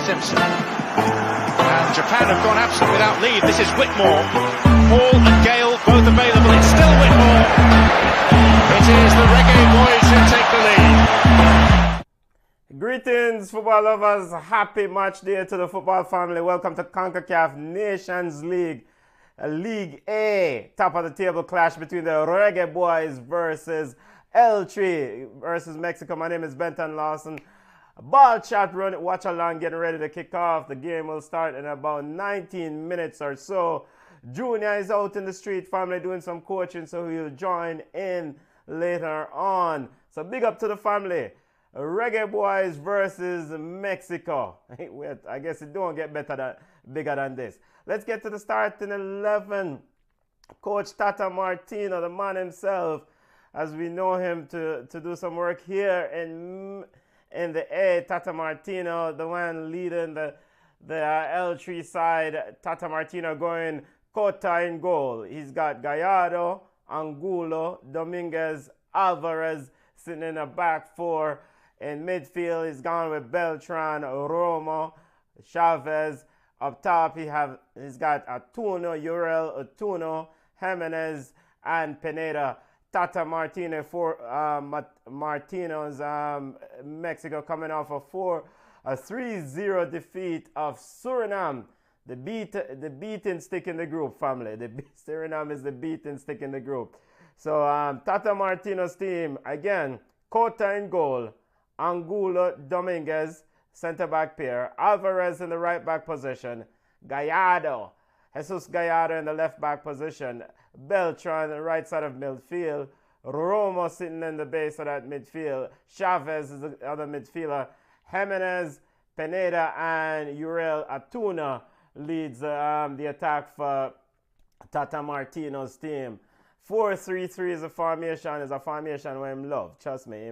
Simpson. And Japan have gone absent without lead. This is Whitmore. Hall and Gale both available. It's still Whitmore. It is the Reggaeboyz who take the lead. Greetings, football lovers. Happy match day to the football family. Welcome to Concacaf Nations League. League A. Top of the table clash between the Reggaeboyz versus L3 versus Mexico. My name is Benton Lawson. Ballchat run, watch along, getting ready to kick off. The game will start in about 19 minutes or so. Junior is out in the street, family, doing some coaching, so he'll join in later on. So big up to the family. Reggaeboyz versus Mexico. Wait, I guess it don't get bigger than this. Let's get to the starting 11. Coach Tata Martino, the man himself, as we know him to do some work here in the A. Tata Martino, the one leading the L3 side. Tata Martino going Cota in goal. He's got Gallardo, Angulo, Dominguez, Alvarez sitting in the back four. In midfield, he's gone with Beltran, Romo, Chavez. Up top, he's got Atuno, Uriel, Atuno, Jimenez, and Pineda. Tata Martino for Martino's Mexico coming off a 3-0 defeat of Suriname. The beating stick in the group, family. Suriname is the beating stick in the group. So Tata Martino's team, again, Cota in goal, Angulo, Dominguez, center-back pair, Alvarez in the right-back position, Gallardo, Jesus Gallardo in the left-back position, Beltran on the right side of midfield, Romo sitting in the base of that midfield, Chavez is the other midfielder, Jimenez, Pineda, and Uriel Atuna leads the attack for Tata Martino's team. 4-3-3 is a formation where him love. Trust me,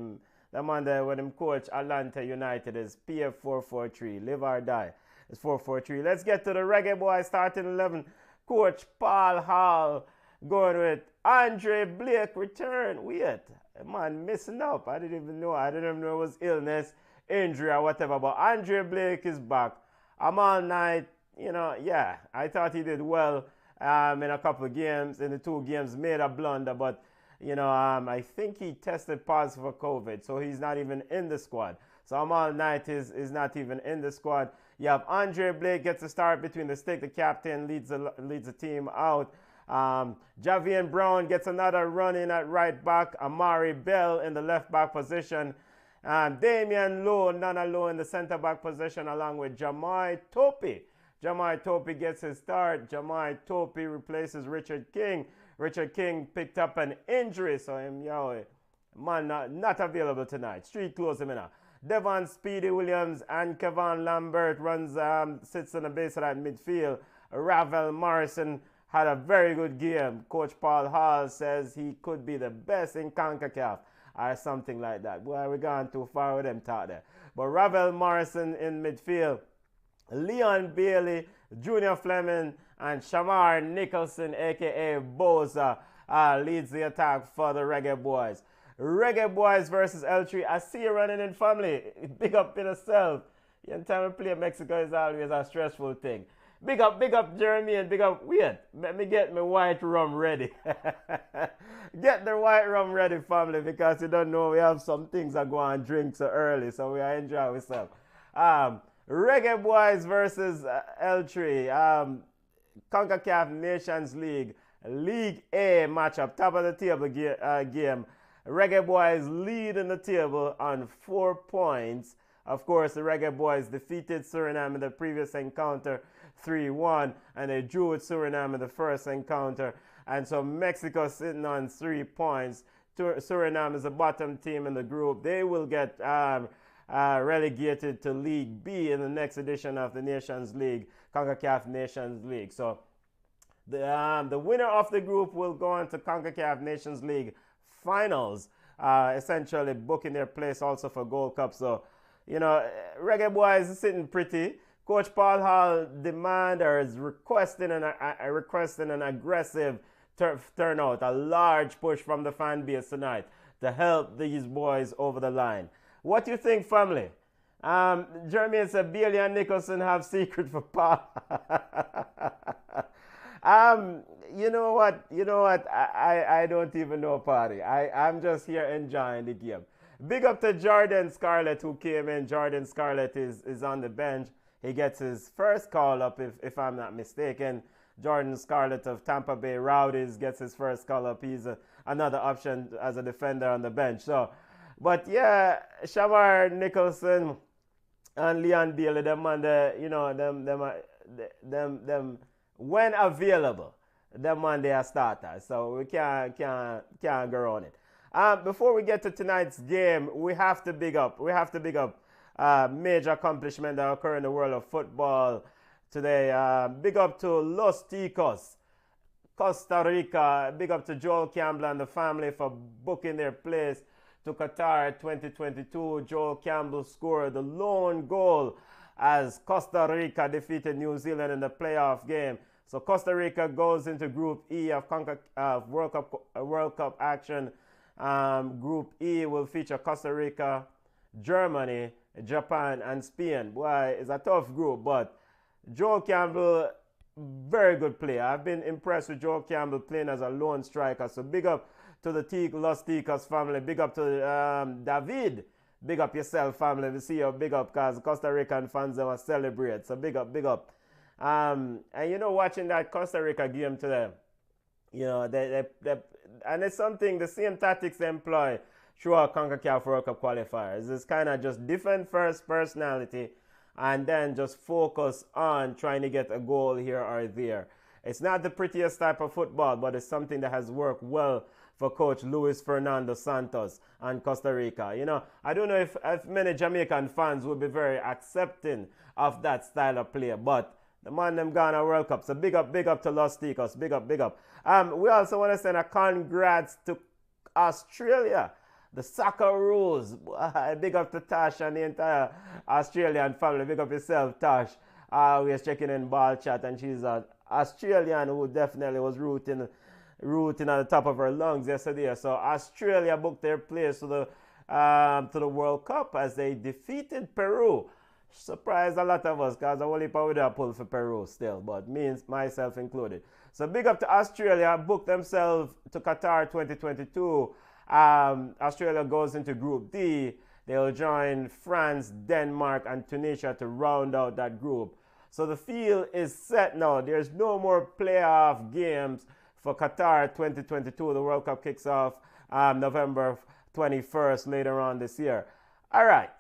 the man there when him coach Atlanta United is PF 4-4-3. Live or die. It's 4-4-3. Let's get to the Reggaeboyz starting 11. Coach Paul Hall going with Andre Blake return. Weird. Man missing up. I didn't even know it was illness, injury or whatever. But Andre Blake is back. I'm all night. Yeah. I thought he did well in a couple of games. In the two games, made a blunder, but I think he tested positive for COVID, so he's not even in the squad. So Amal Knight is not even in the squad. You have Andre Blake gets a start between the stick. The captain leads the team out. Javian Brown gets another run in at right back. Amari Bell in the left back position. Damian Lowe, Nana Lowe in the center back position along with Jamai Topi. Jamai Topi gets his start. Jamai Topi replaces Richard King. Richard King picked up an injury, so man not available tonight. Street close him in. Devon Speedy Williams and Kevon Lambert sits on the base of that midfield. Ravel Morrison had a very good game. Coach Paul Hall says he could be the best in CONCACAF or something like that. Boy, we're going too far with them talk there. But Ravel Morrison in midfield. Leon Bailey, Junior Fleming, and Shamar Nicholson, a.k.a. Boza, leads the attack for the Reggaeboyz. Reggaeboyz versus L3. I see you running in, family. Big up in yourself. Anytime we play Mexico is always a stressful thing. Big up Jeremy, and big up Wait, let me get my white rum ready. Get the white rum ready, family, because you don't know we have some things that go on drink so early, so we are enjoying ourselves. Reggaeboyz versus L3. CONCACAF Nations League, League A matchup, top of the table game. Reggaeboyz lead in the table on 4 points. Of course, the Reggaeboyz defeated Suriname in the previous encounter 3-1, and they drew with Suriname in the first encounter. And so Mexico sitting on 3 points. Suriname is the bottom team in the group. They will get relegated to League B in the next edition of the Nations League, CONCACAF Nations League. So the winner of the group will go on to CONCACAF Nations League finals, essentially booking their place also for Gold Cup. So, Reggaeboyz is sitting pretty. Coach Paul Hall is requesting an aggressive turnout, a large push from the fan base tonight to help these boys over the line. What do you think, family? Jeremy said Bailey and Nicholson have secret for Paul. You know what? I don't even know Party. I'm just here enjoying the game. Big up to Jordan Scarlett who came in. Jordan Scarlett is on the bench. He gets his first call up if I'm not mistaken. Jordan Scarlett of Tampa Bay Rowdies gets his first call up. He's another option as a defender on the bench. So, but yeah, Shamar Nicholson and Leon Bailey, them when available, them on they are starters. So we can't go around it. Before we get to tonight's game, we have to big up major accomplishment that occur in the world of football today. Big up to Los Ticos, Costa Rica. Big up to Joel Campbell and the family for booking their place to Qatar 2022. Joel Campbell scored the lone goal as Costa Rica defeated New Zealand in the playoff game. So Costa Rica goes into Group E of Concacaf World Cup action. Group E will feature Costa Rica, Germany, Japan, and Spain. Boy, it's a tough group, but Joel Campbell, very good player. I've been impressed with Joel Campbell playing as a lone striker. So big up to the Los Ticos family. Big up to David. Big up yourself, family. We see you big up because Costa Rican fans will celebrate. So big up. And watching that Costa Rica game today, and it's something, the same tactics they employ throughout Concacaf World Cup qualifiers. It's kind of just defend first personality and then just focus on trying to get a goal here or there. It's not the prettiest type of football, but it's something that has worked well for coach Luis Fernando Santos and Costa Rica. I don't know if many Jamaican fans will be very accepting of that style of play, but the man them gone a World Cup. So big up to Los Ticos. Big up. We also want to send a congrats to Australia. The Socceroos. Big up to Tash and the entire Australian family. Big up yourself, Tash. We are checking in Ballchat, and she's an Australian who definitely was rooting at the top of her lungs yesterday. So Australia booked their place to the World Cup as they defeated Peru. Surprised a lot of us because I only would have pulled for Peru still, but myself included. So big up to Australia, booked themselves to Qatar 2022. Australia goes into Group D. They'll join France, Denmark, and Tunisia to round out that group. So the field is set now. There's no more playoff games for Qatar 2022. The World Cup kicks off November 21st later on this year. All right.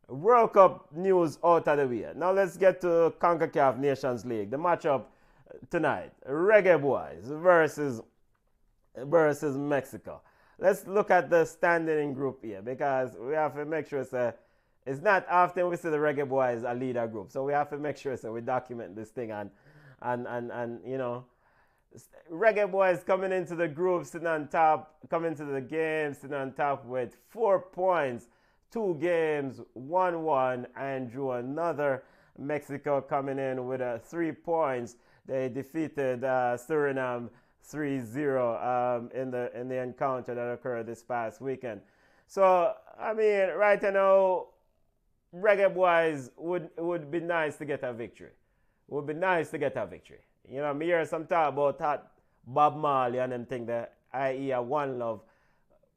World Cup news out of the way. Now let's get to CONCACAF Nations League. The matchup tonight, Reggaeboyz versus Mexico. Let's look at the standing in Group A because we have to make sure it's not often we see the Reggaeboyz a leader group. So we have to make sure we document this thing and Reggaeboyz coming into the group, sitting on top, coming to the game, sitting on top with 4 points. 2 games, 1-1, and drew another. Mexico coming in with 3 points. They defeated Suriname 3-0 in the encounter that occurred this past weekend. So, right now, Reggaeboyz would be nice to get a victory. Would be nice to get a victory. Me hear some talk about that Bob Marley and them thing that, i.e. a one love.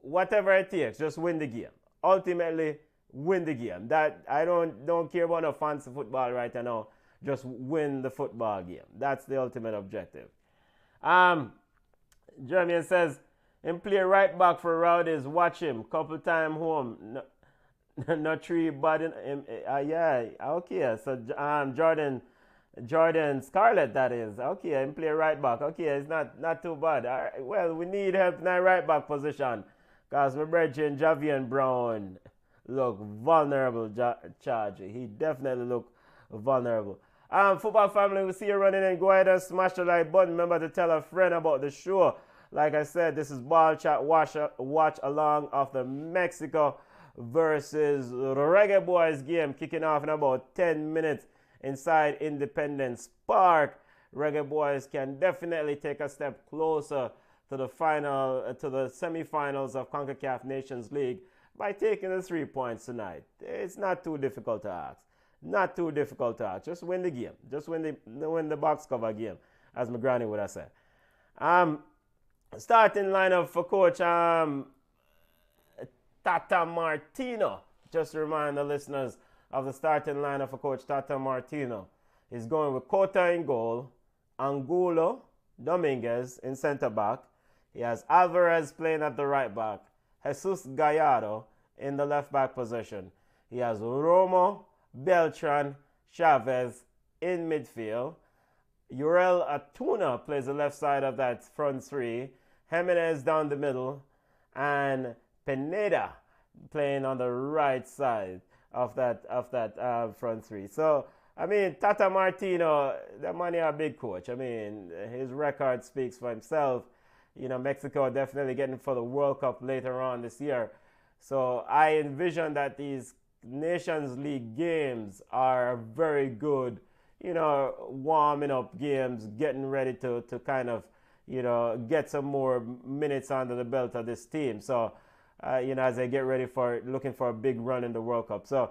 Whatever it takes, just win the game. Ultimately, win the game. That I don't care about no fancy football right now. Just win the football game. That's the ultimate objective. Jeremy says, him play right back for Rowdies. Watch him. Couple time home. No tree bad in him. Yeah, okay. So Jordan Scarlett, that is. Okay, him play right back. Okay, it's not too bad. All right. Well, we need help in that right back position. Because my brethren Javian Brown look vulnerable, charge. He definitely look vulnerable. Football family, we see you running in. Go ahead and smash the like button. Remember to tell a friend about the show. Like I said, this is Ballchat watch along of the Mexico versus Reggaeboyz game kicking off in about 10 minutes inside Independence Park. Reggaeboyz can definitely take a step closer to the semi-finals of CONCACAF Nations League. by taking the 3 points tonight. It's not too difficult to ask. Not too difficult to ask. Just win the game. Just win the box cover game, as my granny would have said. Starting lineup for Coach Tata Martino. Just to remind the listeners of the starting lineup for Coach Tata Martino. He's going with Cota in goal, Angulo, Dominguez in centre back. He has Alvarez playing at the right back, Jesus Gallardo in the left back position. He has Romo, Beltran, Chavez in midfield. Uriel Atuna plays the left side of that front three. Jimenez down the middle. And Pineda playing on the right side of that front three. So, I mean, Tata Martino, that man is a big coach. I mean, his record speaks for himself. You know, Mexico definitely getting for the World Cup later on this year. So I envision that these Nations League games are very good, you know, warming up games, getting ready to kind of, you know, get some more minutes under the belt of this team. So, you know, as they get ready for looking for a big run in the World Cup. So,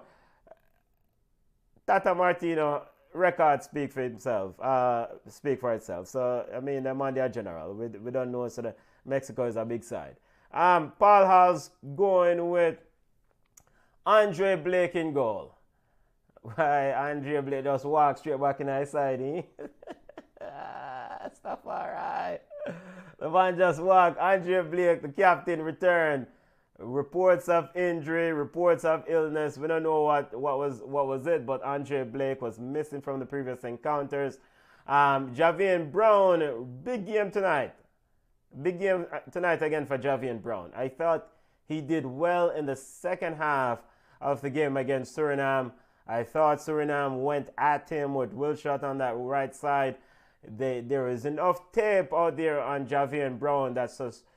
Tata Martino record speak for itself. So, I mean, the man, they are general. We don't know, so Mexico is a big side. Paul Hall's going with Andre Blake in goal. Why, Andre Blake just walk straight back in his side, eh? Stuff alright. The man just walk. Andre Blake, the captain, returned. Reports of injury, reports of illness. We don't know what was it, but Andre Blake was missing from the previous encounters. Javian Brown, big game tonight. Big game tonight again for Javian Brown. I thought he did well in the second half of the game against Suriname. I thought Suriname went at him with Wilshot on that right side. There is enough tape out there on Javian Brown that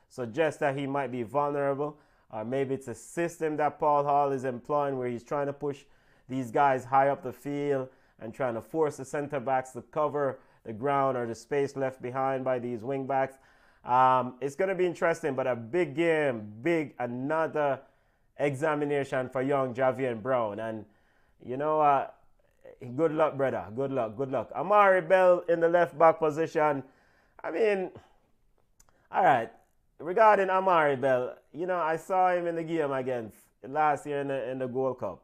suggests that he might be vulnerable. Or maybe it's a system that Paul Hall is employing where he's trying to push these guys high up the field and trying to force the center backs to cover the ground or the space left behind by these wing backs. It's going to be interesting, but a big game, another examination for young Javian Brown. And, you know, good luck, brother. Good luck. Amari Bell in the left back position. I mean, all right. Regarding Amari Bell, you know, I saw him in the game against last year in the Gold Cup.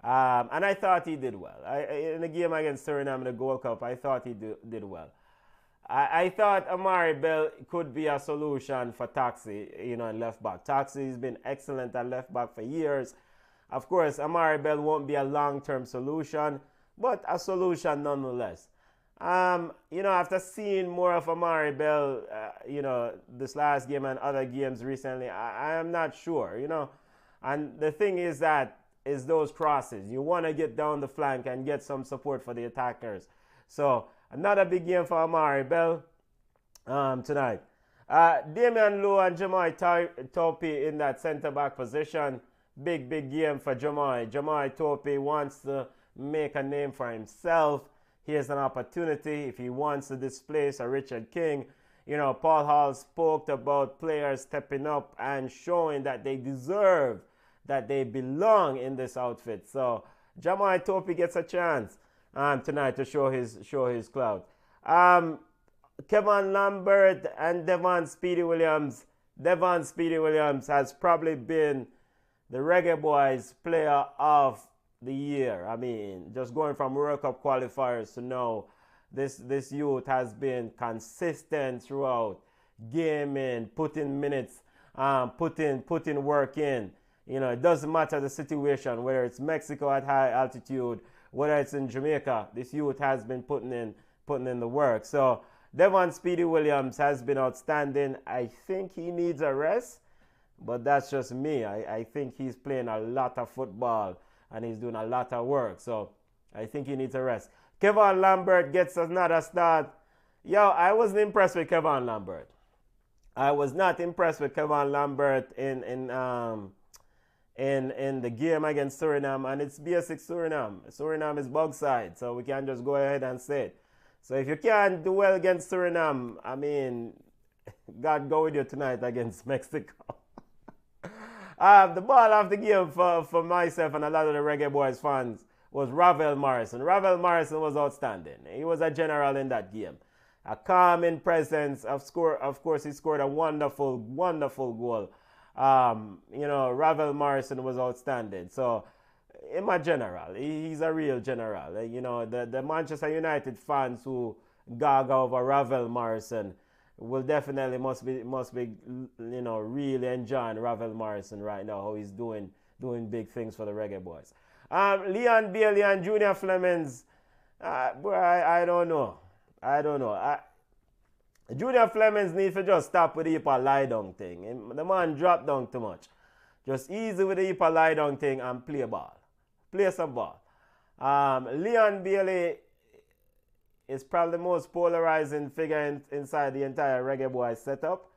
And I thought he did well. In the game against Suriname in the Gold Cup, I thought he did well. I thought Amari Bell could be a solution for Taxi, you know, in left back. Taxi's been excellent at left back for years. Of course, Amari Bell won't be a long-term solution, but a solution nonetheless. You know, after seeing more of Amari Bell, you know, this last game and other games recently, I am not sure, you know. And the thing is those crosses. You want to get down the flank and get some support for the attackers. So, another big game for Amari Bell tonight. Damian Lowe and Jamai Tope in that centre-back position. Big game for Jamai. Jamai Tope wants to make a name for himself. Here's an opportunity if he wants to displace a Richard King. You know, Paul Hall spoke about players stepping up and showing that they deserve, that they belong in this outfit. So, Jamai Tope gets a chance tonight to show his clout. Kevon Lambert and Devon Speedy Williams. Devon Speedy Williams has probably been the Reggaeboyz player of the year. I mean, just going from World Cup qualifiers to now, this youth has been consistent throughout, gaming, putting minutes, putting work in. You know, it doesn't matter the situation, whether it's Mexico at high altitude, whether it's in Jamaica, this youth has been putting in the work. So Devon Speedy Williams has been outstanding. I think he needs a rest, but that's just me. I think he's playing a lot of football and he's doing a lot of work. So I think he needs a rest. Kevon Lambert gets another start. Yo, I wasn't impressed with Kevon Lambert. I was not impressed with Kevon Lambert in the game against Suriname, and it's basic Suriname. Suriname is bug side, so we can just go ahead and say it. So if you can't do well against Suriname, I mean, God go with you tonight against Mexico. The ball of the game for myself and a lot of the Reggaeboyz fans was Ravel Morrison. Ravel Morrison was outstanding. He was a general in that game. A calming presence. Of course, he scored a wonderful, wonderful goal. Ravel Morrison was outstanding. So, him a general. He's a real general. The Manchester United fans who gaga over Ravel Morrison will definitely must be really enjoying Ravel Morrison right now, how he's doing big things for the Reggaeboyz. Leon Bailey and Junior Flemings, I don't know. Junior Flemings need to just stop with the heap of lie down thing. The man dropped down too much. Just easy with the heap of lie down thing and play ball. Play some ball. Leon Bailey is probably the most polarizing figure inside the entire Reggaeboyz setup.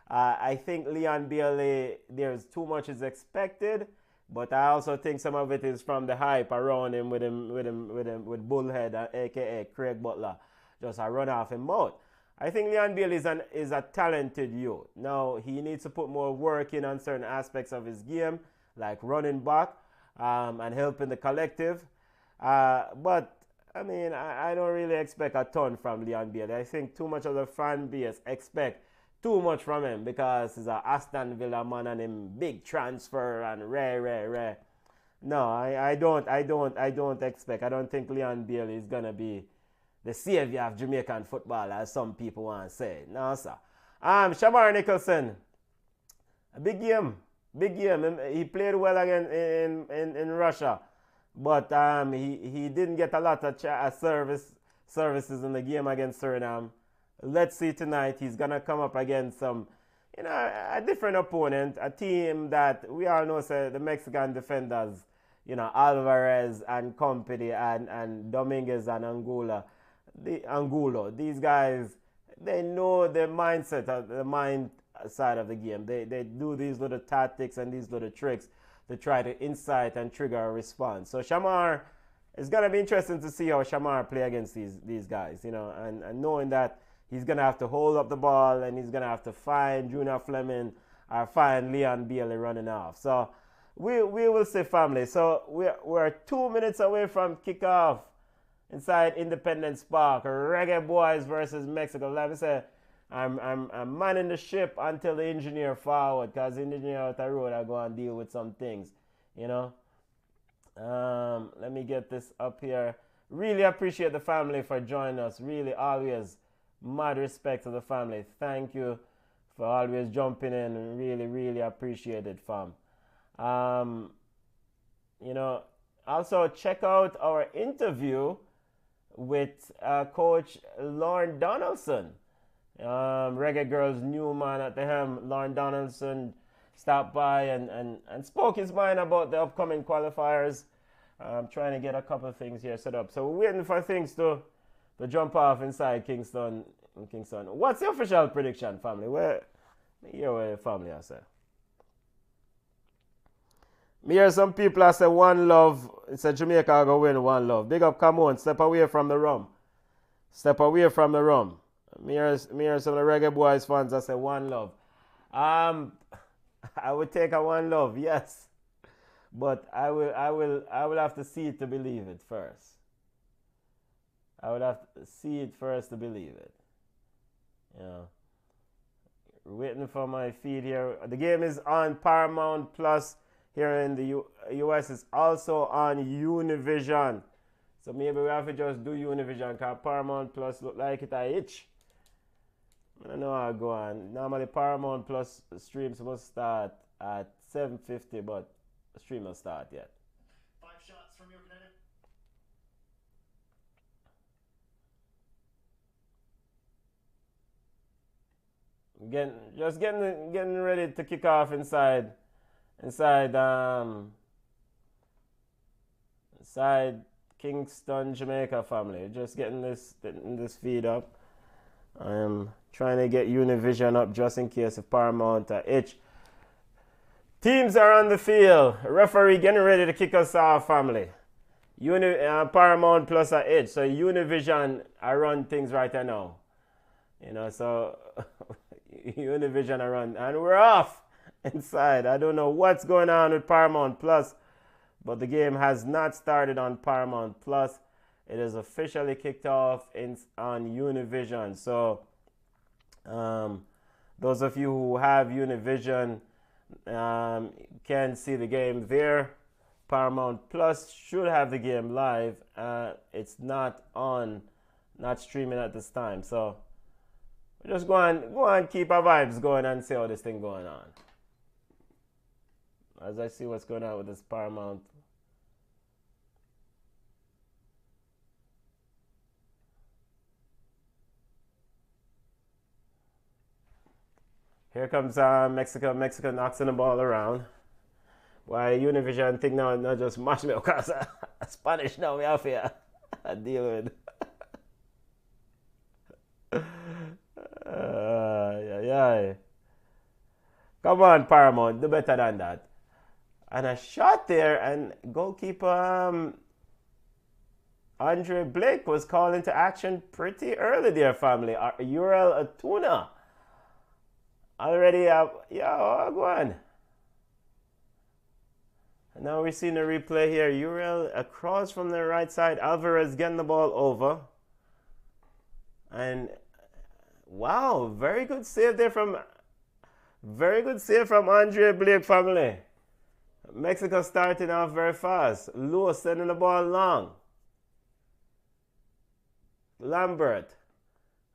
I think Leon Bailey, there's too much is expected, but I also think some of it is from the hype around him with Bullhead, aka Craig Butler, just a run off him mouth. I think Leon Bailey is a talented youth. Now he needs to put more work in on certain aspects of his game, like running back and helping the collective. But I mean, I don't really expect a ton from Leon Bailey. I think too much of the fan base expect too much from him because he's a Aston Villa man and him big transfer and rare. No, I don't expect. I don't think Leon Bailey is gonna be the savior of Jamaican football, as some people want to say. No, sir. Shamar Nicholson, a big game. He played well again in Russia. But he didn't get a lot of services in the game against Suriname. Let's see tonight. He's going to come up against a different opponent, a team that we all know, say, the Mexican defenders, Alvarez and company and Dominguez and Angulo. These guys, they know the mindset, the mind side of the game. They do these little tactics and these little tricks to try to incite and trigger a response. So Shamar, it's going to be interesting to see how Shamar play against these guys, and knowing that he's going to have to hold up the ball and he's going to have to find Junior Fleming or find Leon Bailey running off. So we will see, family. So we're 2 minutes away from kickoff inside Independence Park. Reggaeboyz versus Mexico. Like I said, I'm manning the ship until the engineer forward, because the engineer out the road I go and deal with some things, Let me get this up here. Really appreciate the family for joining us. Really, always mad respect to the family. Thank you for always jumping in. Really appreciate it, fam. Also check out our interview with Coach Lauren Donaldson. Reggae Girls' new man at the helm. Lauren Donaldson stopped by and spoke his mind about the upcoming qualifiers. I'm trying to get a couple of things here set up. So we're waiting for things to jump off inside Kingston. What's the official prediction, family? Where family I say? Me hear some people I say one love. It's a Jamaica go win one love. Big up, come on, step away from the rum. Me hear some of the Reggaeboyz fans that say one love. I would take a one love, yes. But I will have to see it to believe it first. I would have to see it first to believe it. Waiting for my feed here. The game is on Paramount Plus here in the US. It's also on Univision. So maybe we have to just do Univision, because Paramount Plus look like it a itch. I don't know how I go on. Normally Paramount Plus streams must start at 7:50, but the stream will start yet. 5 shots from your Canadian. Getting ready to kick off inside Kingston, Jamaica, family. Just getting this feed up. I am trying to get Univision up just in case if Paramount itch. Teams are on the field. Referee getting ready to kick us off, family. Paramount Plus itch. So Univision, I run things right now. So Univision I run, and we're off. inside. I don't know what's going on with Paramount Plus, but the game has not started on Paramount Plus. It is officially kicked off on Univision. So those of you who have Univision can see the game there. Paramount Plus should have the game live. It's not streaming at this time. So we just go and keep our vibes going and see how this thing going on. As I see what's going on with this Paramount. Here comes Mexico. Mexico knocks the ball around. Why Univision think now not just match me because Spanish now we have here. I deal with. Yeah. Come on, Paramount, do better than that. And a shot there, and goalkeeper Andre Blake was called into action pretty early there, family. Uriel Atuna. Already, go on. And now we're seeing a replay here. Uriel across from the right side. Alvarez getting the ball over. And wow, very good save from Andre Blake, family. Mexico starting off very fast. Lewis sending the ball long. Lambert.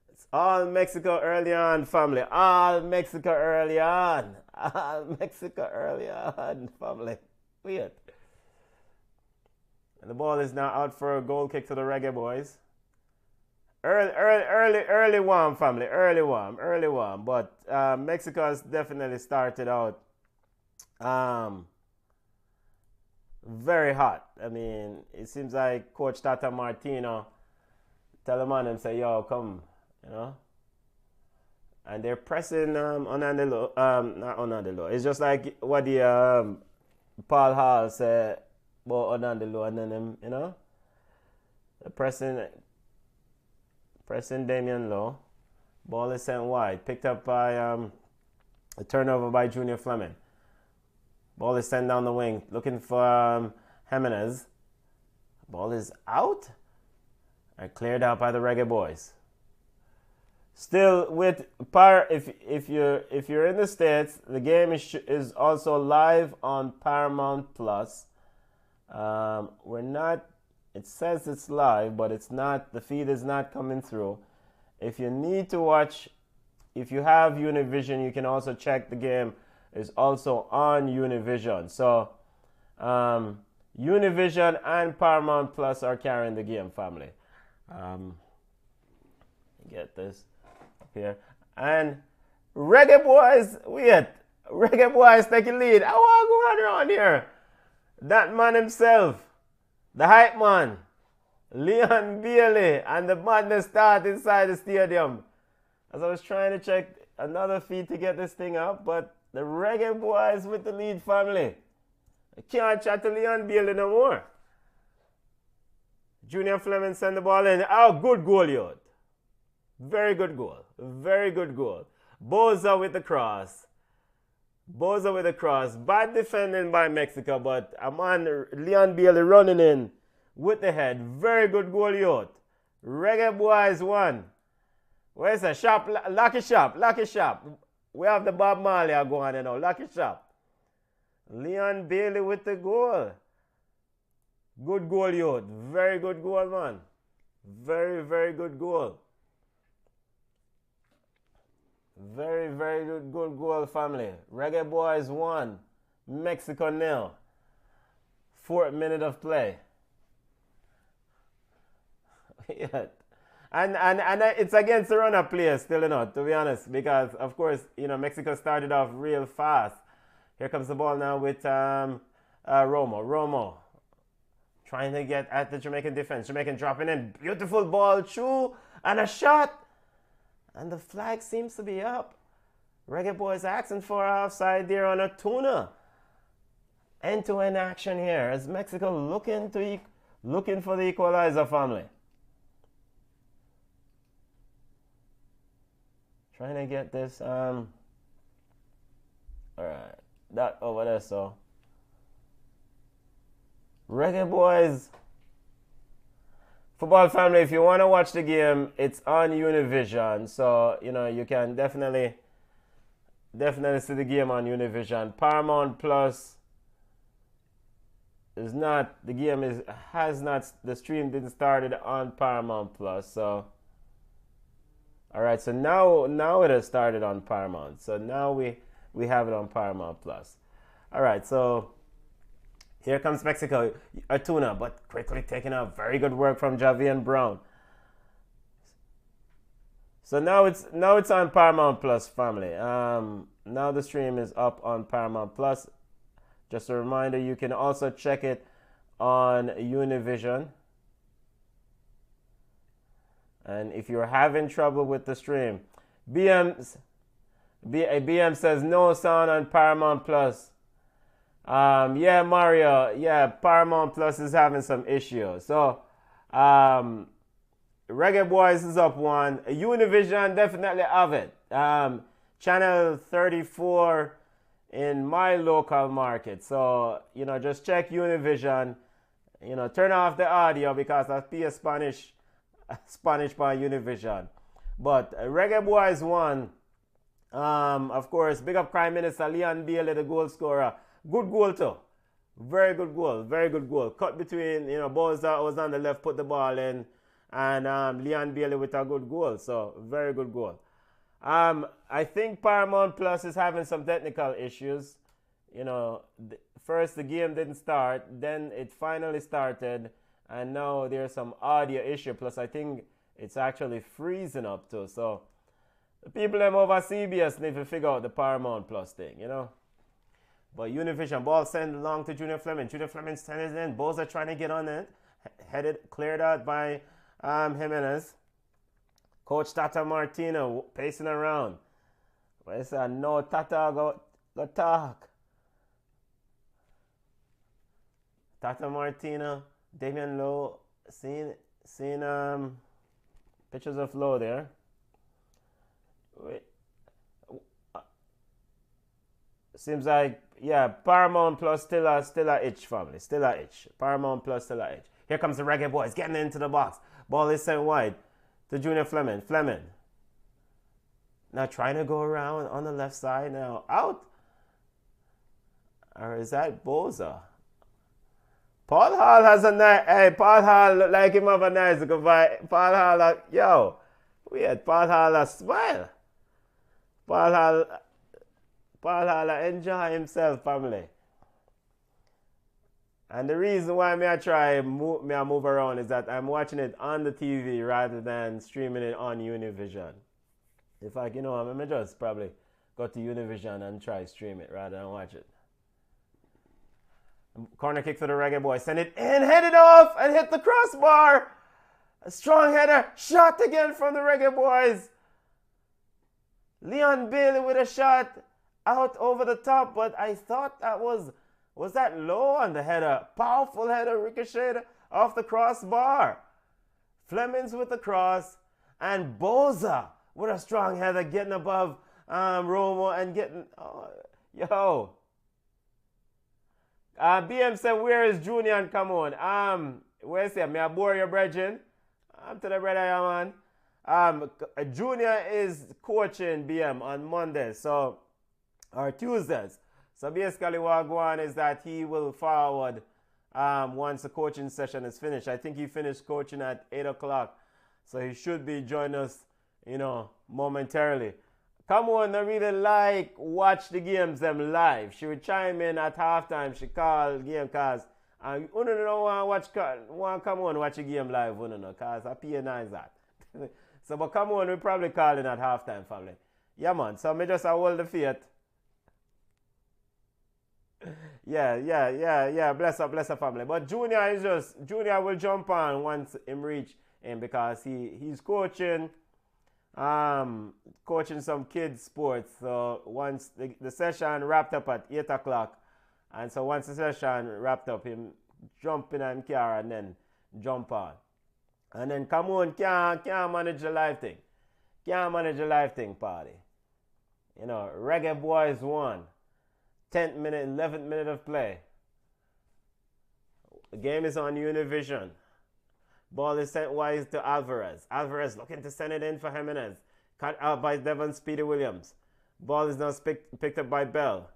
It's all Mexico early on, family. All Mexico early on. All Mexico early on, family. Weird. And the ball is now out for a goal kick to the Reggaeboyz. Early warm, family. Early warm. But Mexico has definitely started out very hot. I mean, it seems like Coach Tata Martino tell them on and say, yo, come, you know. And they're pressing not Onandelo. It's just like what the Paul Hall said about Onandelo, and then them, you know. They're pressing Damian Lowe. Ball is sent wide. Picked up by a turnover by Junior Fleming. Ball is sent down the wing. Looking for Jimenez. Ball is out. And cleared out by the Reggaeboyz. Still with if you're in the States, the game is also live on Paramount Plus. We're not. It says it's live, but it's not. The feed is not coming through. If you need to watch, if you have Univision, you can also check the game is also on Univision. So Univision and Paramount Plus are carrying the game, family. Get this up here. And Reggaeboyz taking lead. I want to go on around here. That man himself, the hype man, Leon Bailey, and the madness start inside the stadium. As I was trying to check another feed to get this thing up, but the Reggaeboyz with the lead, family. I can't chat to Leon Bailey no more. Junior Fleming send the ball in. Oh, good goal, Yod. Very good goal. Boza with the cross. Bad defending by Mexico, but a man, Leon Bailey running in with the head. Very good goal, Yod. Reggaeboyz 1. Where's the shop? Lucky shop. We have the Bob Marley going on now. Lucky shop. Leon Bailey with the goal. Good goal, Yod. Very good goal, man. Very, very good goal. Very, very good goal, family. Reggaeboyz 1. Mexico 0. 4th minute of play. Yeah. And it's against the runner players still, you know, to be honest, because of course, you know, Mexico started off real fast. Here comes the ball now with Romo trying to get at the Jamaican defense. Jamaican dropping in, beautiful ball through and a shot, and the flag seems to be up. Reggaeboyz asking for offside there on a tuna. End-to-end action here as Mexico looking for the equalizer, family. Trying to get this, all right. that over there. So Reggaeboyz football family, if you want to watch the game, it's on Univision. So you can definitely see the game on Univision. Paramount Plus is not, the game has not, the stream didn't started on Paramount Plus. So alright, so now it has started on Paramount. So now we have it on Paramount Plus. Alright, so here comes Mexico, Tuna, but quickly taking out very good work from Javian Brown. So now it's on Paramount Plus, family. Now the stream is up on Paramount Plus. Just a reminder, you can also check it on Univision. And if you're having trouble with the stream, BM says no sound on Paramount Plus. Yeah, Mario. Yeah, Paramount Plus is having some issues. So, Reggaeboyz is up one. Univision definitely have it. Channel 34 in my local market. So, just check Univision. Turn off the audio because I speak Spanish by Univision. But Reggaeboyz won. Of course, big up Prime Minister Leon Bailey, the goal scorer. Good goal too. Very good goal. Very good goal. Cut between, Boza was on the left, put the ball in, and Leon Bailey with a good goal. So, very good goal. I think Paramount Plus is having some technical issues. First the game didn't start, then it finally started, and now there's some audio issue. Plus, I think it's actually freezing up too. So, the people them over CBS need to figure out the Paramount Plus thing, But Univision ball sent along to Junior Fleming. Junior Fleming sends it in. Boza trying to get on it. Cleared out by Jimenez. Coach Tata Martino pacing around. But it's no Tata go talk. Tata Martino, Damian Lowe, seeing pictures of Lowe there. Wait. Seems like, yeah, Paramount Plus still a itch, family. Still a itch. Paramount Plus still a itch. Here comes the Reggaeboyz getting into the box. Ball is sent wide to Junior Fleming. Fleming. Now trying to go around on the left side. Now out. Or is that Boza? Paul Hall has a nice... Hey, Paul Hall look like him have a nice vibe. Paul Hall, yo. Weird. Paul Hall a smile. Paul Hall enjoy himself, family. And the reason why I move around is that I'm watching it on the TV rather than streaming it on Univision. In fact, I'm going to just probably go to Univision and try stream it rather than watch it. Corner kick for the Reggaeboyz. Send it in, head it off, and hit the crossbar. A strong header. Shot again from the Reggaeboyz. Leon Bailey with a shot out over the top, but I thought that was that low on the header? Powerful header, ricocheted off the crossbar. Flemings with the cross, and Boza with a strong header getting above Romo and getting... yo. BM said, where is Junior? Come on. Where's he? May I bore your brethren? I'm to the brother, yeah, man. Junior is coaching BM on Mondays, or Tuesdays. So basically what going on is that he will forward once the coaching session is finished. I think he finished coaching at 8 o'clock. So he should be joining us, momentarily. Come on, I really watch the games them live. She would chime in at halftime. She call game cause and you don't want to come on watch a game live, cause I pay nice that. So but come on, we probably call in at halftime, family. Yeah, man. So me just hold the faith. Yeah. Bless up, family. But Junior will jump on once him reach him because he's coaching some kids sports. So once the session wrapped up at 8 o'clock, and so once the session wrapped up, him jump in and car and then jump on. And then come on, can't manage the live thing. Can't manage the live thing party. Reggaeboyz won. 10th minute, 11th minute of play. The game is on Univision. Ball is sent wide to Alvarez. Alvarez looking to send it in for Jimenez. Cut out by Devon Speedy Williams. Ball is now picked up by Bell.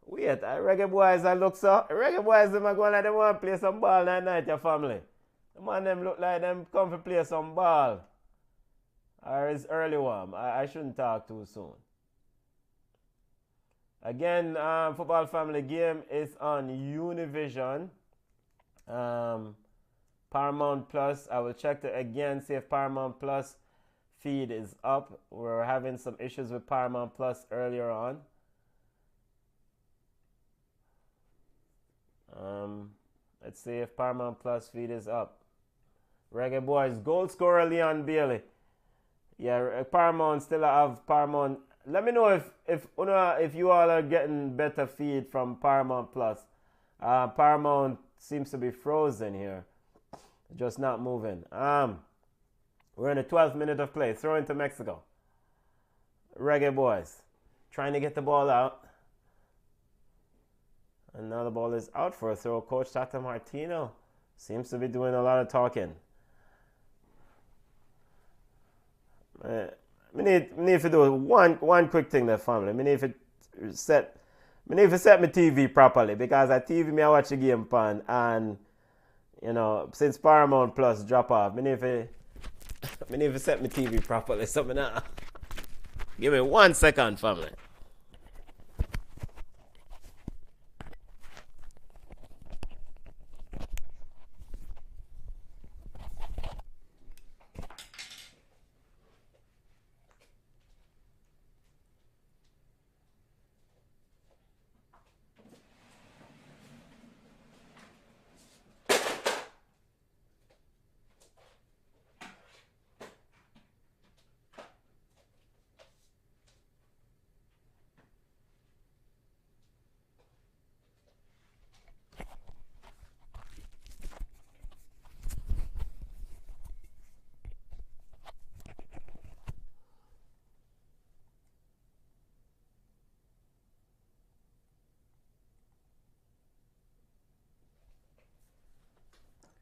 Wait, Reggaeboyz, I look so. Reggaeboyz, them are going like they want to play some ball that night, your family. The man them look like them come to play some ball. Or it's early one. I shouldn't talk too soon. Again, football family game is on Univision. Paramount Plus. I will check it again, see if Paramount Plus feed is up. We're having some issues with Paramount Plus earlier on. Let's see if Paramount Plus feed is up. Reggaeboyz, goal scorer Leon Bailey. Yeah, Paramount still have Paramount. Let me know if you all are getting better feed from Paramount Plus. Paramount seems to be frozen here. Just not moving. We're in the 12th minute of play. Throw into Mexico. Reggaeboyz trying to get the ball out. And now the ball is out for a throw. Coach Tata Martino seems to be doing a lot of talking. I need to do one quick thing there, family. I need to set my TV properly, because I TV me I watch the game pan, and you know, since Paramount Plus drop off, I need to set my TV properly. So now, give me 1 second, family.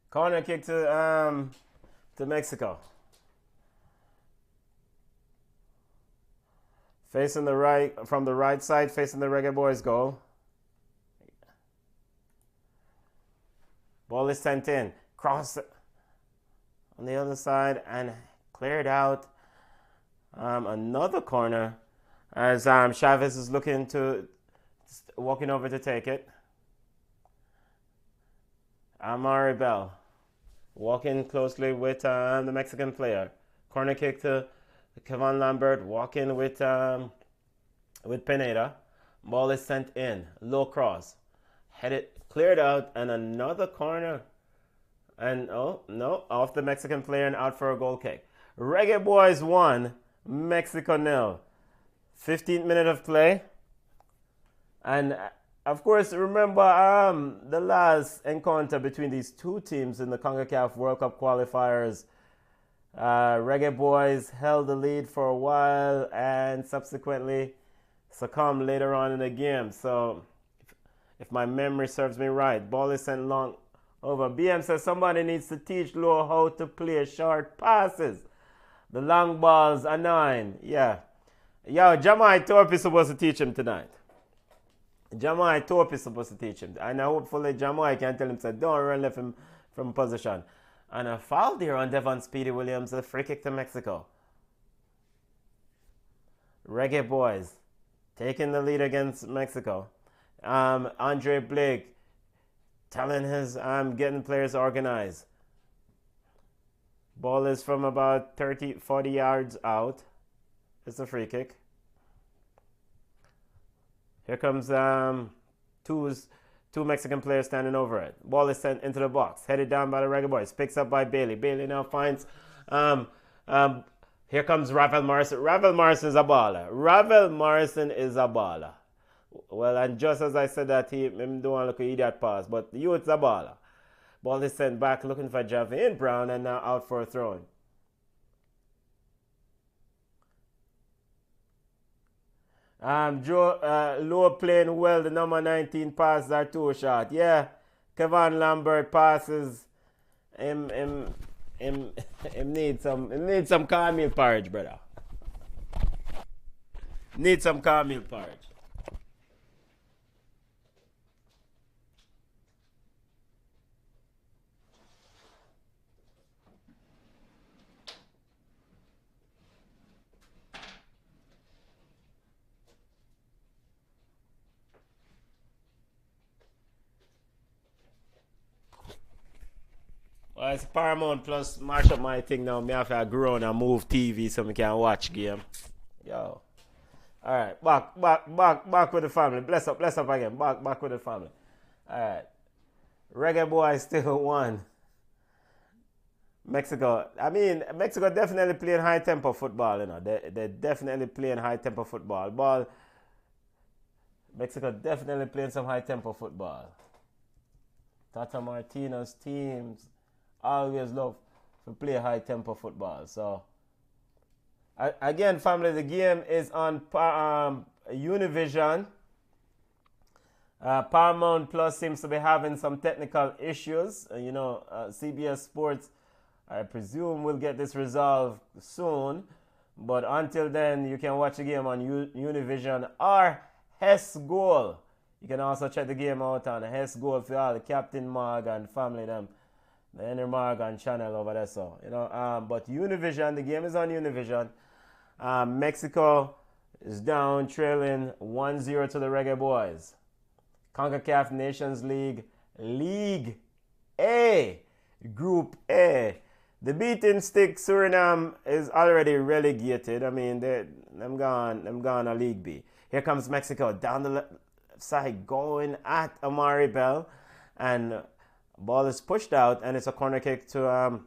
Corner kick to Mexico. Facing the right, from the right side, facing the Reggaeboyz goal. Ball is sent in. Cross on the other side and cleared out. Another corner as Chavez is walking over to take it. Amari Bell walking closely with the Mexican player. Corner kick to Kevon Lambert, walking with Pineda. Ball is sent in. Low cross. Headed, cleared out, and another corner. And oh, no, off the Mexican player and out for a goal kick. Reggaeboyz 1, Mexico 0. 15th minute of play. And of course, remember the last encounter between these two teams in the Concacaf World Cup qualifiers. Reggaeboyz held the lead for a while and subsequently succumbed later on in the game. So, if my memory serves me right, ball is sent long over. BM says somebody needs to teach Low how to play short passes. The long balls are 9. Yeah. Yo, Jamai Torp is supposed to teach him tonight. Jamai Torp is supposed to teach him. And hopefully Jamai can tell him, say, don't run left him from position. And a foul there on Devon Speedy Williams, a free kick to Mexico. Reggaeboyz taking the lead against Mexico. Andre Blake telling his, getting players organized. Ball is from about 40 yards out. It's a free kick. Here comes two Mexican players standing over it. Ball is sent into the box. Headed down by the Reggaeboyz. Picks up by Bailey. Bailey now finds... here comes Ravel Morrison. Ravel Morrison is a baller. Ravel Morrison is a baller. Well, and just as I said that, he don't want to look at idiot pass, but the youth's a baller. Ball is sent back looking for Javian Brown and now out for a throw-in. Joe Low playing well. The number 19 passes are too short. Yeah, Kevon Lambert passes. Him need some cornmeal porridge, brother. Need some cornmeal porridge. Well, it's Paramount Plus mash up my thing now. Me have to grow and move TV so I can watch game. Yo. Alright, back with the family. Bless up again. Back with the family. Alright. Reggaeboyz still won. Mexico. I mean, Mexico definitely playing high tempo football, you know. They're definitely playing high tempo football. Mexico definitely playing some high tempo football. Tata Martino's teams always love to play high tempo football. So again, family, the game is on Univision. Paramount Plus seems to be having some technical issues. CBS Sports, I presume, will get this resolved soon. But until then, you can watch the game on Univision or Hess Goal. You can also check the game out on Hess Goal for all the Captain Marg and family, them, the Henry Morgan channel over there. So, but Univision, the game is on Univision. Mexico is down, trailing 1-0 to the Reggaeboyz. Concacaf Nations League, League A, Group A. The beating stick Suriname is already relegated. I mean, them gone to League B. Here comes Mexico down the left side, going at Amari Bell, and ball is pushed out, and it's a corner kick to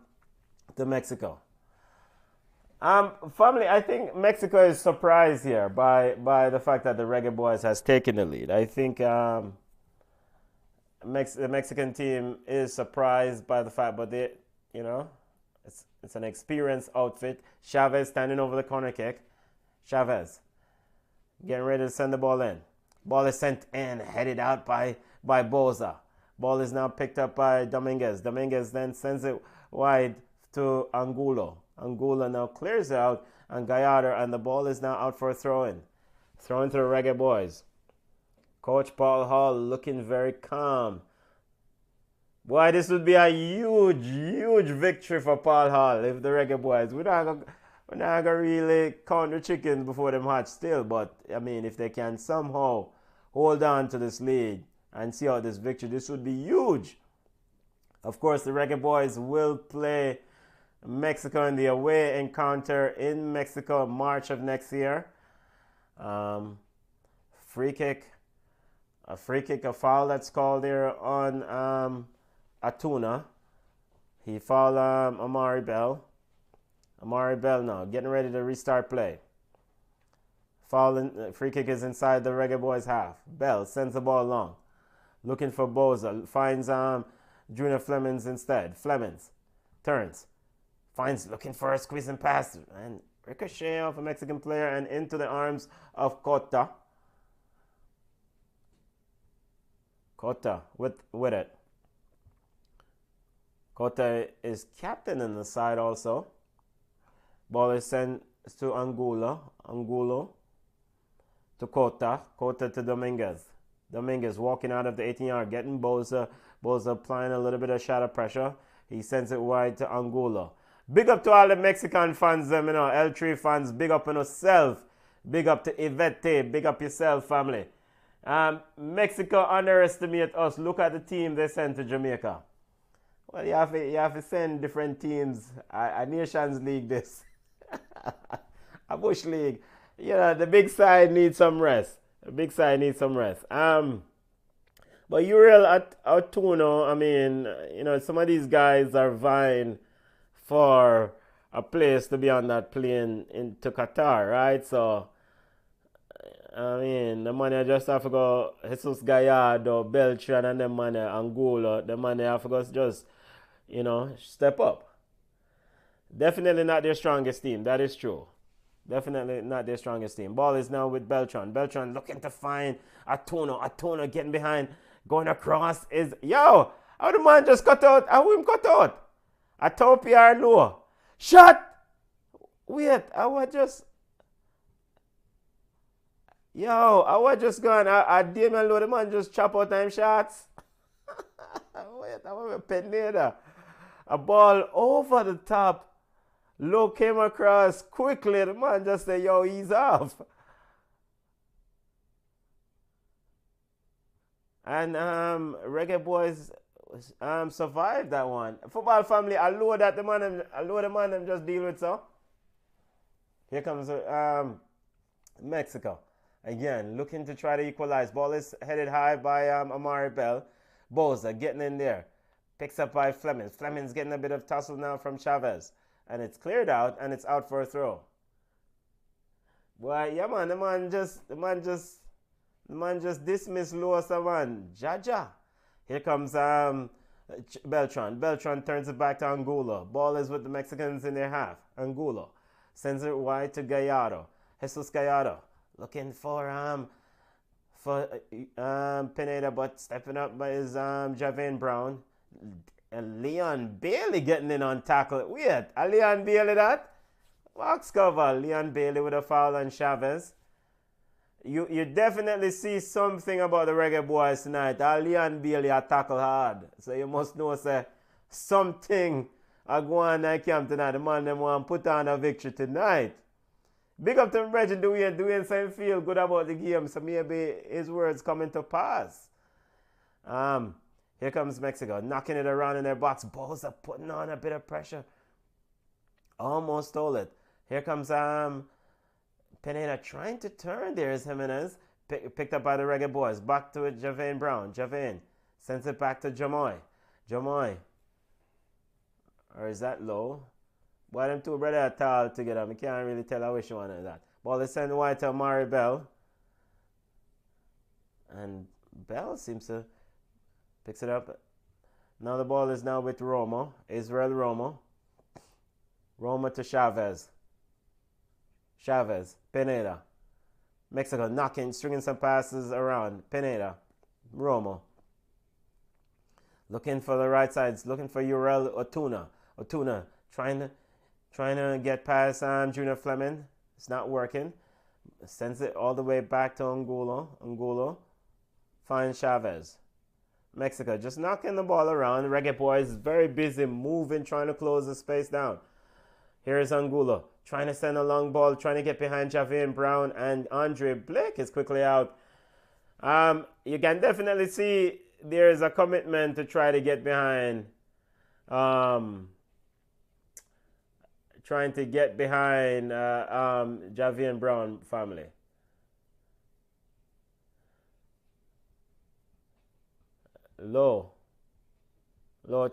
Mexico. Family, I think Mexico is surprised here by the fact that the Reggaeboyz has taken the lead. I think the Mexican team is surprised by the fact, but it's an experienced outfit. Chavez standing over the corner kick. Chavez getting ready to send the ball in. Ball is sent in, headed out by Boza. Ball is now picked up by Dominguez. Dominguez then sends it wide to Angulo. Angulo now clears it out, and Gallardo, and the ball is now out for a throw-in. Throw-in to the Reggaeboyz. Coach Paul Hall looking very calm. Boy, this would be a huge victory for Paul Hall if the Reggaeboyz. We're not going to really count the chickens before them hatch still, but, I mean, if they can somehow hold on to this lead and see out this victory, this would be huge. Of course, the Reggaeboyz will play Mexico in the away encounter in Mexico March of next year. Free kick, a foul that's called there on Atuna. He fouled Amari Bell. Amari Bell now getting ready to restart play. Free kick is inside the Reggaeboyz half. Bell sends the ball long, looking for Boza. Finds Junior Flemings instead. Flemings turns. Finds looking for a squeezing pass, and ricochet off a Mexican player and into the arms of Cota. Cota with it. Cota is captain in the side also. Ball is sent to Angulo to Cota. Cota to Dominguez. Dominguez walking out of the 18-yard, getting Boza. Boza applying a little bit of shadow pressure. He sends it wide to Angulo. Big up to all the Mexican fans, L3 fans. Big up on yourself. Big up to Ivete. Big up yourself, family. Mexico underestimate us. Look at the team they sent to Jamaica. Well, you have to send different teams. A Nations League this. A Bush League. The big side needs some rest. But Uriel at Artuno, I mean, some of these guys are vying for a place to be on that plane into Qatar, right? So, I mean, the money just have to go Jesus Gallardo, Beltran, and the money Angola. The money have to go just, step up. Definitely not their strongest team. That is true. Definitely not their strongest team. Ball is now with Beltran. Beltran looking to find Atuno. Atuno getting behind. Going across is... Yo! How the man just cut out? How him cut out? Atopia or no? Shot! Wait, I was just... Yo, I was just going... I Damien Lowe, the man just chop out time shots. Wait, I was a Pineda. A ball over the top. Low came across quickly. The man just said, yo, he's off. And Reggaeboyz survived that one. Football family, I load that the man them just deal with, so. Here comes Mexico. Again, looking to try to equalize. Ball is headed high by Amari Bell. Boza getting in there. Picks up by Flemings. Flemings getting a bit of tussle now from Chavez. And it's cleared out and it's out for a throw. Boy, yeah man, the man just dismissed Lewis, man. Jaja. Here comes Beltran. Beltran turns it back to Angulo. Ball is with the Mexicans in their half. Angulo sends it wide to Gallardo. Jesus Gallardo looking for Pineda, but stepping up by his Javane Brown. And Leon Bailey getting in on tackle. Wait, a Leon Bailey that? Box cover. Leon Bailey with a foul on Chavez. You definitely see something about the Reggaeboyz tonight. Leon Bailey a tackle hard. So you must know say something a go on that camp tonight. The man them want put on a victory tonight. Big up to Reggie doing some feel good about the game. So maybe his words coming to pass. Here comes Mexico, knocking it around in their box. Balls are putting on a bit of pressure. Almost stole it. Here comes Pineda trying to turn. There's Jimenez. Picked up by the Reggaeboyz. Back to it, Javane Brown. Javane sends it back to Jamoy. Jamoy. Or is that low? Boy, them two brothers are tall together. I can't really tell which one is that. Ball is sent wide to Amari Bell. And Bell seems to... Picks it up. Now the ball is now with Romo. Israel Romo. Romo to Chavez. Chavez. Pineda. Mexico knocking, stringing some passes around. Pineda. Romo. Looking for the right sides. Looking for Uriel Otuna. Otuna trying to get past Junior Fleming. It's not working. Sends it all the way back to Angulo. Angulo finds Chavez. Mexico just knocking the ball around. Reggaeboyz very busy moving, trying to close the space down. Here's Angulo trying to send a long ball, trying to get behind Javane Brown, and Andre Blake is quickly out. You can definitely see there is a commitment to try to get behind, Javane Brown family. Low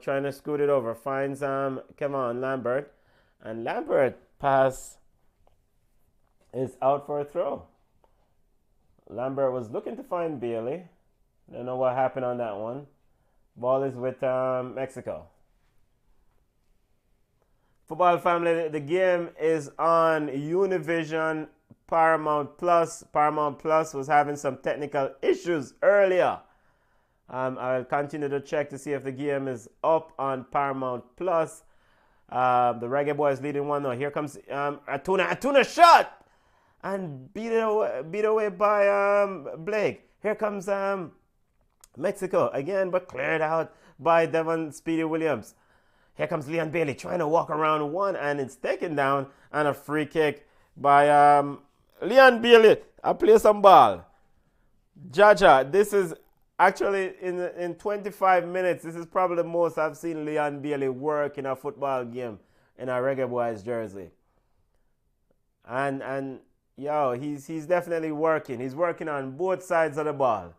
trying to scoot it over. Finds Kevon Lambert. And Lambert pass is out for a throw. Lambert was looking to find Bailey. Don't know what happened on that one. Ball is with Mexico. Football family, the game is on Univision Paramount Plus. Paramount Plus was having some technical issues earlier. I'll continue to check to see if the game is up on Paramount Plus. The Reggaeboyz leading 1-0. Here comes Atuna shot! And beat away by Blake. Here comes Mexico again, but cleared out by Devon Speedy Williams. Here comes Leon Bailey trying to walk around one, and it's taken down, and a free kick by Leon Bailey. I play some ball. Jaja, this is actually in 25 minutes, this is probably the most I've seen Leon Bailey work in a football game in a Reggaeboyz jersey. And yo, he's definitely working. He's working on both sides of the ball.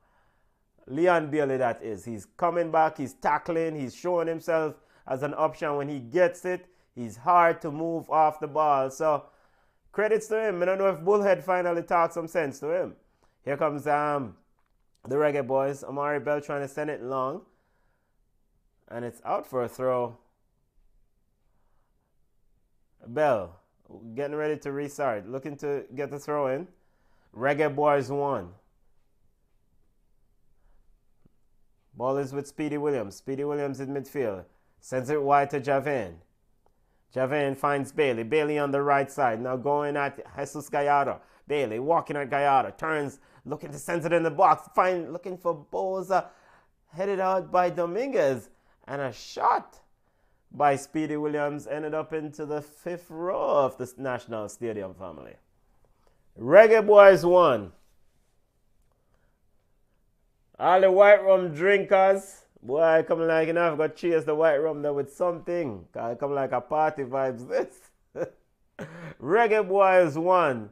Leon Bailey, that is. He's coming back, he's tackling, he's showing himself as an option when he gets it. He's hard to move off the ball. So credits to him. I don't know if Bullhead finally talked some sense to him. Here comes the Reggaeboyz. Amari Bell trying to send it long. And it's out for a throw. Bell getting ready to restart. Looking to get the throw in. Reggaeboyz 1. Ball is with Speedy Williams. Speedy Williams in midfield. Sends it wide to Javan. Javan finds Bailey. Bailey on the right side. Now going at Jesus Gallardo. Bailey walking at Gallardo. Turns, looking to send it in the box. Looking for Boza. Headed out by Dominguez. And a shot by Speedy Williams ended up into the 5th row of the National Stadium family. Reggaeboyz 1. All the white rum drinkers, boy, I come like enough. Got chase the white rum there with something. I come like a party vibes this. Reggaeboyz 1.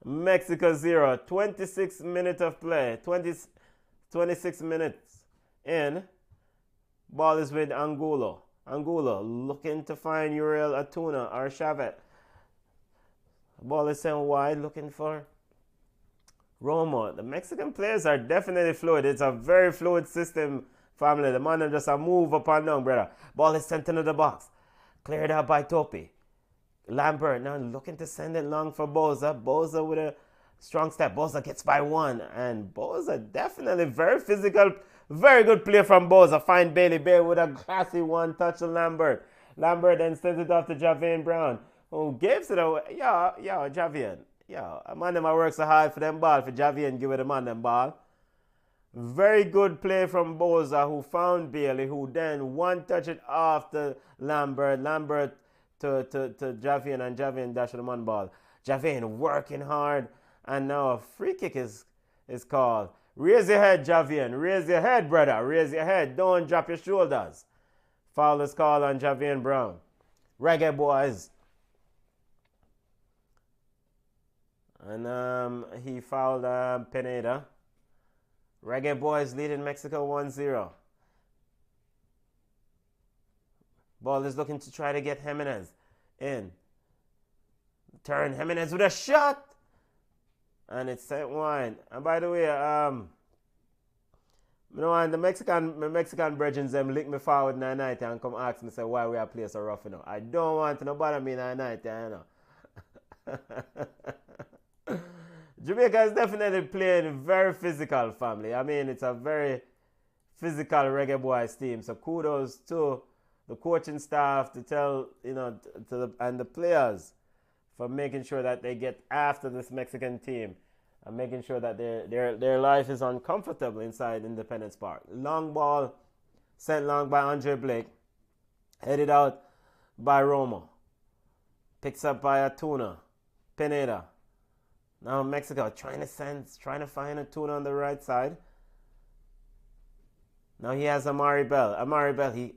Mexico 0. 26 minutes of play. 26 minutes in. Ball is with Angulo. Angulo looking to find Uriel Atuna or Chavez. Ball is sent wide, looking for Romo. The Mexican players are definitely fluid. It's a very fluid system, family. The man just a move up and down, brother. Ball is sent into the box. Cleared out by Topi. Lambert now looking to send it long for Boza. Boza with a strong step. Boza gets by 1. And Boza definitely very physical. Very good play from Boza. Find Bailey. Bailey with a classy 1 touch to Lambert. Lambert then sends it off to Javian Brown, who gives it away. Yo, Javian. Yo, a man them a work so hard for them ball. For Javian give it a man them ball. Very good play from Boza, who found Bailey, who then 1 touch it off to Lambert. Lambert to Javian, and Javian dash the man ball. Javian working hard, and now a free kick is called. Raise your head, Javian. Raise your head, brother. Raise your head. Don't drop your shoulders. Foul is called on Javian Brown. Reggaeboyz. And he fouled Pineda. Reggaeboyz leading Mexico 1-0. Ball is looking to try to get Jimenez in. Turn Jimenez with a shot. And it's sent wide. And by the way, the Mexican brethren them lick me forward in the night and come ask me say why we are playing so rough, you know. I don't want to bother me in the night, you know. Jamaica is definitely playing very physical, family. I mean, it's a very physical Reggaeboyz team. So kudos to the coaching staff to tell, and the players for making sure that they get after this Mexican team and making sure that their life is uncomfortable inside Independence Park. Long ball sent long by Andre Blake, headed out by Romo, picks up by Atuna, Pineda. Now Mexico trying to find Atuna on the right side. Now he has Amari Bell. He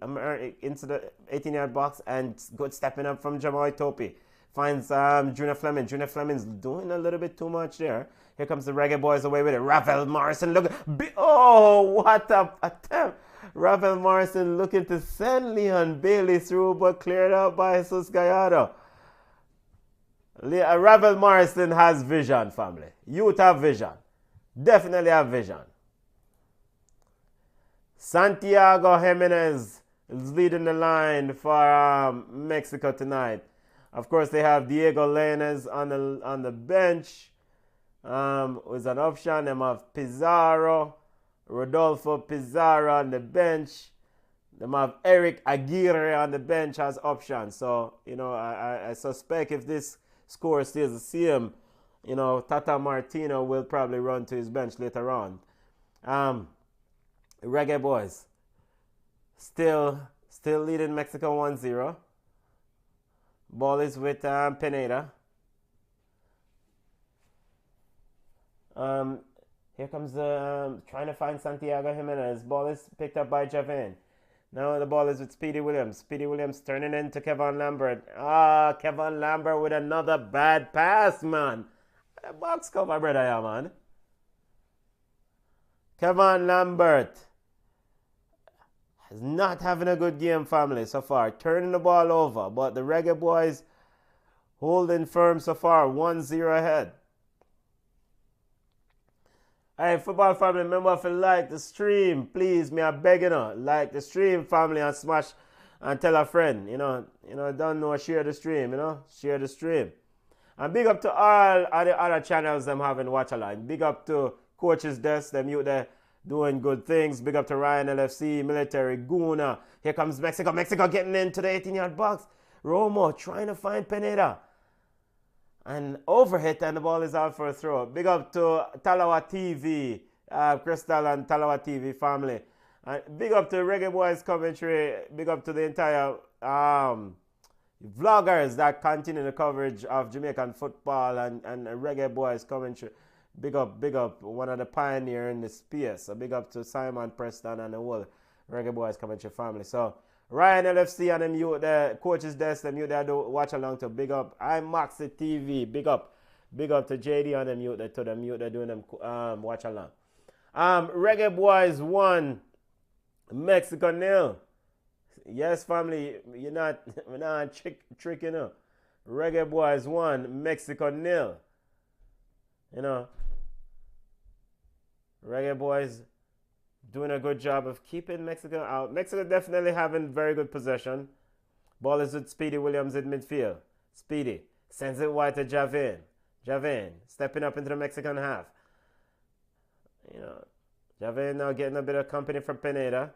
into the 18-yard box and good stepping up from Jamoy Topi. Finds Junior Fleming. Junior Fleming's doing a little bit too much there. Here comes the Reggaeboyz away with it. Ravel Morrison look. What a attempt. Ravel Morrison looking to send Leon Bailey through, but cleared out by Jesus Gallardo. Ravel Morrison has vision, family. Youth have vision. Definitely have vision. Santiago Jimenez is leading the line for Mexico tonight. Of course, they have Diego Lainez on the bench. With an option. They have Pizarro, Rodolfo Pizarro on the bench. They have Eric Aguirre on the bench as options. So, I suspect if this score stays the same, Tata Martino will probably run to his bench later on. Reggaeboyz still leading Mexico 1-0. Ball is with Pineda. Here comes trying to find Santiago Jimenez. Ball is picked up by Javan. Now the ball is with Speedy Williams. Speedy Williams turning into Kevon Lambert. Kevon Lambert with another bad pass, man. Box cover, brother, yeah, man. Kevon Lambert is not having a good game, family, so far. Turning the ball over, but the Reggaeboyz holding firm so far, 1-0 ahead. Hey, football family, remember if you like the stream, please, me I beg you now, like the stream, family, and smash and tell a friend, don't know, share the stream, share the stream. And big up to all the other channels them having watch along. Big up to Coach's Desk, them you there doing good things. Big up to Ryan LFC, Military, Guna. Here comes Mexico. Mexico getting into the 18-yard box. Romo trying to find Pineda. And overhit, and the ball is out for a throw. Big up to Talawa TV, Crystal and Talawa TV family. And big up to Reggaeboyz Coventry. Big up to the entire vloggers that continue the coverage of Jamaican football and Reggaeboyz Coventry. Big up, one of the pioneers in the space. So big up to Simon Preston and the whole Reggaeboyz Coventry family. So Ryan LFC and them you the Coach's Desk, them you there do watch along to. Big up I'm Moxie TV. Big up to JD and them you there to them you there doing them watch along. Reggaeboyz 1, Mexico 0. Yes, family, we're not tricking. Reggaeboyz 1, Mexico 0. Reggaeboyz doing a good job of keeping Mexico out. Mexico definitely having very good possession. Ball is with Speedy Williams in midfield. Speedy sends it wide to Javin. Javin stepping up into the Mexican half. Javin now getting a bit of company from Pineda.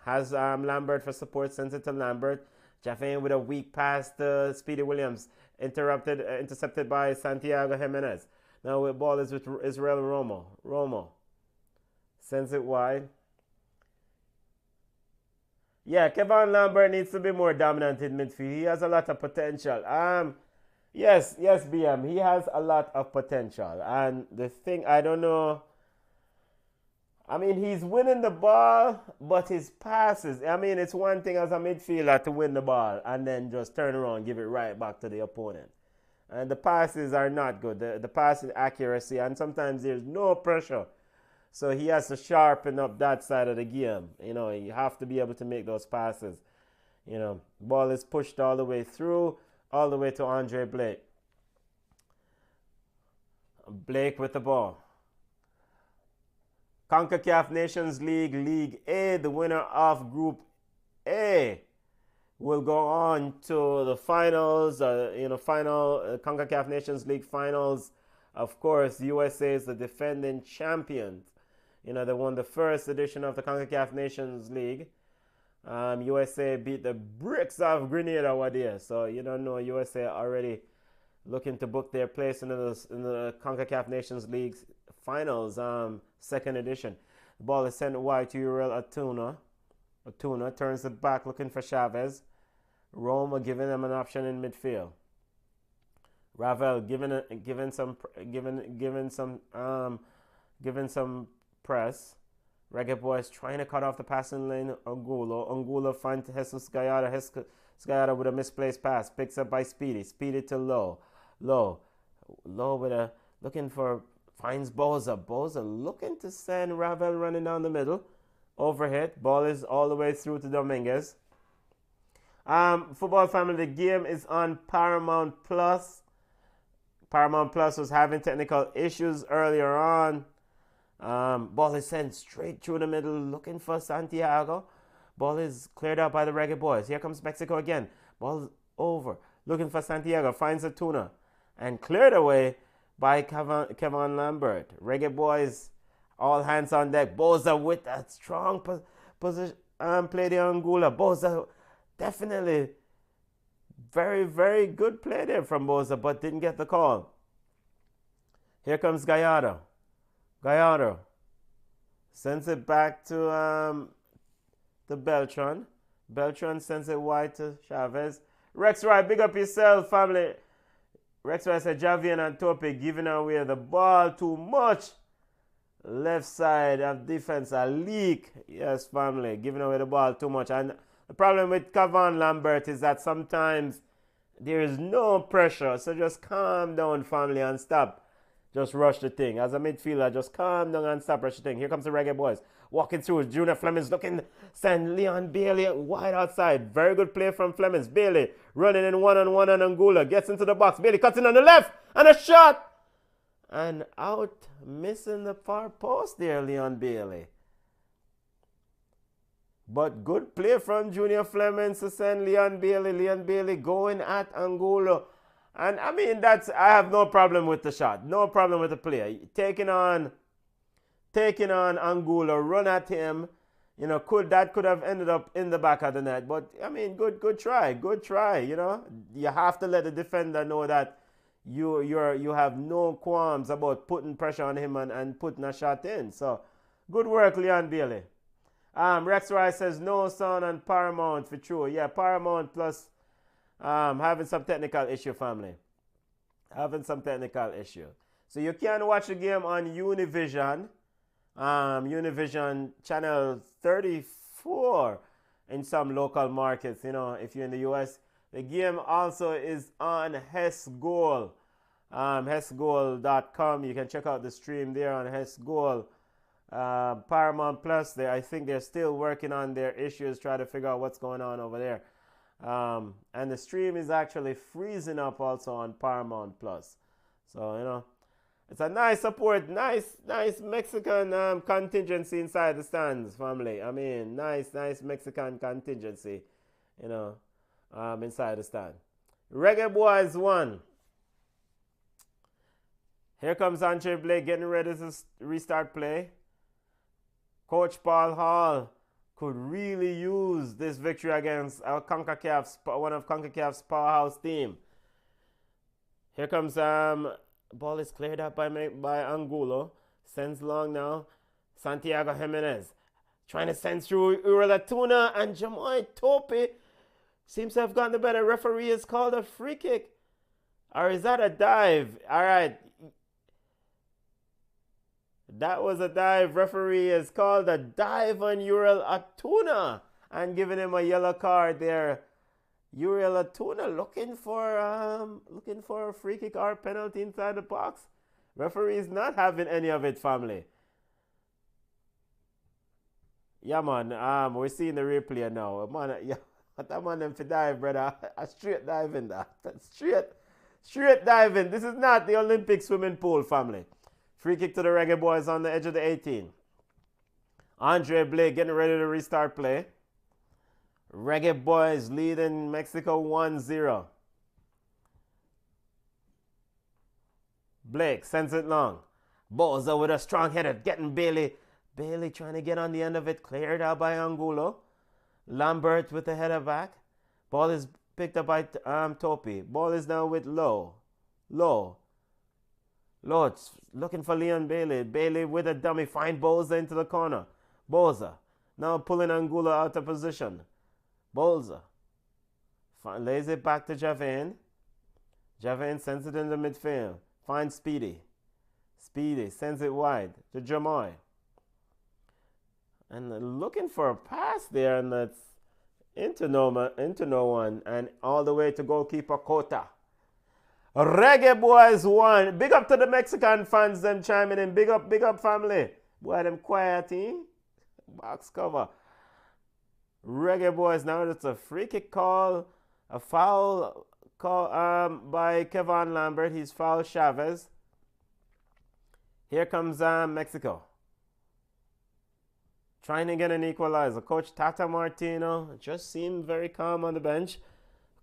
Has Lambert for support, sends it to Lambert. Javin with a weak pass to Speedy Williams. Intercepted by Santiago Jimenez. Now the ball is with Israel Romo. Romo sends it wide. Yeah, Kevon Lambert needs to be more dominant in midfield. He has a lot of potential. Yes, BM. He has a lot of potential. And the thing, I don't know. I mean, he's winning the ball, but his passes. I mean, it's one thing as a midfielder to win the ball and then just turn around and give it right back to the opponent. And the passes are not good. The passing accuracy, and sometimes there's no pressure. So he has to sharpen up that side of the game. You have to be able to make those passes. Ball is pushed all the way through, all the way to Andre Blake. Blake with the ball. Concacaf Nations League, League A, the winner of Group A will go on to the finals, Concacaf Nations League finals. Of course, USA is the defending champions. They won the first edition of the Concacaf Nations League. USA beat the bricks of Grenada over there. So, USA already looking to book their place in the Concacaf Nations League finals, second edition. The ball is sent wide to Uriel Atuna. Atuna turns it back looking for Chavez. Roma giving them an option in midfield. Ravel giving some press. Reggaeboyz trying to cut off the passing lane. Angulo finds Jesus Gallardo. Gallardo with a misplaced pass. Picks up by Speedy. Speedy to Low. Low with a looking for. Finds Boza. Boza looking to send Ravel running down the middle. Overhit. Ball is all the way through to Dominguez. Football family, the game is on Paramount Plus. Paramount Plus was having technical issues earlier on. Ball is sent straight through the middle looking for Santiago. Ball is cleared out by the Reggaeboyz. Here comes Mexico again. Ball over. Looking for Santiago. Finds a tuna. And cleared away by Kevon Lambert. Reggaeboyz, all hands on deck. Boza with that strong position. Play the Anguilla. Boza, definitely very, very good play there from Boza, but didn't get the call. Here comes Gallardo. Gallardo sends it back to Beltran. Beltran sends it wide to Chavez. Rex Wright, big up yourself, family. Rex Wright said Javier and Tope giving away the ball too much. Left side of defense, a leak. Yes, family, giving away the ball too much. And the problem with Kevon Lambert is that sometimes there is no pressure. So just calm down, family, and stop. Just rush the thing. As a midfielder, just calm down and stop rush the thing. Here comes the Reggaeboyz. Walking through. Junior Flemings looking. Send Leon Bailey wide outside. Very good play from Flemings. Bailey running in one-on-one on Anguilla. Gets into the box. Bailey cuts in on the left. And a shot. And out. Missing the far post there, Leon Bailey. But good play from Junior Flemings to send Leon Bailey. Leon Bailey going at Angulo. And I mean, I have no problem with the shot. No problem with the play. Taking on Angulo, run at him. You know, could have ended up in the back of the net. But I mean, good try. Good try, you know. You have to let the defender know that you have no qualms about putting pressure on him and putting a shot in. So good work, Leon Bailey. Rex Rice says no sound on Paramount for true. Yeah, Paramount plus having some technical issue, family. Having some technical issue. So you can watch the game on Univision. Univision channel 34 in some local markets, you know, if you're in the US. The game also is on Hess Goal. HessGoal.com. You can check out the stream there on Hess Goal. Paramount Plus, I think they're still working on their issues, trying to figure out what's going on over there. And the stream is actually freezing up also on Paramount Plus. So, you know, it's a nice support, nice Mexican contingency inside the stands, family. I mean, nice Mexican contingency, you know, inside the stand. Reggaeboyz won. Here comes Andre Blake getting ready to restart play. Coach Paul Hall could really use this victory against one of Concacaf's powerhouse team. Here comes ball is cleared up by Angulo. Sends long now. Santiago Jimenez trying to send through Uralatuna, and Jamoy Tope seems to have gotten the better. Referee has called a free kick. Or is that a dive? All right. That was a dive. Referee has called a dive on Uriel Atuna and giving him a yellow card there. Uriel Atuna looking for a free kick or penalty inside the box. Referee is not having any of it, family. Yeah, man. We're seeing the replay now. Man, yeah, that man them for dive, brother. A straight diving that. Straight diving. This is not the Olympic swimming pool, family. Free kick to the Reggaeboyz on the edge of the 18. Andre Blake getting ready to restart play. Reggaeboyz leading Mexico 1-0. Blake sends it long. Boza with a strong header, getting Bailey. Bailey trying to get on the end of it, cleared out by Angulo. Lambert with the header back. Ball is picked up by Topi. Ball is now with Lowe. Lords looking for Leon Bailey. Bailey with a dummy. Find Boza into the corner. Boza now pulling Angulo out of position. Boza lays it back to Javain. Javain sends it in the midfield. Finds Speedy. Speedy sends it wide to Jamoy. And looking for a pass there, and that's into no one, and all the way to goalkeeper Cota. Reggaeboyz won. Big up to the Mexican fans them chiming in. Big up family. Boy, them quiet, eh? Box cover. Reggaeboyz now. It's a free kick call. A foul call by Kevon Lambert. He's fouled Chavez. Here comes Mexico. Trying to get an equalizer. Coach Tata Martino just seemed very calm on the bench.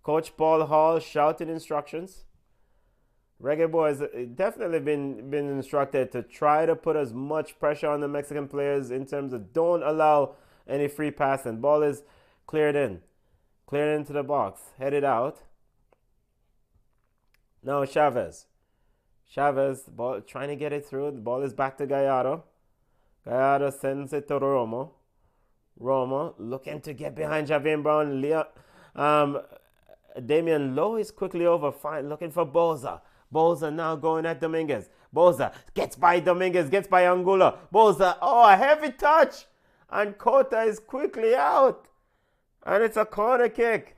Coach Paul Hall shouting instructions. Reggaeboyz definitely been instructed to try to put as much pressure on the Mexican players in terms of don't allow any free passing. Ball is cleared into the box, headed out. Now Chavez, ball trying to get it through. The ball is back to Gallardo. Gallardo sends it to Romo looking to get behind Javier Brown. Damian Lowe is quickly over, looking for Boza. Boza now going at Dominguez. Boza gets by Dominguez, gets by Angulo. Boza, a heavy touch. And Cota is quickly out. And it's a corner kick.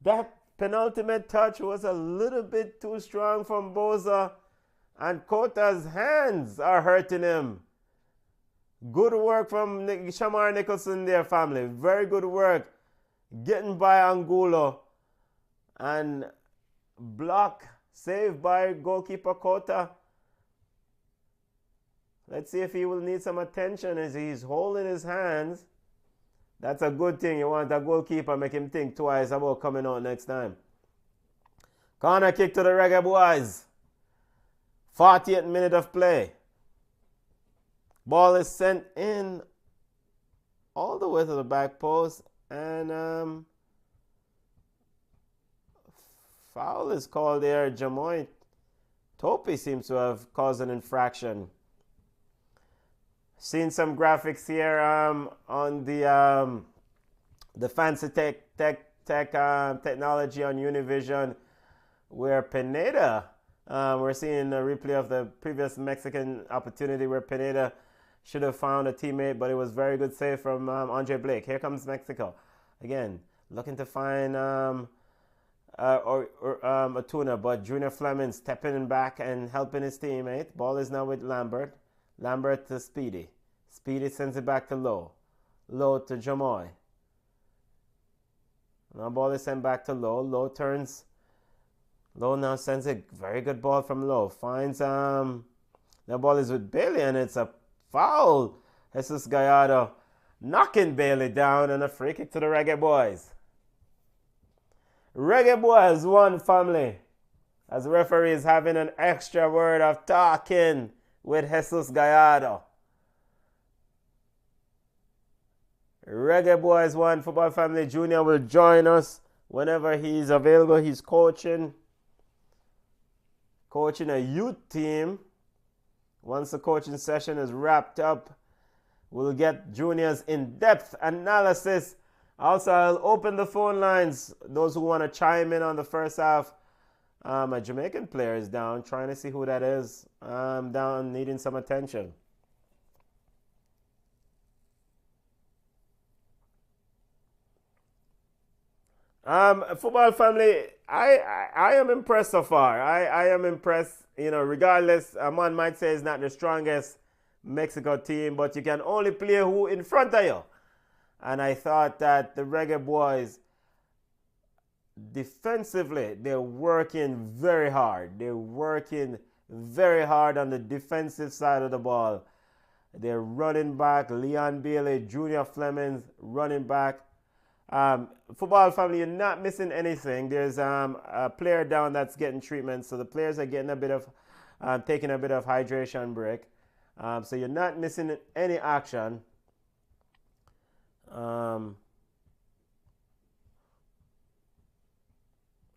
That penultimate touch was a little bit too strong from Boza. And Cota's hands are hurting him. Good work from Shamar Nicholson there, family. Very good work. Getting by Angulo. And block. Saved by goalkeeper Cota. Let's see if he will need some attention as he's holding his hands. That's a good thing. You want a goalkeeper, make him think twice about coming out next time. Corner kick to the Reggaeboyz. 40th minute of play. Ball is sent in all the way to the back post, and foul is called there. Jamoy Topi seems to have caused an infraction. Seen some graphics here on the fancy technology on Univision, where Pineda, we're seeing a replay of the previous Mexican opportunity where Pineda should have found a teammate, but it was very good save from Andre Blake. Here comes Mexico again, looking to find a tuna, but Junior Fleming stepping back and helping his teammate. Ball is now with Lambert. Lambert to Speedy. Speedy sends it back to Lowe. Lowe to Jamoy. Now ball is sent back to Lowe. Lowe turns. Lowe now sends a very good ball from Lowe. Finds the ball is with Bailey, and it's a foul. Jesus Gallardo knocking Bailey down, and a free kick to the Reggaeboyz. Reggaeboyz won, family, as the referee is having an extra word of talking with Jesus Gallardo. Reggaeboyz won. Football Family Junior will join us whenever he's available. He's coaching a youth team. Once the coaching session is wrapped up, we'll get Junior's in-depth analysis. Also, I'll open the phone lines. Those who want to chime in on the first half. A Jamaican player is down, trying to see who that is. Down, needing some attention. Football Family, I am impressed so far. I am impressed. You know, regardless, a man might say it's not the strongest Mexico team, but you can only play who in front of you. And I thought that the Reggaeboyz, defensively, they're working very hard. They're working very hard on the defensive side of the ball. They're running back, Leon Bailey, Junior Fleming running back. Football Family, you're not missing anything. There's a player down that's getting treatment, so the players are getting a bit of, taking a bit of hydration break. So you're not missing any action.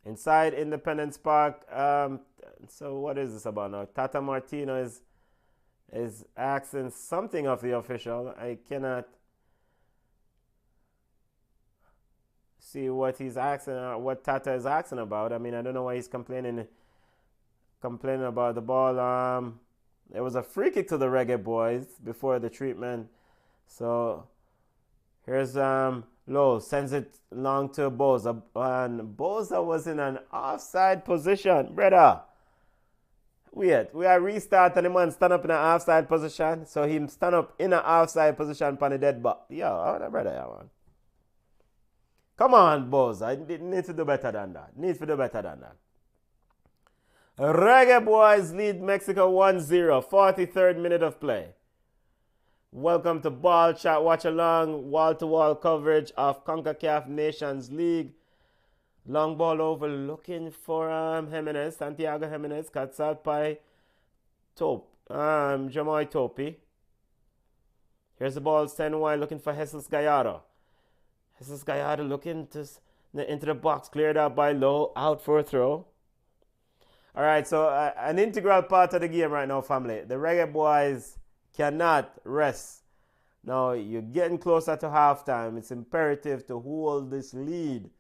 Inside Independence Park, so what is this about now? Tata Martino is asking something of the official. I cannot see what he's asking, what Tata is asking about. I mean, I don't know why he's complaining about the ball. There was a free kick to the Reggaeboyz before the treatment. So here's Lowe, sends it long to Boza, and Boza was in an offside position, brother. Wait, we are restart and the man stand up in an offside position, so him stand up in an offside position on the dead ball. Yo, brother, yeah, man. Come on, Boza. I need to do better than that. Reggaeboyz lead Mexico 1-0, 43rd minute of play. Welcome to Ballchat. Watch along, wall-to-wall coverage of Concacaf Nations League. Long ball over, looking for Jimenez, Santiago Jimenez, cuts out by Jamoy Topi. Here's the ball, send wide, looking for Jesus Gallardo. Jesus Gallardo looking into the box, cleared out by Lowe, out for a throw. All right, so an integral part of the game right now, family. The Reggaeboyz cannot rest. Now, you're getting closer to halftime. It's imperative to hold this lead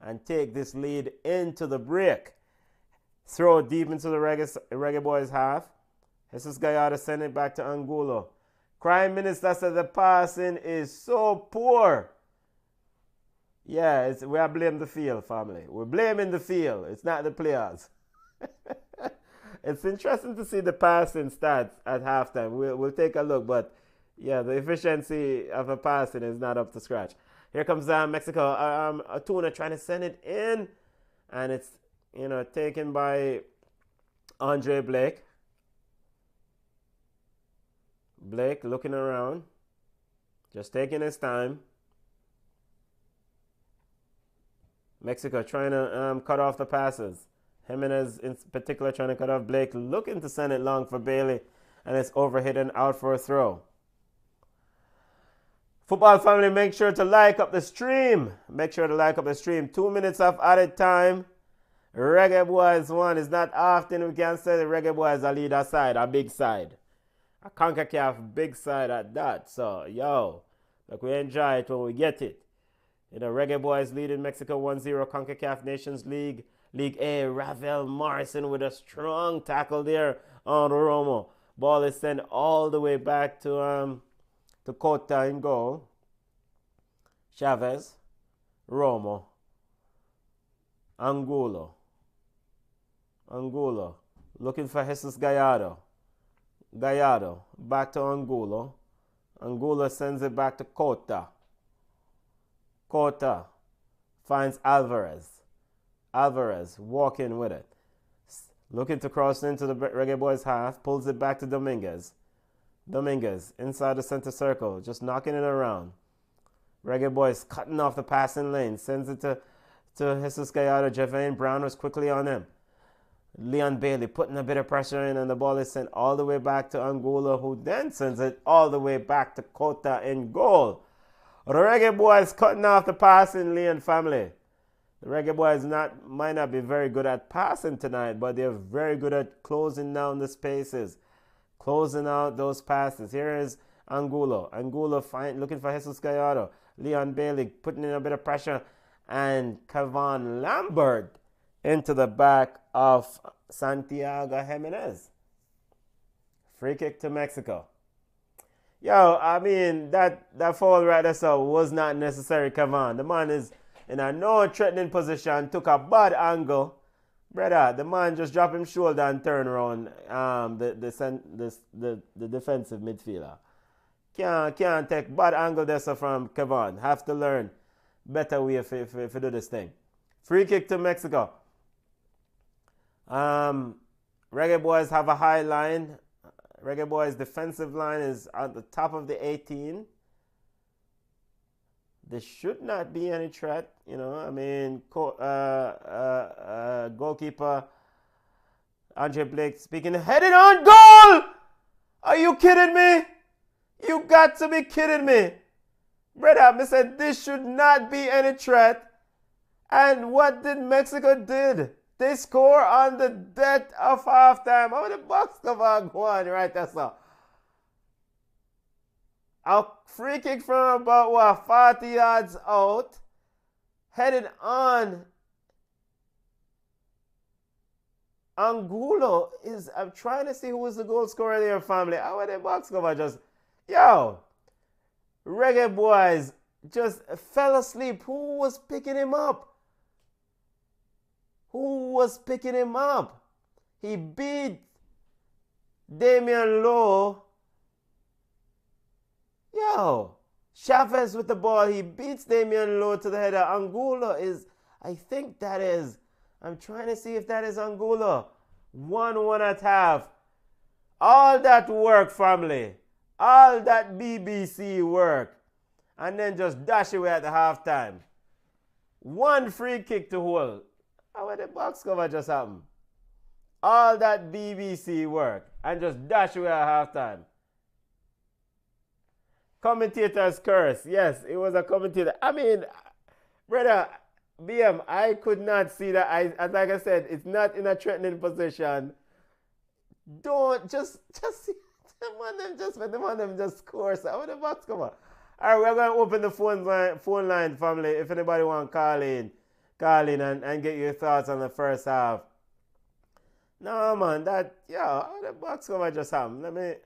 and take this lead into the break. Throw deep into the Reggaeboyz half. Jesus Gallardo send it back to Angulo. Crime Minister said the passing is so poor. Yeah, we are blaming the field, family. We're blaming the field. It's not the players. It's interesting to see the passing stats at halftime. We'll take a look, but yeah, the efficiency of a passing is not up to scratch. Here comes Mexico. Atuna trying to send it in, and it's taken by Andre Blake. Blake looking around, just taking his time. Mexico trying to cut off the passes. Jimenez in particular trying to cut off Blake, looking to send it long for Bailey, and it's overhit and out for a throw. Football family, make sure to like up the stream. Make sure to like up the stream. 2 minutes of added time. Reggaeboyz won. It's not often we can say the Reggaeboyz are leader side, a big side. A Concacaf big side at that. So, yo, like we enjoy it when we get it. You know, Reggaeboyz leading Mexico 1-0 Concacaf Nations League. League A, Ravel Morrison with a strong tackle there on Romo. Ball is sent all the way back to Cota in goal. Chavez, Romo, Angulo, looking for Jesus Gallardo. Gallardo, back to Angulo. Angulo sends it back to Cota. Cota finds Alvarez. Alvarez walking with it. Looking to cross into the Reggaeboyz half. Pulls it back to Dominguez. Dominguez inside the center circle. Just knocking it around. Reggaeboyz cutting off the passing lane. Sends it to Jesus Gallardo. Javane Brown was quickly on him. Leon Bailey putting a bit of pressure in, and the ball is sent all the way back to Angulo, who then sends it all the way back to Cota in goal. The Reggaeboyz cutting off the passing lane, family. The Reggaeboyz might not be very good at passing tonight, but they're very good at closing down the spaces, closing out those passes. Here is Angulo. Angulo looking for Jesus Gallardo. Leon Bailey putting in a bit of pressure, and Kevon Lambert into the back of Santiago Jimenez. Free kick to Mexico. Yo, I mean, that foul right there so was not necessary, Kevon. The man is in a no threatening position, took a bad angle. Brother, the man just dropped him shoulder and turn around the defensive midfielder. Can't take bad angle there so from Kevon. Have to learn better way if do this thing. Free kick to Mexico. Reggaeboyz have a high line. Reggaeboyz defensive line is at the top of the 18. There should not be any threat, you know. I mean, goalkeeper Andre Blake speaking, headed on goal! Are you kidding me? You got to be kidding me. Brother, I said this should not be any threat. And what did Mexico did? They score on the death of halftime. How the box cover going right there, sir? A free kick from about 40 yards out, headed on. Angulo is. I'm trying to see who was the goal scorer there, family. How the box cover just. Yo, Reggaeboyz just fell asleep. Who was picking him up? Who was picking him up? He beat Damian Lowe. Yo, Chavez with the ball. He beats Damian Lowe to the header. Angulo is, I think that is, I'm trying to see if that is Angulo. 1-1 at half. All that work, family. All that BBC work. And then just dash away at the halftime. One free kick to hold. How the box cover just happened? All that BBC work. And just dash away at halftime. Commentator's curse. Yes, it was a commentator. I mean, brother, BM, I could not see that. Like I said, it's not in a threatening position. Don't just see the man just score. So how the box cover? All right, we're going to open the phone line, family. If anybody want to call in and get your thoughts on the first half. No, man, how the box cover just happened?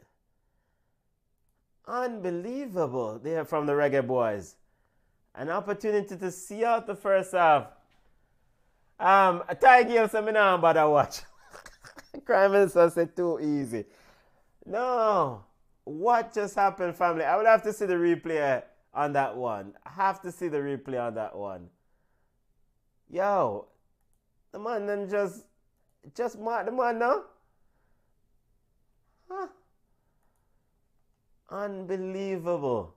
Unbelievable there from the Reggaeboyz. An opportunity to see out the first half. A Thai game seminar, but I watch. Crime Minister said too easy. No. What just happened, family? I would have to see the replay on that one. I have to see the replay on that one. Yo, the man then just mark the man now. Huh? Unbelievable.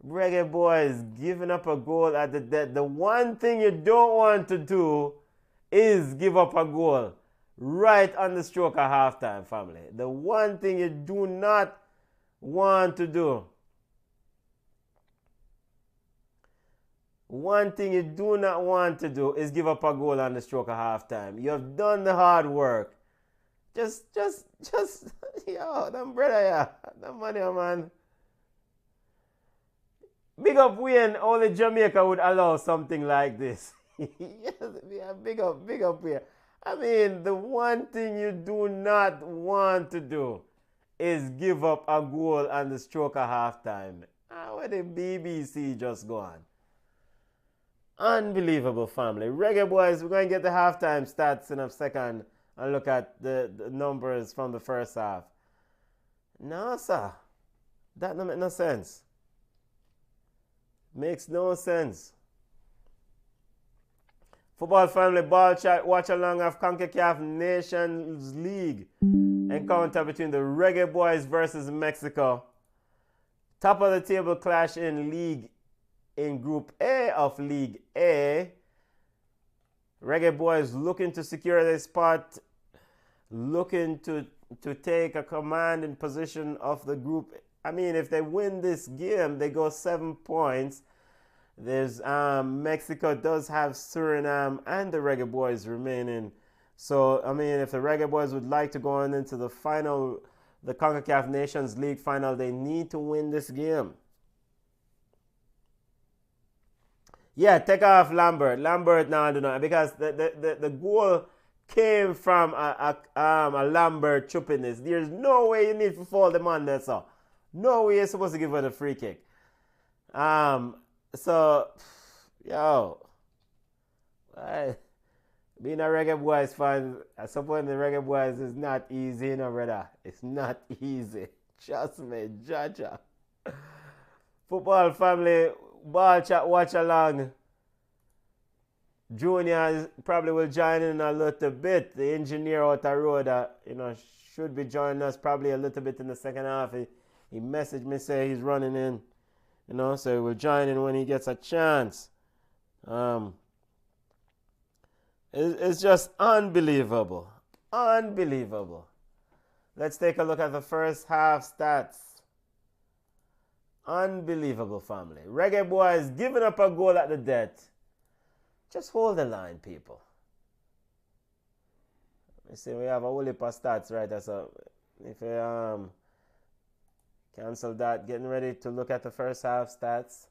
Reggaeboyz giving up a goal at the dead. The one thing you don't want to do is give up a goal right on the stroke of halftime, family. The one thing you do not want to do. One thing you do not want to do is give up a goal on the stroke of halftime. You have done the hard work. Just, yo, them brother, yeah. Them money, man. Big up Wayne, only Jamaica would allow something like this. Yes, yeah, big up Wayne. I mean, the one thing you do not want to do is give up a goal on the stroke of halftime. Where the BBC just gone. Unbelievable, family. Reggaeboyz, we're going to get the halftime stats in a second and look at the numbers from the first half. No, sir. That don't make no sense. Makes no sense. Football family, Ballchat watch along of Concacaf Nations League encounter between the Reggaeboyz versus Mexico. Top of the table clash in Group A of League A. Reggaeboyz looking to secure their spot, looking to take a commanding position of the group. I mean, if they win this game, they go 7 points. There's Mexico does have Suriname and the Reggaeboyz remaining. So, I mean, if the Reggaeboyz would like to go on into the final, the Concacaf Nations League final, they need to win this game. Yeah, take off Lambert. Lambert now do not, because the goal came from a Lambert chipping this. There's no way you need to fall the man there, so. No way you're supposed to give her the free kick. So, yo, being a Reggaeboyz fan, supporting the Reggaeboyz is not easy, you know, brother. It's not easy. Trust me, Jaja. Football family, Ballchat watch along. Junior probably will join in a little bit. The engineer out the road, should be joining us probably a little bit in the second half. He messaged me, say he's running in, so he will join in when he gets a chance. It's just unbelievable. Unbelievable. Let's take a look at the first half stats. Unbelievable, family. Reggaeboyz giving up a goal at the death. Just hold the line, people. Let me see, we have a whole heap of stats right there. So if you cancel that, getting ready to look at the first half stats.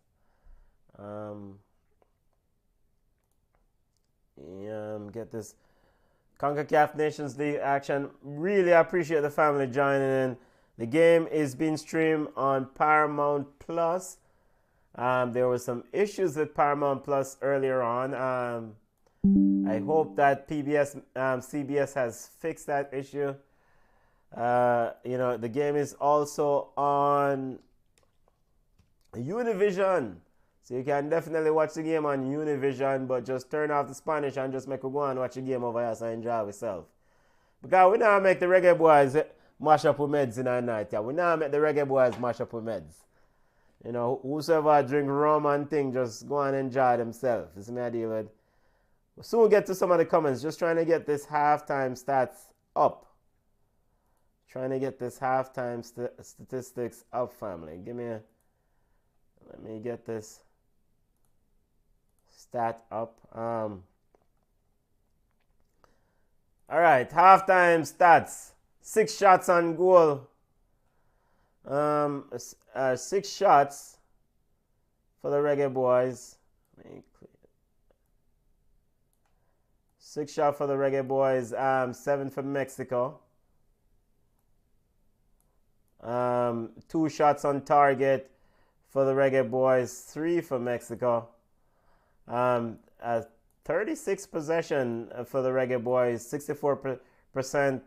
Get this Concacaf Nations League action. Really appreciate the family joining in. The game is being streamed on Paramount Plus. There were some issues with Paramount Plus earlier on. I hope that CBS has fixed that issue. The game is also on Univision. So you can definitely watch the game on Univision, but just turn off the Spanish and just make a go and watch the game over here so enjoy yourself. Because we now make the Reggaeboyz mash up with meds in the night. Yeah. We now make the Reggaeboyz mash up with meds. Whosoever drink rum and thing, just go and enjoy themselves. This is me I deal with. We'll soon get to some of the comments. Just trying to get this halftime stats up. Trying to get this halftime statistics up, family. Let me get this stat up. All right, halftime stats. 6 shots on goal. 6 shots for the Reggaeboyz. 6 shots for the Reggaeboyz. 7 for Mexico. 2 shots on target for the Reggaeboyz. 3 for Mexico. 36 possession for the Reggaeboyz. 64%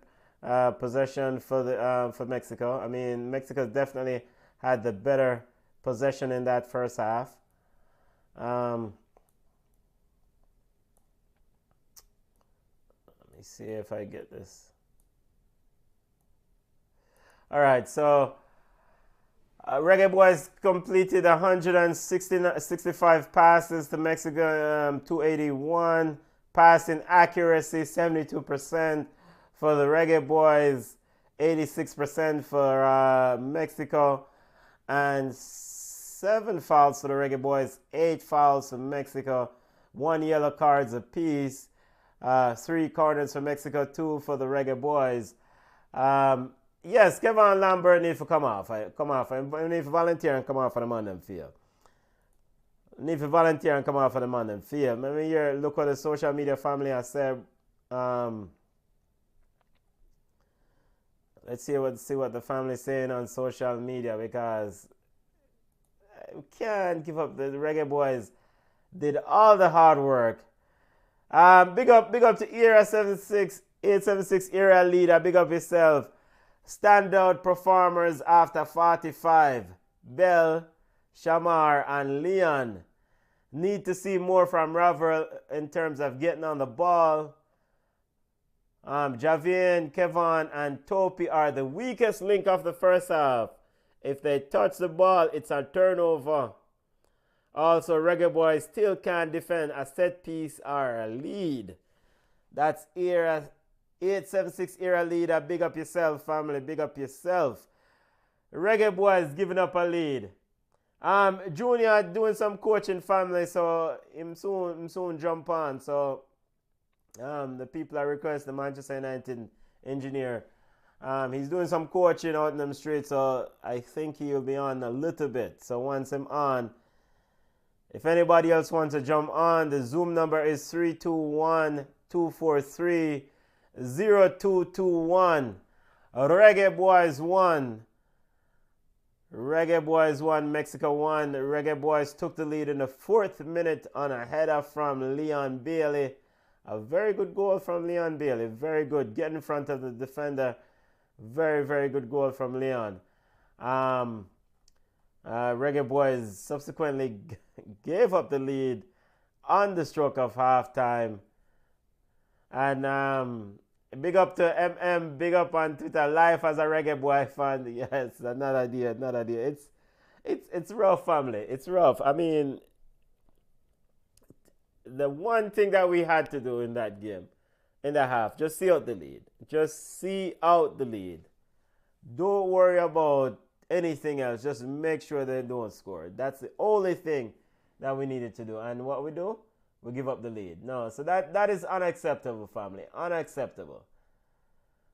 possession for Mexico. I mean, Mexico definitely had the better possession in that first half. Let me see if I get this. All right, so Reggaeboyz completed 165 passes to Mexico, 281. Passing accuracy, 72% for the Reggaeboyz, 86% for Mexico, and 7 fouls for the Reggaeboyz, 8 fouls for Mexico, 1 yellow cards apiece, 3 corners for Mexico, 2 for the Reggaeboyz. Yes, Kevon Lambert need to come off. Come off. I need to volunteer and come off for the man them field. Need to volunteer and come off for the man them field. Let me hear, look what the social media family has said. Let's see what the family's saying on social media, because we can't give up. The Reggaeboyz did all the hard work. Big up to Era 876 Era leader. Big up yourself. Standout performers after 45. Bell, Shamar, and Leon. Need to see more from Ravel in terms of getting on the ball. Javian, Kevon, and Topi are the weakest link of the first half. If they touch the ball, it's a turnover. Also, Reggaeboyz still can't defend a set piece or a lead. That's Era 876 Era leader. Big up yourself, family. Big up yourself. Reggaeboyz giving up a lead. Junior doing some coaching, family, so him soon jump on. So the people are requesting the Manchester United engineer. He's doing some coaching out in them streets, so I think he'll be on a little bit. So once I'm on, if anybody else wants to jump on, the Zoom number is 321-243-0221. Reggaeboyz 1. Reggaeboyz 1, Mexico 1. Reggaeboyz took the lead in the 4th minute on a header from Leon Bailey. A very good goal from Leon Bailey. Very good. Get in front of the defender. Very, very good goal from Leon. Reggaeboyz subsequently gave up the lead on the stroke of halftime. And big up to MM, big up on Twitter, life as a Reggaeboyz fan. Yes, not idea. It's rough, family. It's rough. I mean, the one thing that we had to do in that game, in the half, just see out the lead. Just see out the lead. Don't worry about anything else. Just make sure they don't score. That's the only thing that we needed to do. And what we do? We give up the lead. No, so that is unacceptable, family. Unacceptable.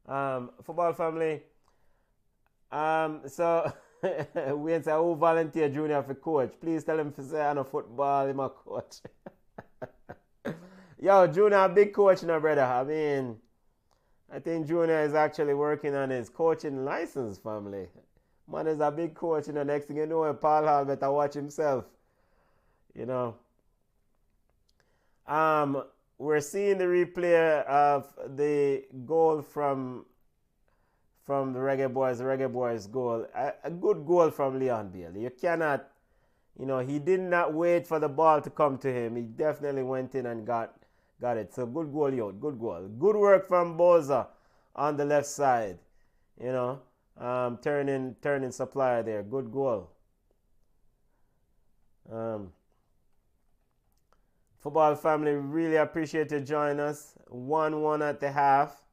Football family. So we say who volunteer Junior for coach. Please tell him to say I'm a football, I'm a coach. Yo, Junior, big coach now, brother. I mean, I think Junior is actually working on his coaching license, family. Man is a big coach, and the next thing you know, Paul Hall better watch himself. You know. We're seeing the replay of the goal from the Reggaeboyz goal. A good goal from Leon Bailey. You cannot, he did not wait for the ball to come to him. He definitely went in and got it. So good goal, yo. Good goal. Good work from Boza on the left side. Turning supplier there. Good goal. Football family, really appreciate you joining us. 1-1 at the half.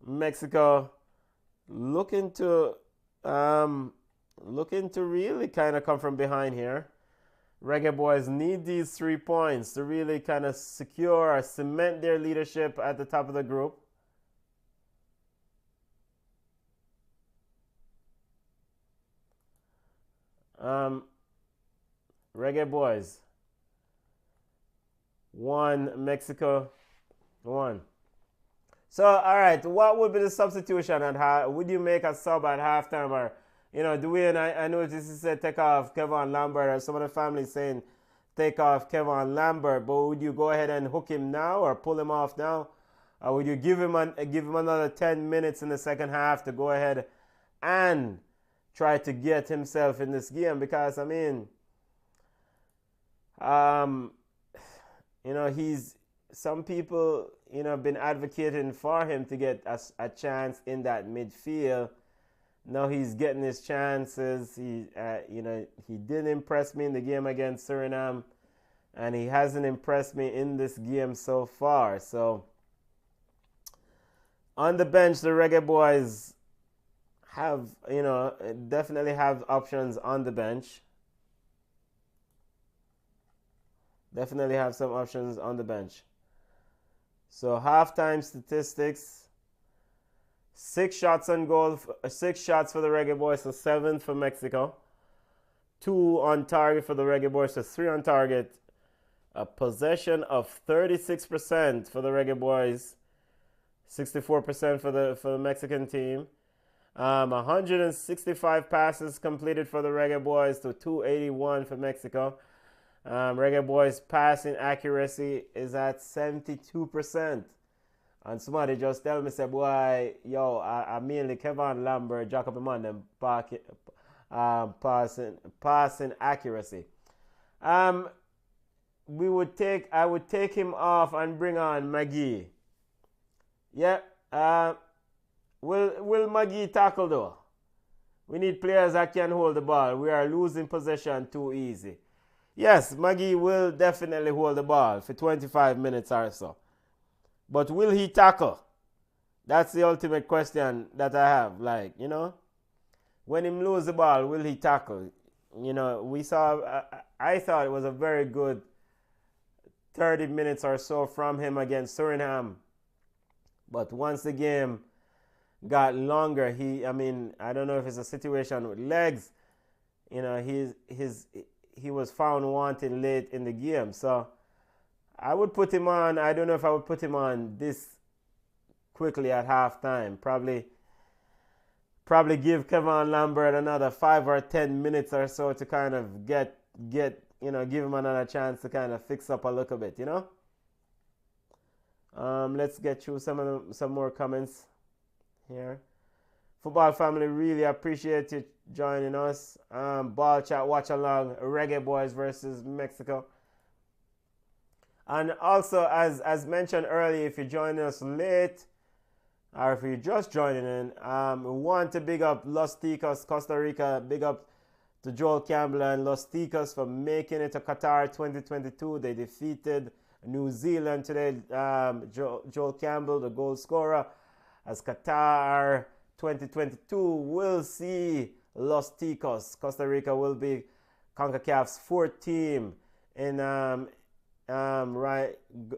Mexico looking to really kind of come from behind here. Reggaeboyz need these 3 points to really kind of secure or cement their leadership at the top of the group. Reggaeboyz 1, Mexico 1. So, all right, what would be the substitution at half? Would you make a sub at halftime, or Dwayne? I noticed this said take off Kevon Lambert, or some of the family saying take off Kevon Lambert. But would you go ahead and hook him now, or pull him off now, or would you give him another 10 minutes in the second half to go ahead and try to get himself in this game? Because I mean, he's some people, been advocating for him to get a chance in that midfield. Now he's getting his chances. He didn't impress me in the game against Suriname, and he hasn't impressed me in this game so far. So on the bench, the Reggaeboyz have, definitely have options on the bench. Definitely have some options on the bench. So halftime statistics: 6 shots on goal, 6 shots for the Reggaeboyz, so 7 for Mexico. 2 on target for the Reggaeboyz, so 3 on target. A possession of 36% for the Reggaeboyz, 64% for the Mexican team. 165 passes completed for the Reggaeboyz to 281 for Mexico. Reggaeboyz passing accuracy is at 72%. And somebody just tell me, say, boy, yo, I mainly Kevon Lambert, Jacob man, them passing accuracy. I would take him off and bring on McGee. Yeah. Will McGee tackle though? We need players that can hold the ball. We are losing possession too easy. Yes, McGee will definitely hold the ball for 25 minutes or so. But will he tackle? That's the ultimate question that I have. Like, when him lose the ball, will he tackle? We saw, I thought it was a very good 30 minutes or so from him against Suriname. But once the game got longer, I don't know if it's a situation with legs. He was found wanting late in the game. So I would put him on. I don't know if I would put him on this quickly at halftime. Probably give Kevon Lambert another 5 or 10 minutes or so to kind of give him another chance to kind of fix up a little bit, Let's get through some more comments here. Football family, really appreciate you joining us. Ballchat watch along, Reggaeboyz versus Mexico. And also, as mentioned earlier, if you join us late, or if you're just joining in, we want to big up Los Ticos, Costa Rica. Big up to Joel Campbell and Los Ticos for making it to Qatar 2022. They defeated New Zealand today. Joel Campbell, the goal scorer, as Qatar 2022 will see Los Ticos. Costa Rica will be Concacaf's 4th team in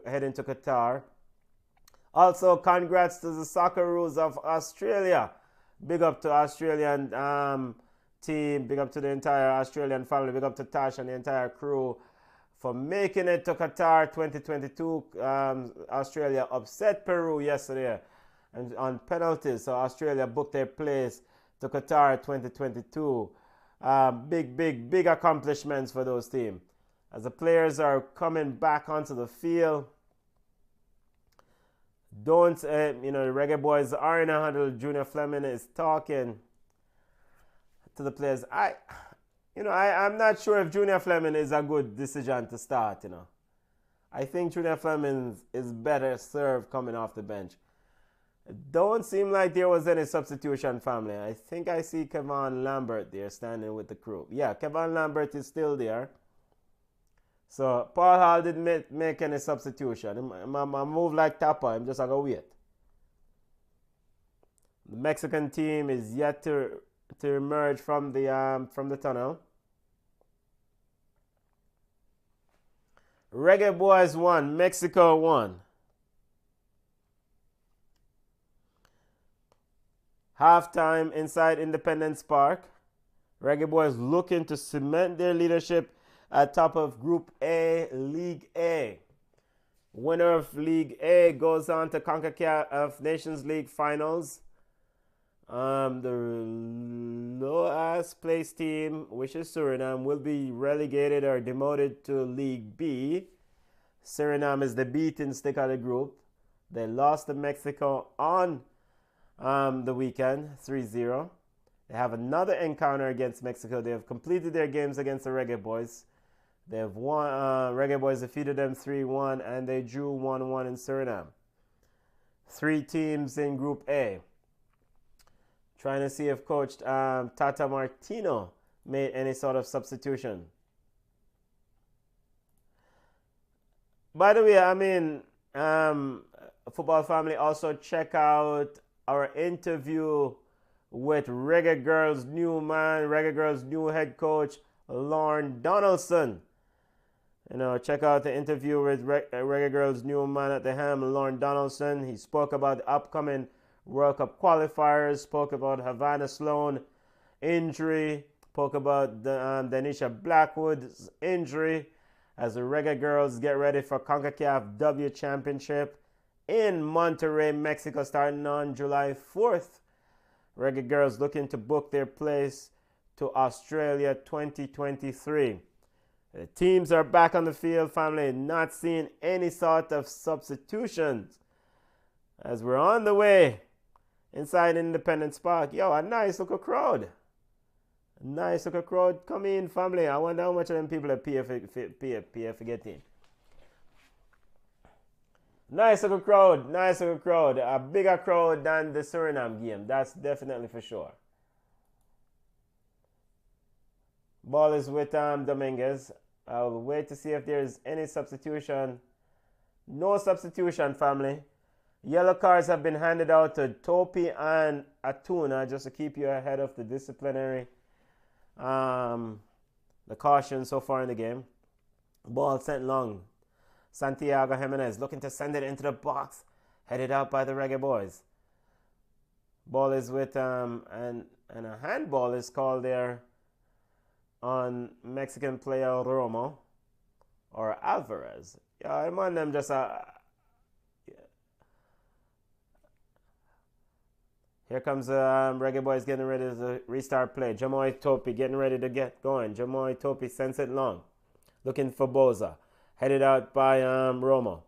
heading to Qatar. Also, congrats to the Socceroos of Australia. Big up to Australian team. Big up to the entire Australian family. Big up to Tash and the entire crew for making it to Qatar 2022. Australia upset Peru yesterday and on penalties, so Australia booked their place to Qatar 2022. Big accomplishments for those teams. As the players are coming back onto the field, the Reggaeboyz are in a huddle. Junior Fleming is talking to the players. I'm not sure if Junior Fleming is a good decision to start, I think Junior Fleming is better served coming off the bench. It don't seem like there was any substitution, family. I think I see Kevon Lambert there standing with the crew. Yeah, Kevon Lambert is still there. So Paul Hall didn't make any substitution. I move like Tapa. I'm just going to wait. The Mexican team is yet to emerge from the tunnel. Reggaeboyz 1, Mexico 1. Halftime inside Independence Park. Reggaeboyz looking to cement their leadership at top of Group A, League A. Winner of League A goes on to Concacaf Nations League Finals. The lowest place team, which is Suriname, will be relegated or demoted to League B. Suriname is the beaten stick of the group. They lost to Mexico on the weekend, 3-0. They have another encounter against Mexico. They have completed their games against the Reggaeboyz. They have won. Reggaeboyz defeated them 3-1, and they drew 1-1 in Suriname. 3 teams in Group A. Trying to see if Coach Tata Martino made any sort of substitution. By the way, I mean, football family, also check out our interview with Reggaeboyz' new head coach, Lorne Donaldson. Check out the interview with Reggaeboyz' new man at the helm, Lorne Donaldson. He spoke about the upcoming World Cup qualifiers, spoke about Havana Sloan injury, spoke about Denisha Blackwood's injury as the Reggaeboyz get ready for Concacaf W Championship in Monterrey, Mexico, starting on July 4th. Reggaeboyz looking to book their place to Australia 2023. The teams are back on the field, family, not seeing any sort of substitutions as we're on the way inside Independence Park. Yo, a nice looking crowd. A nice looking crowd. Come in, family. I wonder how much of them people are PF getting. Nice looking crowd. Nice looking crowd. A bigger crowd than the Suriname game. That's definitely for sure. Ball is with Dominguez. I'll wait to see if there's any substitution. No substitution, family. Yellow cards have been handed out to Topi and Atuna just to keep you ahead of the disciplinary, the caution so far in the game. Ball sent long. Santiago Jimenez looking to send it into the box. Headed out by the Reggaeboyz. Ball is with, and a handball is called there on Mexican player Romo or Alvarez. Yeah, I'm on them just Here comes Reggaeboyz getting ready to restart play. Jamoy Topi getting ready to get going. Jamoy Topi sends it long. Looking for Boza. Headed out by Romo.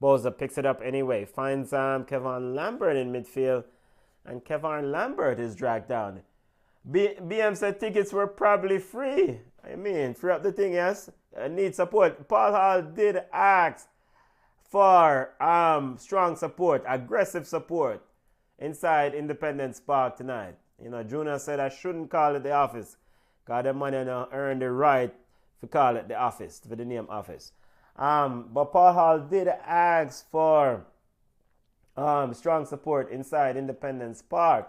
Boza picks it up anyway. Finds Kevon Lambert in midfield. And Kevon Lambert is dragged down. BM said tickets were probably free. I mean, free up the thing, yes. Need support. Paul Hall did ask for strong support, aggressive support inside Independence Park tonight. Junior said I shouldn't call it the office because the money earned the right to call it the office, for the name office. But Paul Hall did ask for strong support inside Independence Park.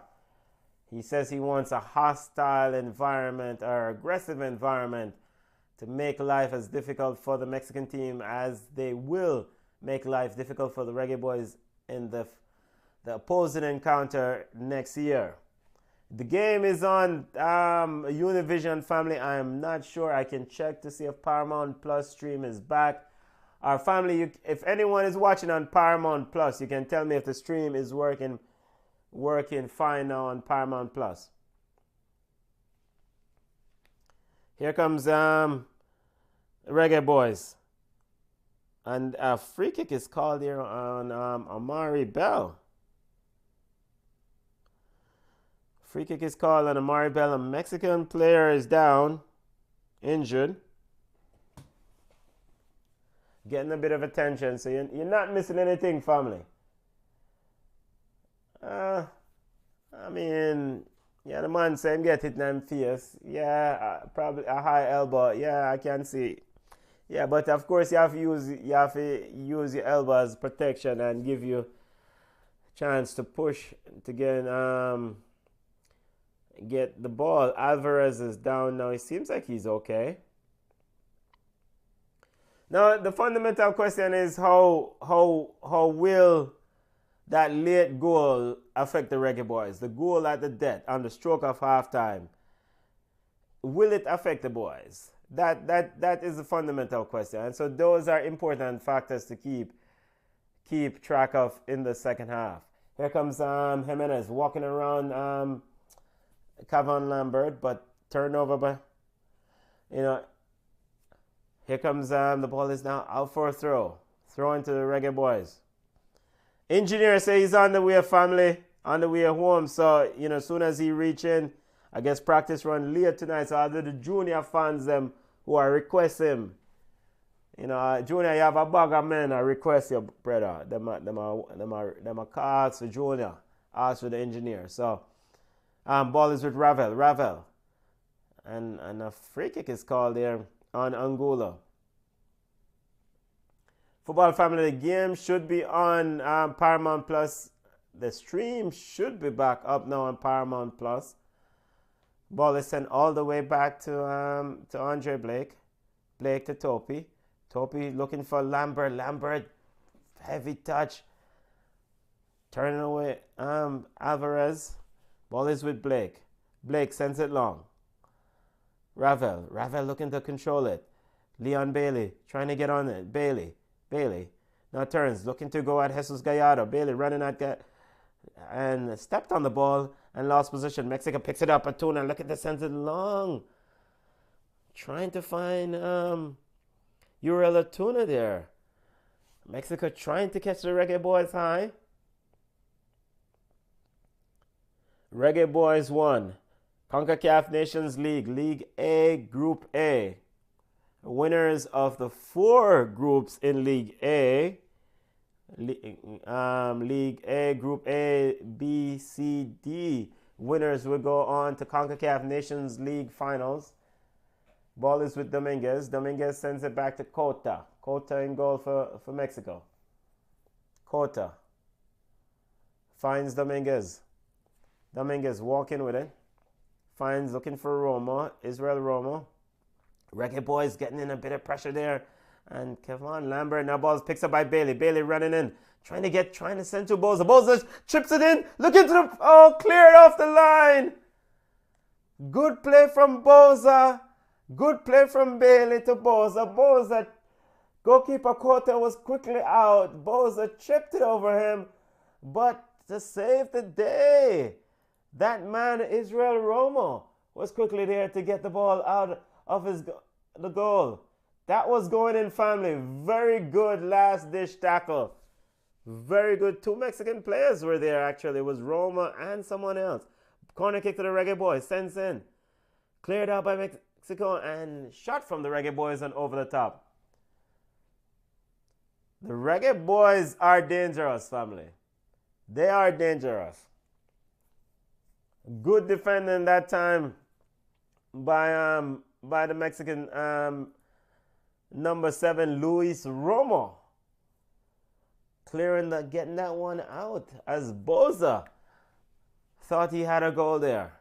He says he wants a hostile environment or aggressive environment to make life as difficult for the Mexican team as they will make life difficult for the Reggaeboyz in the opposing encounter next year. The game is on Univision, family. I am not sure. I can check to see if Paramount Plus stream is back. Our family, if anyone is watching on Paramount Plus, you can tell me if the stream is working fine now on Paramount Plus. Here comes Reggaeboyz. And a free kick is called here on Amari Bell. Free kick is called on Amari Bell. A Mexican player is down, injured. Getting a bit of attention, so you're not missing anything, family. I mean, yeah, the man saying get it in him face. Yeah, probably a high elbow. Yeah, I can see. Yeah, but of course you have to use your elbow as protection and give you a chance to push to get the ball. Alvarez is down now. It seems like he's okay. Now the fundamental question is how will that late goal affect the Reggaeboyz? The goal at the death on the stroke of halftime. Will it affect the boys? That is the fundamental question. And so those are important factors to keep track of in the second half. Here comes Jimenez walking around Kevon Lambert, but turnover by here comes the ball is now out for a throw. Throw into the Reggaeboyz. Engineer say he's on the way, family, on the way home. So, as soon as he reach in, I guess practice run late tonight. So other the junior fans them who are request him. Junior, you have a bag of men I request your brother. Them a call for Junior. Ask for the engineer. So Ball is with Ravel. And a free kick is called there on Angola. Football family, the game should be on Paramount Plus. The stream should be back up now on Paramount Plus. Ball is sent all the way back to Andre Blake. Blake to Topi. Topi looking for Lambert. Lambert, heavy touch. Turning away Alvarez. Ball is with Blake. Blake sends it long. Ravel looking to control it. Leon Bailey trying to get on it. Bailey now turns, looking to go at Jesus Gallardo. Bailey running at and stepped on the ball and lost position. Mexico picks it up. Atuna, look at the sends it long. Trying to find Uriel Atuna there. Mexico trying to catch the Reggaeboyz high. Reggaeboyz won. Concacaf Nations League, League A, Group A. Winners of the 4 groups in League A. League A, Group A, B, C, D. Winners will go on to CONCACAF Nations League Finals. Ball is with Dominguez. Dominguez sends it back to Cota. Cota in goal for Mexico. Cota finds Dominguez. Dominguez walking with it. Finds, looking for Romo. Israel Romo. Reggaeboyz getting in a bit of pressure there. And Kevon Lambert now balls picks up by Bailey. Bailey running in. Trying to send to Boza. Boza chips it in. Look into cleared off the line. Good play from Boza. Good play from Bailey to Boza. Boza, goalkeeper Cota was quickly out. Boza chipped it over him. But to save the day, that man, Israel Romo, was quickly there to get the ball out of the goal. That was going in, family. Very good last dish tackle. Very good. 2 Mexican players were there, actually. It was Roma and someone else. Corner kick to the Reggaeboyz. Sends in. Cleared out by Mexico and shot from the Reggaeboyz and over the top. The Reggaeboyz are dangerous, family. They are dangerous. Good defending that time by the Mexican number 7 Luis Romo. Getting that one out as Boza thought he had a goal there.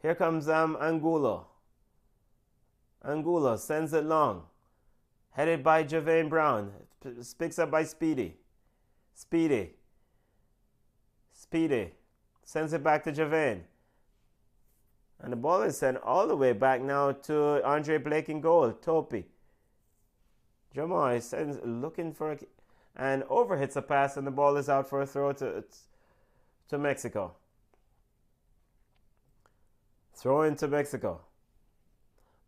Here comes Angulo. Angulo sends it long. Headed by Javane Brown. Picks up by Speedy. Speedy. Sends it back to Javane. And the ball is sent all the way back now to Andre Blake in goal. Topi. Jamoy sends, looking for and overhits a pass, and the ball is out for a throw to Mexico. Throw into Mexico.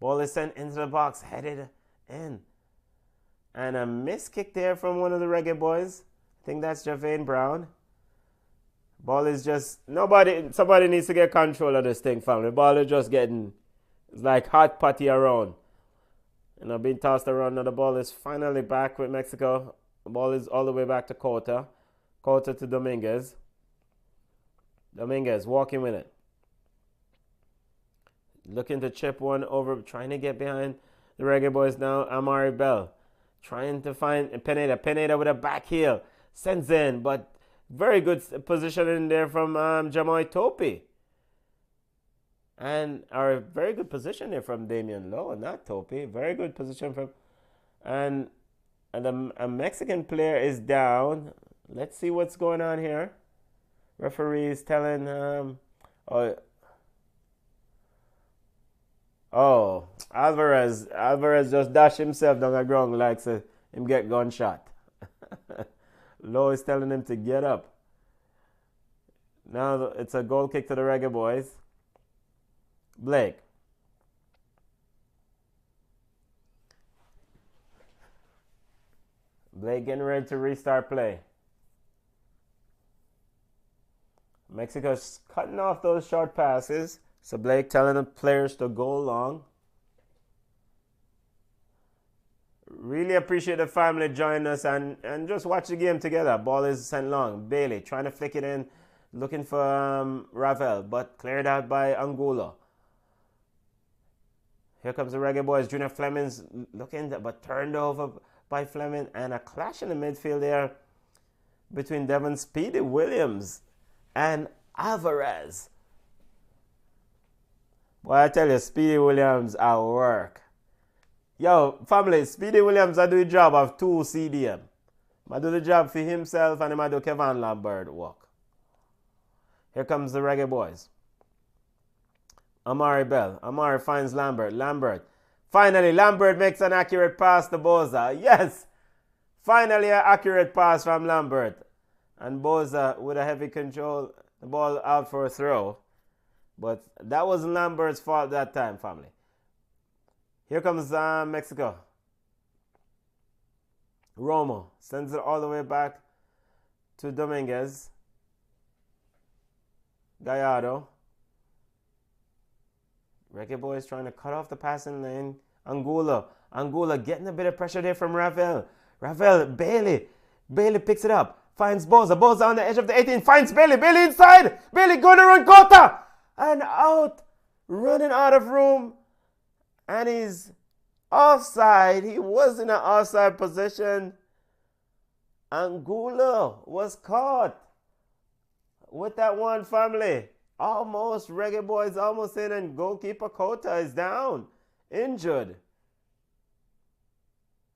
Ball is sent into the box, headed in. And a missed kick there from one of the Reggaeboyz. I think that's Javane Brown. Ball is just, somebody needs to get control of this thing, family. Ball is just getting, it's like hot putty around. Being tossed around. Now the ball is finally back with Mexico. The ball is all the way back to Cota. Cota to Dominguez. Dominguez walking with it. Looking to chip one over, trying to get behind the Reggaeboyz now. Amari Bell. Trying to find Pineda. Pineda with a back heel. Sends in, but very good position in there from Jamoy Topi. And a very good position there from Damian Lowe, not Topi. Very good position from... And a Mexican player is down. Let's see what's going on here. Referee is telling... Alvarez just dashed himself down the ground like him get gunshot. Lowe is telling him to get up. Now it's a goal kick to the Reggaeboyz. Blake. Blake getting ready to restart play. Mexico's cutting off those short passes. So Blake telling the players to go long. Really appreciate the family joining us and just watch the game together. Ball is sent long. Bailey trying to flick it in looking for Ravel, but cleared out by Angulo. Here comes the Reggaeboyz. Junior Fleming's looking, but turned over by Fleming, and a clash in the midfield there between Devon Speedy Williams and Alvarez. Boy, I tell you, Speedy Williams at work. Yo, family, Speedy Williams I do the job of 2 CDM. I do the job for himself and I do Kevon Lambert work. Here comes the Reggaeboyz. Amari Bell. Amari finds Lambert. Lambert. Finally, Lambert makes an accurate pass to Boza. Yes! Finally, an accurate pass from Lambert. And Boza with a heavy control. The ball out for a throw. But that wasn't Lambert's fault that time, family. Here comes Mexico. Romo sends it all the way back to Dominguez. Gallardo. Reggaeboyz trying to cut off the passing lane. Angulo getting a bit of pressure there from Ravel. Bailey picks it up. Finds Boza. Boza on the edge of the 18. Finds Bailey. Bailey inside. Bailey going to run Cota. And out. Running out of room. And he's offside. He was in an offside position. Angulo was caught with that one, family. Almost, Reggaeboyz almost in, and goalkeeper Cota is down, injured.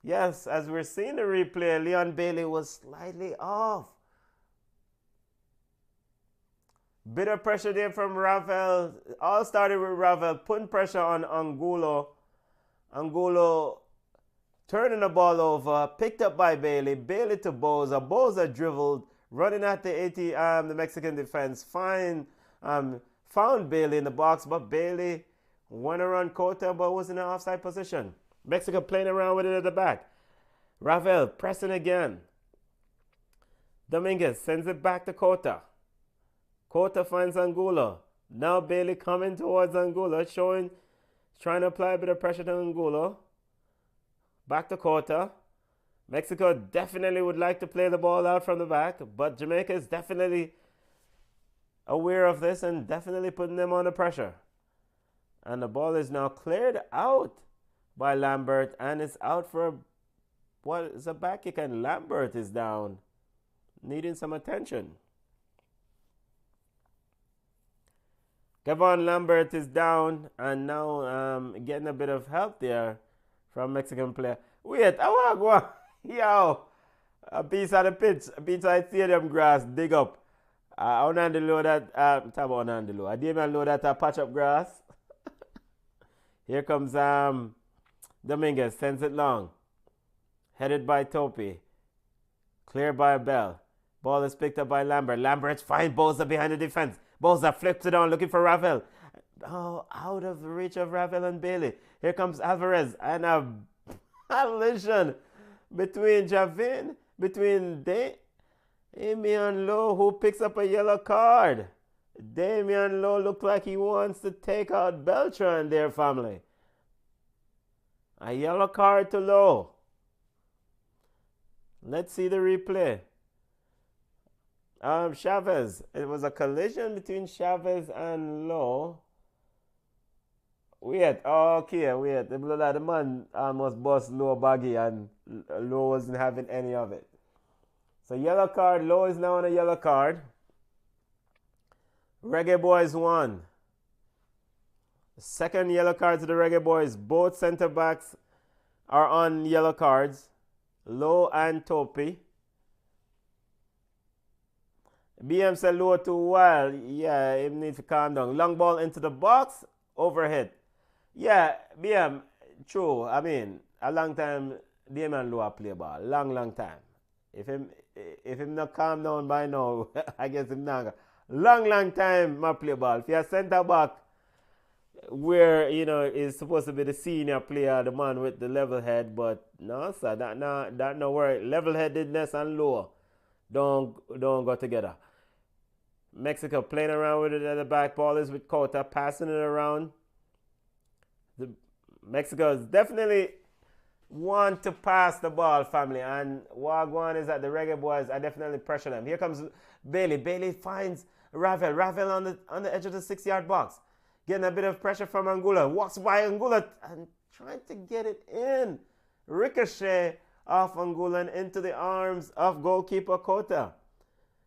Yes, as we're seeing the replay, Leon Bailey was slightly off. Bit of pressure there from Ravel. All started with Ravel putting pressure on Angulo. Angulo turning the ball over, picked up by Bailey. Bailey to Boza. Boza dribbled, running at the Mexican defense. Found Bailey in the box, but Bailey went around Cota but was in an offside position. Mexico playing around with it at the back. Ravel pressing again. Dominguez sends it back to Cota. Cota finds Angulo. Now Bailey coming towards Angulo, trying to apply a bit of pressure to Angulo. Back to Cota. Mexico definitely would like to play the ball out from the back, but Jamaica is definitely aware of this and definitely putting them under pressure. And the ball is now cleared out by Lambert, and it's out for what is a back kick, and Lambert is down, needing some attention. Kevon Lambert is down and now getting a bit of help there from Mexican player. Wait, I want to go. Yo, a piece of the pitch, a piece of the stadium grass, dig up. I want to load that, talk about I didn't load that patch up grass. Here comes Dominguez, sends it long. Headed by Topi. Cleared by Bell. Ball is picked up by Lambert. Lambert finds Boza behind the defense. Boza flips it on, looking for Ravel. Oh, out of the reach of Ravel and Bailey. Here comes Alvarez, and a collision between Damian Lowe, who picks up a yellow card. Damian Lowe looked like he wants to take out Beltran there, family. A yellow card to Lowe. Let's see the replay. Chavez. It was a collision between Chavez and Lowe. Wait. The blood of the man almost bust Lowe baggy, and Lowe wasn't having any of it. So yellow card. Lowe is now on a yellow card. Reggaeboyz won. Second yellow card to the Reggaeboyz. Both center backs are on yellow cards. Lowe and Topi. BM said Lowe too wild. Yeah, he needs to calm down. Long ball into the box. Overhit. Yeah, BM, true. I mean, a long time Damian Lowe play ball. Long time. If him not calm down by now, I guess him not. Long time my play ball. If you're center back, where is supposed to be the senior player, the man with the level head, but no, sir, that no worry. Level headedness and Lowe don't go together. Mexico playing around with it at the back. Ball is with Cota, passing it around. Mexico is definitely want to pass the ball, family, and Wagwan is that the Reggaeboyz are definitely pressure them. Here comes Bailey. Bailey finds Ravel on the edge of the 6-yard box. Getting a bit of pressure from Angulo. Walks by Angulo and trying to get it in. Ricochet off Angulo and into the arms of goalkeeper Cota.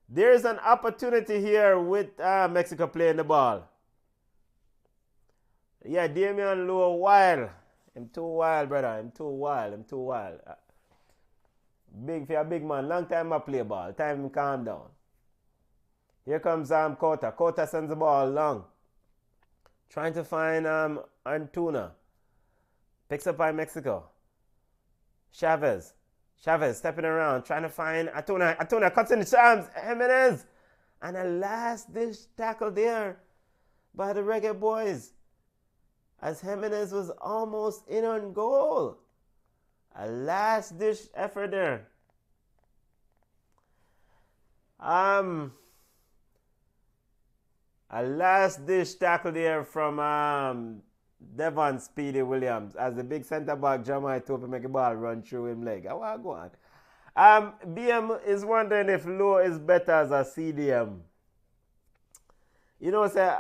There's an opportunity here with Mexico playing the ball. Yeah, Damian Lowe wild. I'm too wild, brother. I'm too wild. Big for a big man. Long time I play ball. Time to calm down. Here comes Cota. Cota sends the ball long. Trying to find Antuna. Picks up by Mexico. Chavez stepping around. Trying to find Antuna. Antuna cuts in the arms. Jimenez. And a last dish tackle there by the Reggaeboyz. As Jimenez was almost in on goal. A last dish effort there. A last dish tackle there from Devon Speedy Williams as the big centre back Jamaica to make a ball run through him leg. I want to go on. BM is wondering if Lowe is better as a CDM. You know, sir,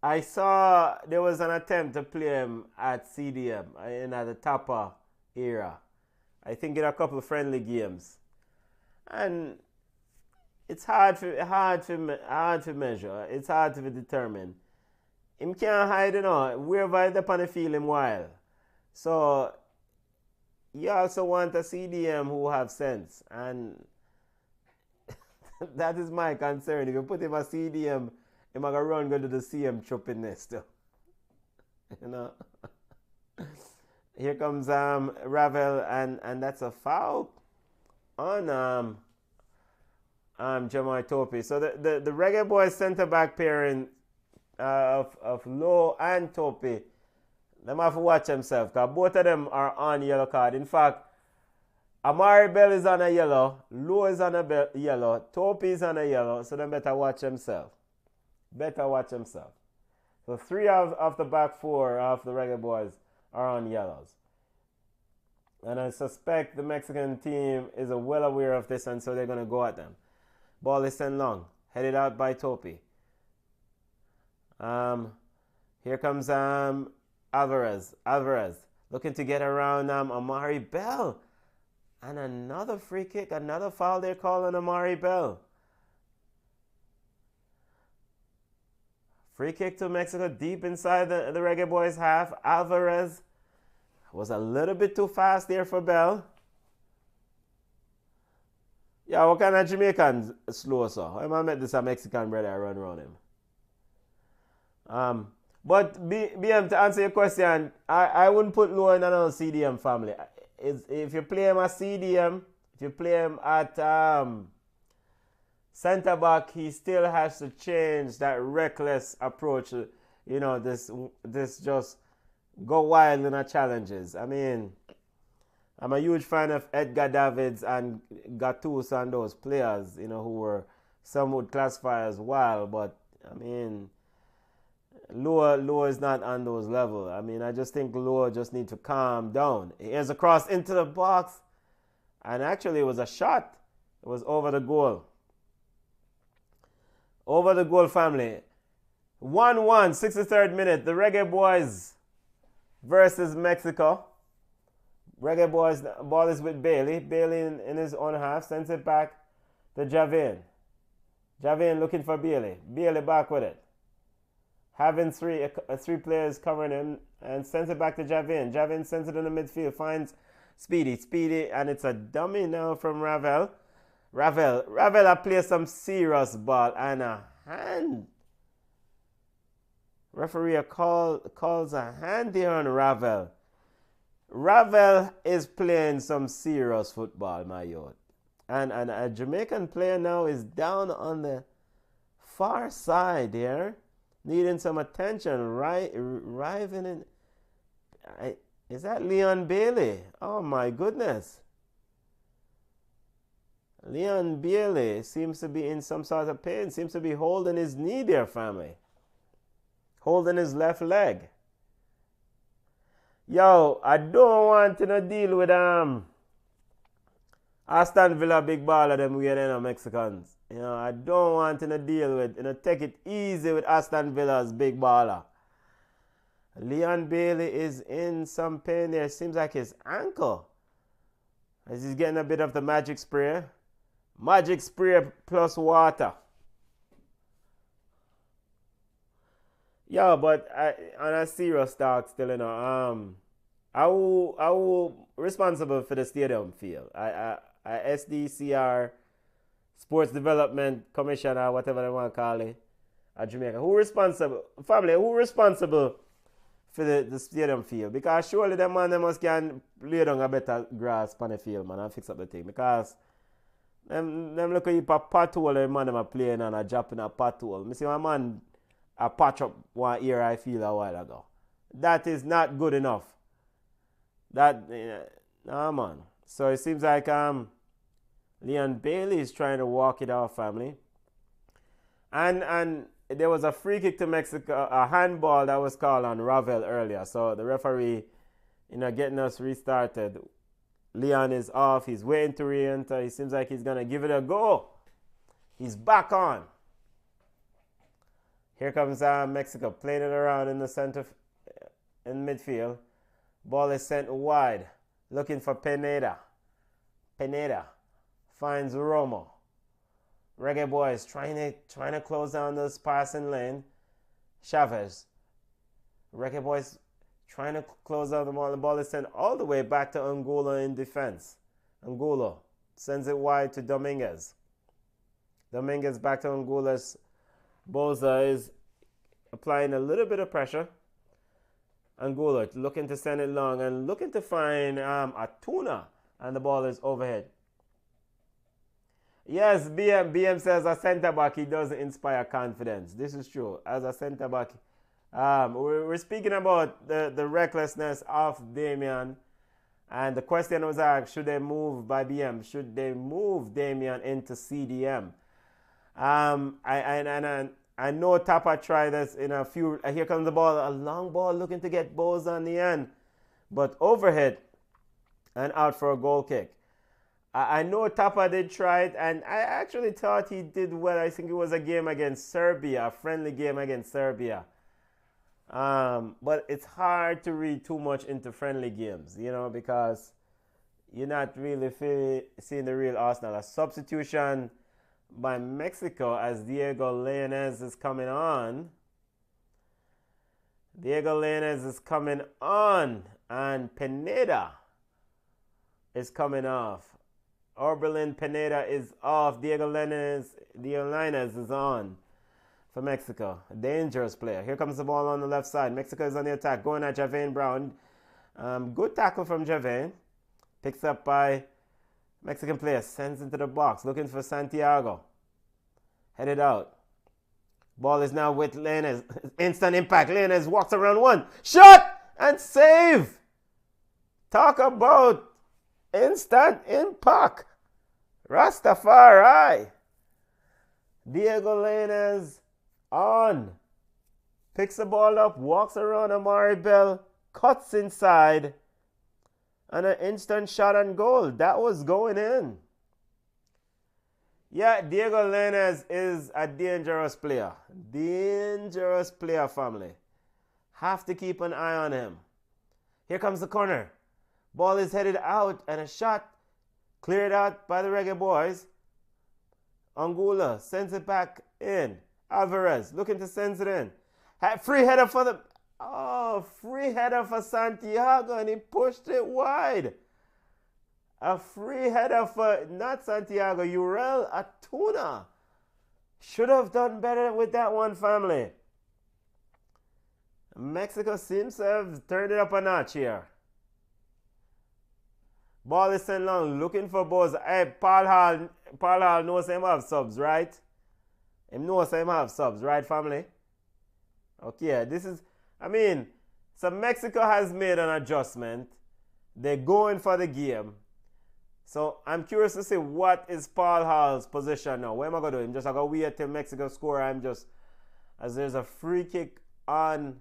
I saw there was an attempt to play him at CDM in the Tapa era. I think in a couple of friendly games. And it's hard to measure. It's hard to determine. Him can't hide, wherever he's upon the field him while. So you also want a CDM who have sense. And that is my concern. If you put him a CDM, him going to run go to the CM chopping nest. Here comes Ravel and that's a foul on Jamai Topi. So the Reggaeboyz centre back pairing of Lowe and Topi, them have to watch themselves because both of them are on yellow card. In fact, Amari Bell is on a yellow, Lowe is on a yellow, Topi is on a yellow, so they better watch themselves. So 3 of the back 4 of the Reggaeboyz are on yellows. And I suspect the Mexican team is well aware of this, and so they're going to go at them. Ball is sent long, headed out by Topi. Here comes Alvarez looking to get around Amari Bell. And another free kick, another foul they're calling Amari Bell. Free kick to Mexico deep inside the Reggaeboyz half. Alvarez was a little bit too fast there for Bell. Yeah, what kind of Jamaican slow so? I met this a Mexican brother run around him. But BM, to answer your question, I wouldn't put Lowe in another CDM family. If you play him at CDM, if you play him at centre back, he still has to change that reckless approach. This just go wild in the challenges. I mean, I'm a huge fan of Edgar Davids and Gattuso and those players, who were some would classify as wild, but I mean, Lowe is not on those levels. I mean, I just think Lowe just need to calm down. Here's a cross into the box, and actually it was a shot. It was over the goal. Over the goal, family. 1-1, 63rd minute. The Reggaeboyz versus Mexico. Reggaeboyz, ball is with Bailey. Bailey in his own half sends it back to Javin. Javin looking for Bailey. Bailey back with it. Having three players covering him and sends it back to Javin. Javin sends it in the midfield. Finds Speedy, and it's a dummy now from Ravel. Ravel plays some serious ball and a hand. Referee calls a hand there on Ravel. Ravel is playing some serious football, my youth. And a Jamaican player now is down on the far side there, needing some attention. Arriving in. Is that Leon Bailey? Oh my goodness. Leon Bailey seems to be in some sort of pain. Seems to be holding his knee there, family. Holding his left leg. Yo, I don't want to deal with Aston Villa big baller them weird Mexicans. I don't want to deal with, take it easy with Aston Villa's big baller. Leon Bailey is in some pain there. Seems like his ankle. As he's getting a bit of the magic spray. Magic spray plus water. Yeah, but on a serious talk still, I will responsible for the stadium field. I SDCR, Sports Development Commissioner, whatever they want to call it, at Jamaica. Who responsible? Family, who responsible for the stadium field? Because surely them man, they must can lay down a better grass on the field, man, and fix up the thing. Because them look at you a pothole, the man them are playing and a dropping a pothole. I see my man a patch up one ear I feel a while ago. That is not good enough. Nah, man. So it seems like Leon Bailey is trying to walk it off, family. And there was a free kick to Mexico, a handball that was called on Ravel earlier. So the referee, getting us restarted. Leon is off. He's waiting to re-enter. He seems like he's going to give it a go. He's back on. Here comes Mexico playing it around in the center, in midfield. Ball is sent wide. Looking for Pineda. Pineda finds Romo. Reggaeboyz trying to close down this passing lane. Chavez. Reggaeboyz trying to close down the ball. The ball is sent all the way back to Angola in defense. Angola sends it wide to Dominguez. Dominguez back to Angola's. Boza is applying a little bit of pressure. Angola looking to send it long and looking to find a tuna, and the ball is overhead. Yes, BM says a centre back, he doesn't inspire confidence. This is true. As a centre back, we're speaking about the recklessness of Damian, and the question was asked: should they move by BM? Should they move Damian into CDM? I know Tapa tried this in a few. Here comes the ball, a long ball looking to get Bose on the end, but overhead and out for a goal kick. I know Tapa did try it, and I actually thought he did well. I think it was a game against Serbia, a friendly game against Serbia. But it's hard to read too much into friendly games, because you're not really seeing the real Arsenal. A substitution by Mexico as Diego Lainez is coming on. Diego Lainez is coming on, and Pineda is coming off. Orbelin Pineda is off. Diego Lainez is on for Mexico. A dangerous player. Here comes the ball on the left side. Mexico is on the attack, going at Javain Brown. Good tackle from Javain. Picks up by Mexican player, sends into the box, looking for Santiago. Headed out. Ball is now with Lainez. Instant impact. Lainez walks around one. Shot and save. Talk about instant impact. Rastafari. Diego Lainez on. Picks the ball up, walks around Amari Bell, cuts inside, and an instant shot and goal. That was going in. Yeah, Diego Lainez is a dangerous player. Dangerous player, family. Have to keep an eye on him. Here comes the corner. Ball is headed out, and a shot cleared out by the Reggaeboyz. Angola sends it back in. Alvarez looking to send it in. Free header for free header for Santiago, and he pushed it wide. A free header for not Santiago, Uriel Atuna. Should have done better with that one, family. Mexico seems to have turned it up a notch here. Ball is sent long, looking for Bose. Hey, Paul Hall knows him have subs, right? Him knows him have subs, right, family? Okay, so Mexico has made an adjustment. They're going for the game. So I'm curious to see what is Paul Hall's position now. What am I going to do? I'm just going to wait till Mexico score. As there's a free kick on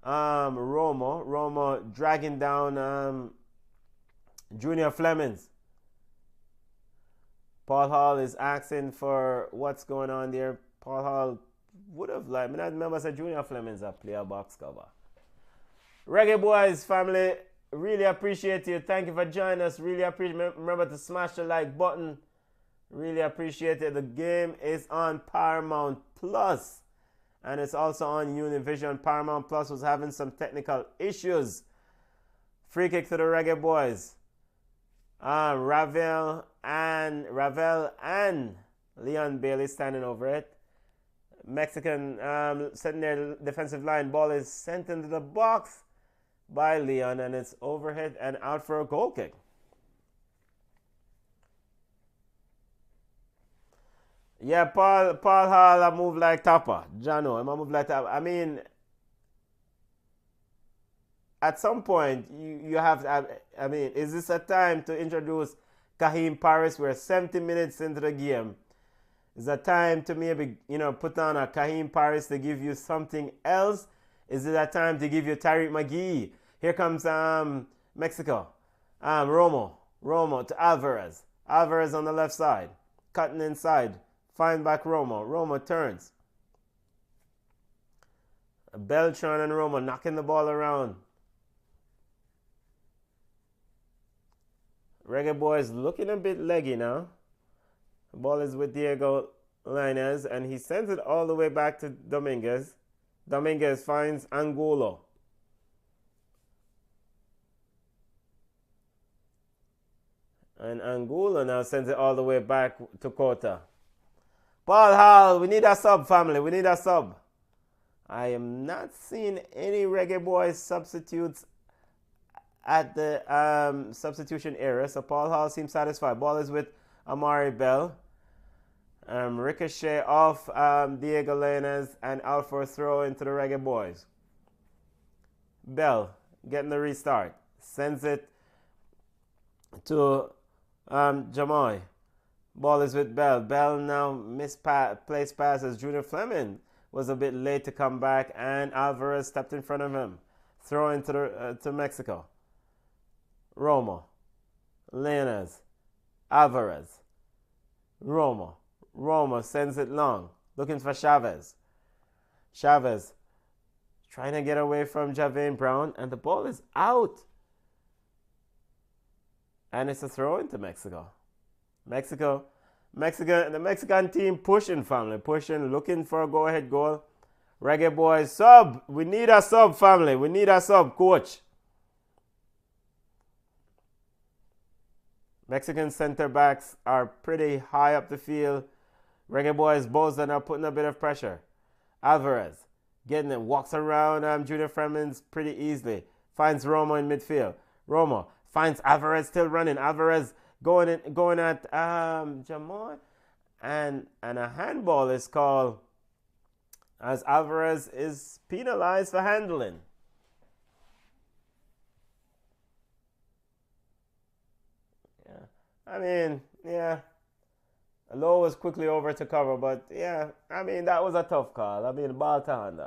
Romo. Romo dragging down Junior Flemings. Paul Hall is asking for what's going on there. Paul Hall would have liked, I remember Sir Junior Flemings a player box cover. Reggaeboyz family, really appreciate you. Thank you for joining us. Really appreciate. Remember to smash the like button. Really appreciate it. The game is on Paramount Plus, and it's also on Univision. Paramount Plus was having some technical issues. Free kick to the Reggaeboyz. Ravel and Leon Bailey standing over it. Mexican sitting there, defensive line. Ball is sent into the box by Leon, and it's overhit and out for a goal kick. Yeah, Paul Hall, I move like Tapa. Jano, I move like Tapa. I mean, at some point, you have to, I mean, is this a time to introduce Kahim Paris? We're 70 minutes into the game. Is it a time to maybe, put on a Kahim Paris to give you something else? Is it a time to give you Tariq McGee? Here comes Mexico. Romo to Alvarez. Alvarez on the left side. Cutting inside. Find back Romo. Romo turns. Beltran and Romo knocking the ball around. Reggaeboyz looking a bit leggy now. The ball is with Diego Lainez, and he sends it all the way back to Dominguez. Dominguez finds Angulo. And Angulo now sends it all the way back to Kota. Paul Hall, we need a sub, family. We need a sub. I am not seeing any Reggaeboyz substitutes at the substitution area. So Paul Hall seems satisfied. Ball is with Amari Bell. Ricochet off Diego Lainez and out for a throw into the Reggaeboyz. Bell getting the restart. Sends it to Jamoy. Ball is with Bell. Bell now misplaced passes. Junior Fleming was a bit late to come back, and Alvarez stepped in front of him. Throw into to Mexico. Romo. Lainez. Alvarez. Romo. Romo sends it long. Looking for Chavez. Chavez trying to get away from Javane Brown, and the ball is out. And it's a throw into Mexico. The Mexican team pushing, family. Pushing, looking for a go-ahead goal. Reggaeboyz sub. We need a sub, family. We need a sub, coach. Mexican center backs are pretty high up the field. Reggaeboyz both are now putting a bit of pressure. Alvarez getting it, walks around Junior Flemings pretty easily. Finds Romo in midfield. Romo finds Alvarez still running. Alvarez going at Jamoy, and a handball is called as Alvarez is penalized for handling. I mean, yeah. Lowe was quickly over to cover, but yeah, I mean, that was a tough call. I mean, ball turn.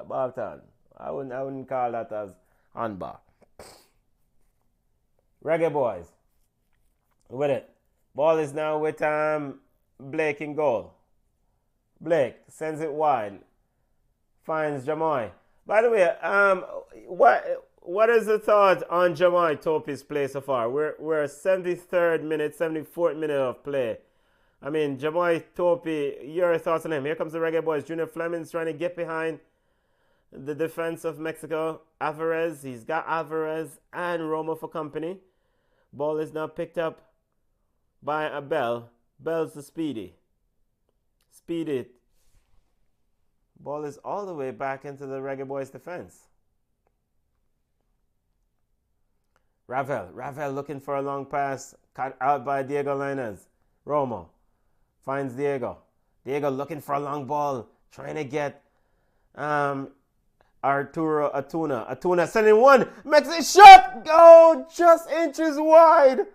I wouldn't call that as handball. Reggaeboyz with it. Ball is now with Blake in goal. Blake sends it wide. Finds Jamoy. By the way, what is the thought on Jamoy Topi's play so far? We're 73rd minute, 74th minute of play. I mean, Jamoy Topi, your thoughts on him? Here comes the Reggaeboyz. Junior Fleming's trying to get behind the defense of Mexico. Alvarez, he's got Alvarez and Romo for company. Ball is now picked up by a Bell. Bell's the Speedy. Speedy. Ball is all the way back into the Reggaeboyz defense. Ravel looking for a long pass. Cut out by Diego Lainez. Romo finds Diego. Diego looking for a long ball. Trying to get Arturo Atuna. Atuna sending one. Makes it shot. Go just inches wide.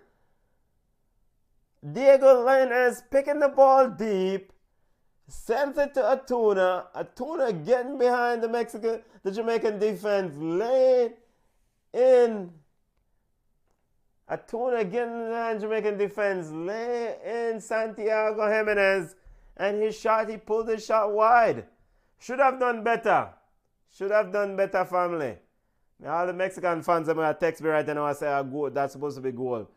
Diego Lainez picking the ball deep. Sends it to Atuna. Atuna getting behind the Jamaican defense. Late in. A tuna getting the Jamaican defense, lay in Santiago Jimenez, and his shot, he pulled his shot wide. Should have done better. Should have done better, family. Now, all the Mexican fans are going to text me right now and say, that's supposed to be goal.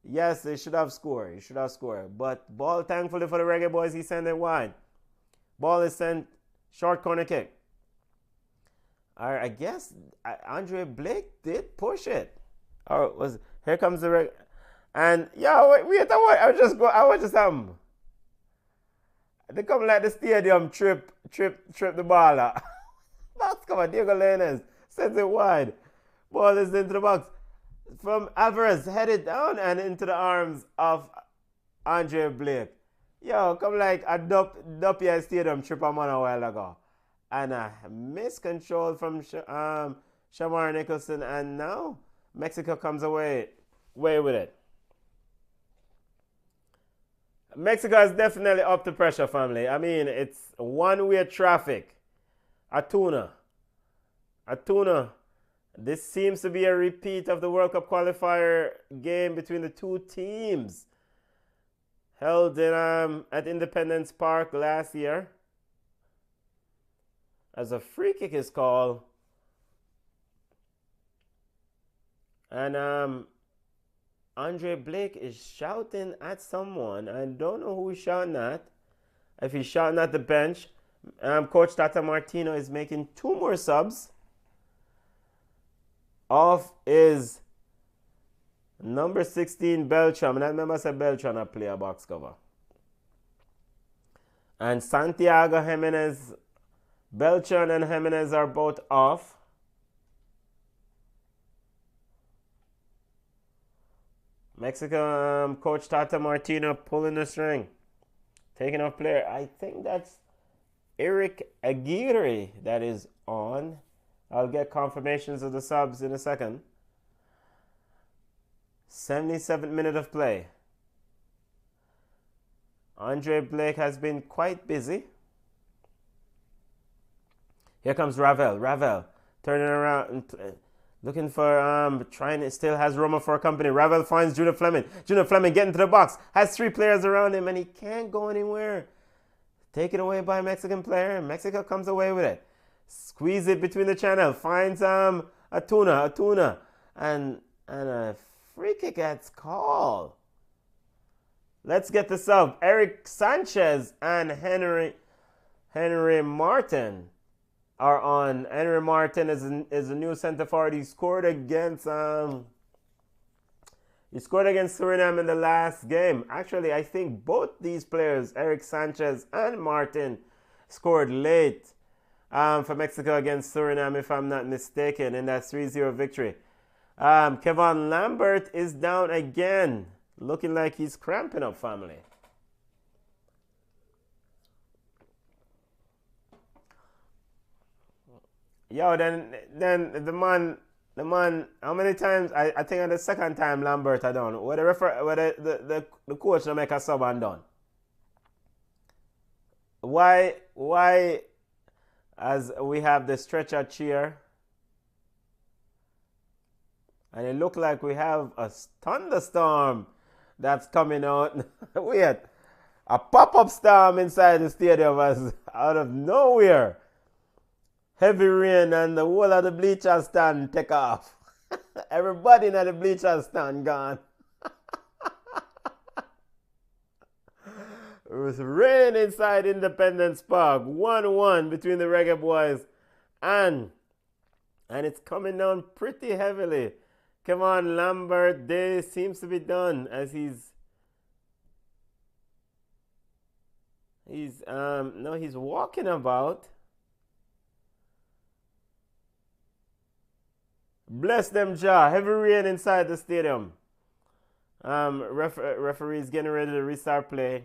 Yes, they should have scored. He should have scored. But ball, thankfully for the Reggaeboyz, he sent it wide. Ball is sent short corner kick. I guess Andre Blake did push it. Or was here comes the and yeah, wait, I was just they come like the stadium trip the ball out. That's come on, Diego Lainez sends it wide. Ball is into the box. From Alvarez, headed down and into the arms of Andre Blake. Yo, come like a Dupia Stadium trip a man a while ago. And a miscontrol from Shamar Nicholson, and now Mexico comes away with it. Mexico is definitely up to pressure, family. I mean, it's one-way traffic. A tuna. This seems to be a repeat of the World Cup qualifier game between the two teams held in, at Independence Park last year. As a free kick is called. And Andre Blake is shouting at someone. I don't know who he's shouting at. If he's shouting at the bench. Coach Tata Martino is making 2 more subs of his number 16 Beltram. And I remember I said Beltram, I play a box cover. And Santiago Jimenez, Beltran and Jimenez are both off. Mexico coach Tata Martino pulling the string. Taking off player. I think that's Eric Aguirre that is on. I'll get confirmations of the subs in a second. 77th minute of play. Andre Blake has been quite busy. Here comes Ravel turning around and looking for still has Roma for company. Ravel finds Junior Fleming. Junior Fleming getting to the box. Has 3 players around him and he can't go anywhere. Taken away by a Mexican player. Mexico comes away with it. Squeeze it between the channel. Finds a tuna. And a free kick gets called. Let's get the sub. Eric Sanchez and Henry Martin are on. Henry Martin is a new center forward. He scored against Suriname in the last game. Actually, I think both these players, Eric Sanchez and Martin, scored late for Mexico against Suriname, if I'm not mistaken, in that 3-0 victory. Kevon Lambert is down again, looking like he's cramping up, family. Yo, then the man. How many times? I think on the second time Lambert I done. Where the coach to make a sub and done. Why? As we have the stretcher chair, and it looked like we have a thunderstorm that's coming out. Wait, a pop-up storm inside the stadium was out of nowhere. Heavy rain and the whole of the bleacher stand take off. Everybody in the bleacher stand gone. It was rain inside Independence Park. 1-1 between the Reggaeboyz and it's coming down pretty heavily. Kevon Lambert day seems to be done as he's walking about. Bless them, Jah. Heavy rain inside the stadium. Referees getting ready to restart play.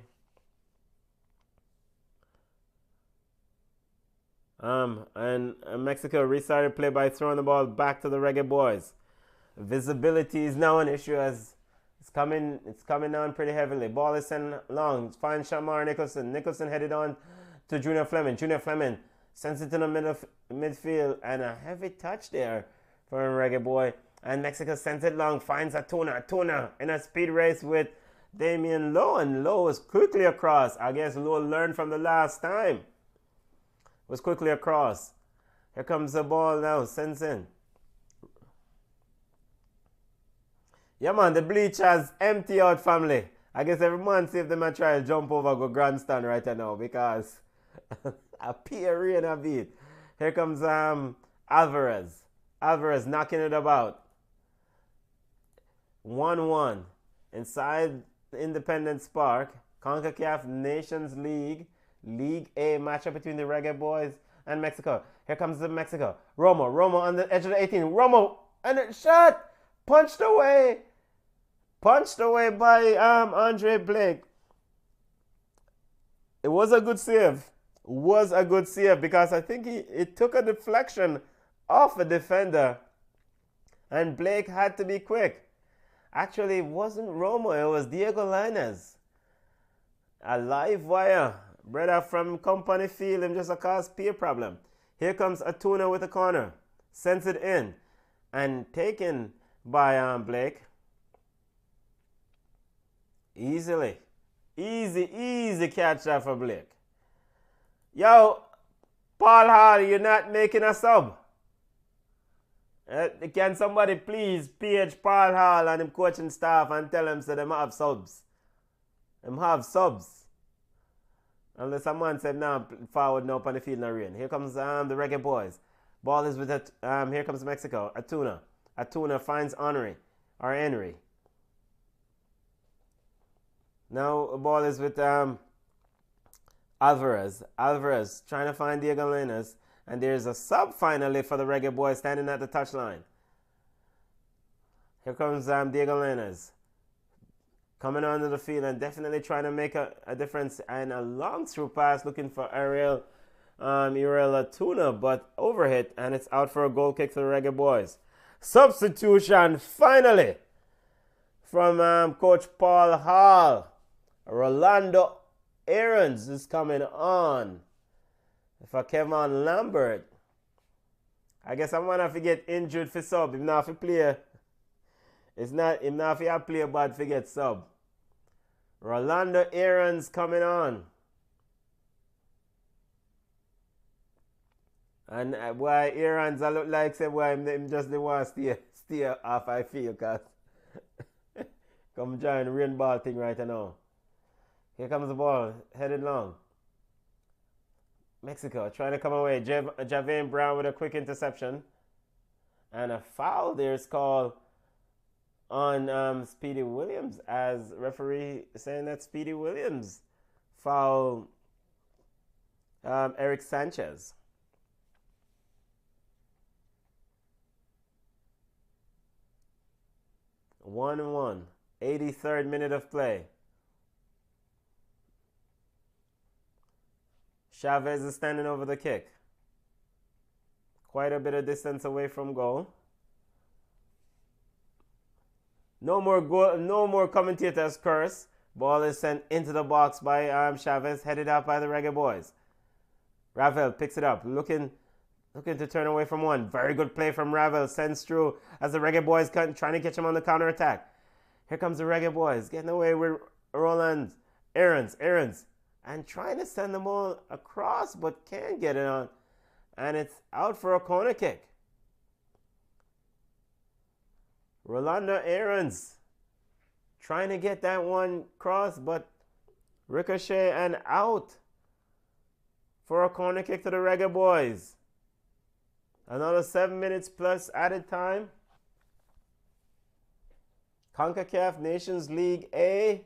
And Mexico restarted play by throwing the ball back to the Reggaeboyz. Visibility is now an issue as it's coming down pretty heavily. Ball is sent long. Finds Shamar Nicholson. Nicholson headed on to Junior Fleming. Junior Fleming sends it to the midfield and a heavy touch there for Reggaeboy. And Mexico sends it long, finds Atuna in a speed race with Damian Lowe, and Lowe was quickly across. I guess Lowe learned from the last time. Was quickly across. Here comes the ball now, sends in. Yeah man, the bleachers empty out, family. I guess every man see if they might try to jump over go grandstand right now because a peer rain a bit. Here comes Alvarez. Alvarez knocking it about. 1-1 inside the Independence Park. Concacaf Nations League, League A matchup between the Reggaeboyz and Mexico. Here comes the Mexico. Romo on the edge of the 18. Romo and a shot punched away by Andre Blake. It was a good save. Because I think it took a deflection off a defender, and Blake had to be quick. Actually, it wasn't Romo, it was Diego Lainez. A live wire. Brother from Company Field, him just a cause peer problem. Here comes Atuna with a corner. Sends it in. And taken by Blake. Easily. Easy catch that for Blake. Yo, Paul Hall, you're not making a sub. Can somebody please page Paul Hall and him coaching staff and tell him so them have subs? Them have subs. Unless someone said now forward now up on the field in the rain. Here comes the Reggaeboyz. Ball is with it. Here comes Mexico. Atuna finds Henry. Now the ball is with Alvarez. Alvarez trying to find Diego Lainez. And there's a sub finally for the Reggaeboyz standing at the touchline. Here comes Diego Lainez. Coming onto the field and definitely trying to make a difference. And a long through pass looking for Ariel Atuna, but overhit. And it's out for a goal kick for the Reggaeboyz. Substitution finally from Coach Paul Hall. Rolando Aarons is coming on for Kevon Lambert. I guess I'm gonna have to get injured for sub. If not for play, it's not him not for play bad for get sub. Rolando Aarons coming on. And why Aarons I look like say why him just they want to stay off I feel cause come join the rain ball thing right now. Here comes the ball, headed long. Mexico trying to come away. Javain Brown with a quick interception. And a foul there is called on Speedy Williams, as referee saying that Speedy Williams fouled Eric Sanchez. 1-1. 83rd minute of play. Chavez is standing over the kick. Quite a bit of distance away from goal. No more commentators curse. Ball is sent into the box by Chavez, headed out by the Reggaeboyz. Ravel picks it up, looking to turn away from one. Very good play from Ravel, sends through as the Reggaeboyz trying to catch him on the counter attack. Here comes the Reggaeboyz, getting away with Roland Aarons, and trying to send the ball across, but can't get it on. And it's out for a corner kick. Rolando Aarons trying to get that one cross, but ricochet and out for a corner kick to the Reggaeboyz. Another 7 minutes plus added time. Concacaf Nations League A,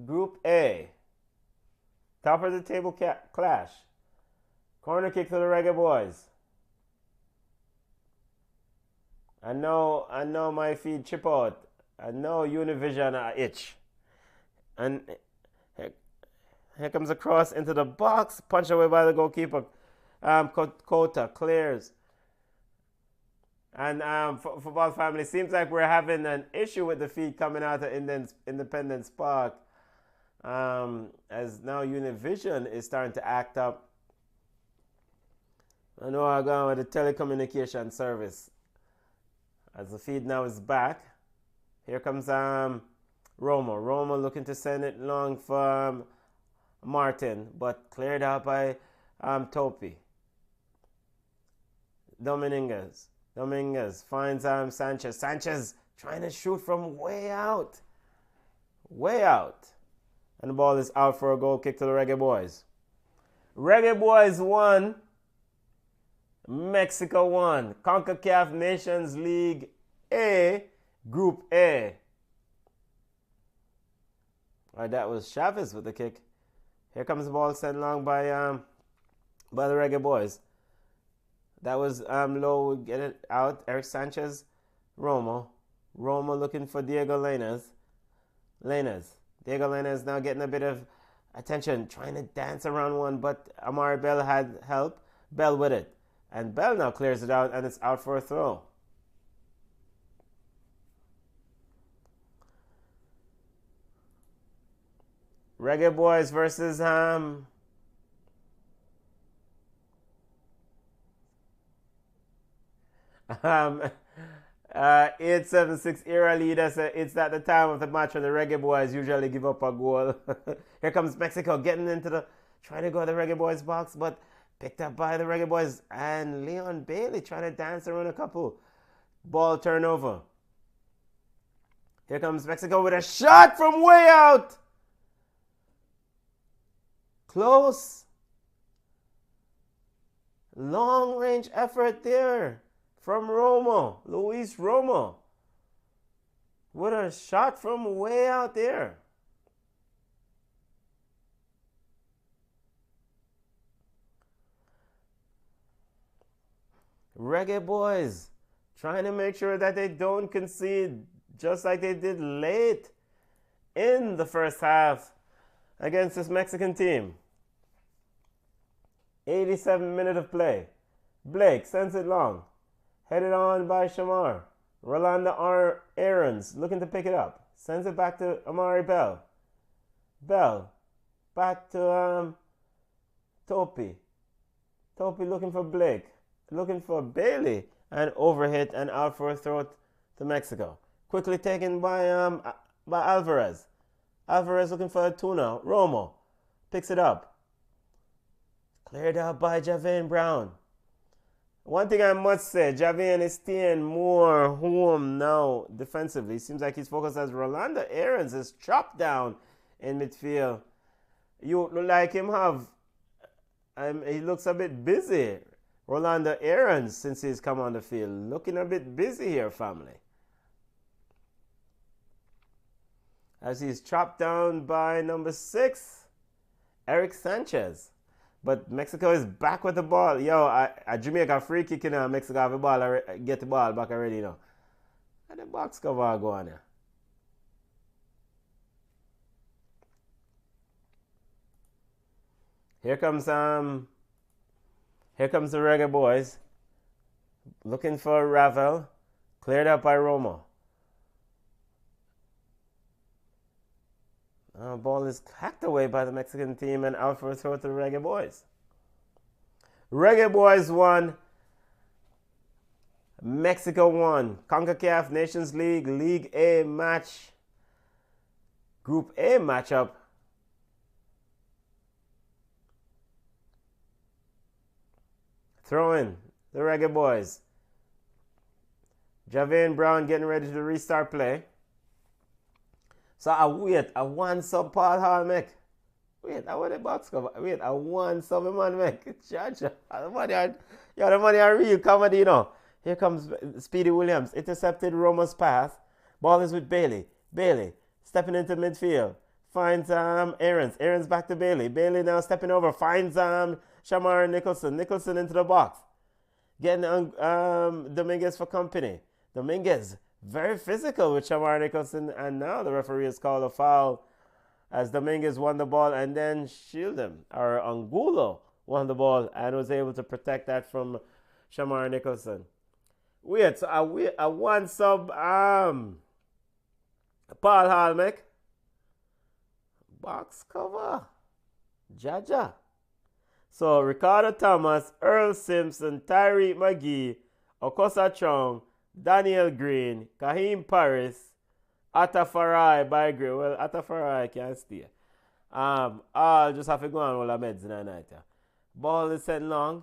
Group A. Top of the table clash. Corner kick to the Reggaeboyz. I know my feet chip out. I know Univision itch. And here comes a cross into the box. Punched away by the goalkeeper. Kota clears. And football family, seems like we're having an issue with the feed coming out of Independence Park. As now Univision is starting to act up. I know I'm going with the telecommunication service. As the feed now is back. Here comes Roma. Roma looking to send it long for Martin, but cleared out by Topi. Dominguez finds Sanchez. Sanchez trying to shoot from way out. And the ball is out for a goal kick to the Reggaeboyz. Reggaeboyz 1, Mexico 1. Concacaf Nations League A, Group A. All right, that was Chavez with the kick. Here comes the ball sent long by the Reggaeboyz. That was low, get it out. Eric Sanchez, Roma looking for Diego Lainez. Diego Lainez now getting a bit of attention, trying to dance around one, but Amari Bell had help. Bell with it. And Bell now clears it out, and it's out for a throw. Reggaeboyz versus 876 era leader. So it's at the time of the match when the Reggaeboyz usually give up a goal. Here comes Mexico getting into trying to go to the Reggaeboyz box, but picked up by the Reggaeboyz, and Leon Bailey trying to dance around a couple. Ball turnover. Here comes Mexico with a shot from way out. Close. Long range effort there from Luis Romo. With a shot from way out there. Reggaeboyz trying to make sure that they don't concede, just like they did late in the first half against this Mexican team. 87 minutes of play. Blake sends it long. Headed on by Shamar. Rolanda Aarons looking to pick it up. Sends it back to Amari Bell. Bell. Back to Topi. Topi looking for Blake. Looking for Bailey. And overhit and out for a throw to Mexico. Quickly taken by Alvarez. Alvarez looking for a tuna. Romo picks it up. Cleared out by Javian Brown. One thing I must say, Javian is staying more home now defensively. Seems like he's focused as Rolanda Aarons is chopped down in midfield. You look like him have, he looks a bit busy. Rolanda Aarons, since he's come on the field, looking a bit busy here, family. As he's chopped down by number 6, Eric Sanchez. But Mexico is back with the ball. Yo, Jamaica free kick in Mexico have the ball, get the ball back already now. And the box cover go on there. Here comes the Reggaeboyz. Looking for Ravel. Cleared up by Romo. Ball is hacked away by the Mexican team and out for a throw to the Reggaeboyz. Reggaeboyz 1, Mexico 1. Concacaf Nations League, League A match. Group A matchup. Throw in the Reggaeboyz. Javian Brown getting ready to restart play. So I wait, I one sub Paul Hall make. Wait, I want the box cover. Wait, I one sub man make. The money are real comedy, you know. Here comes Speedy Williams. Intercepted Roma's pass. Ball is with Bailey. Bailey stepping into midfield. Finds Aarons. Aarons back to Bailey. Bailey now stepping over. Finds Shamar Nicholson. Nicholson into the box. Getting Dominguez for company. Dominguez very physical with Shamar Nicholson, and now the referee has called a foul as Dominguez won the ball and then shielded him. Or Angulo won the ball and was able to protect that from Shamar Nicholson. Wait, so I one sub Paul Halmeck. Box cover. Jaja. So Ricardo Thomas, Earl Simpson, Tyreek McGee, Okosa Chong, Daniel Green, Kaheem Paris, Atafarai by Gray. Well, Atafarai can't stay. I'll just have to go on with the meds tonight. Yeah. Ball is sent long.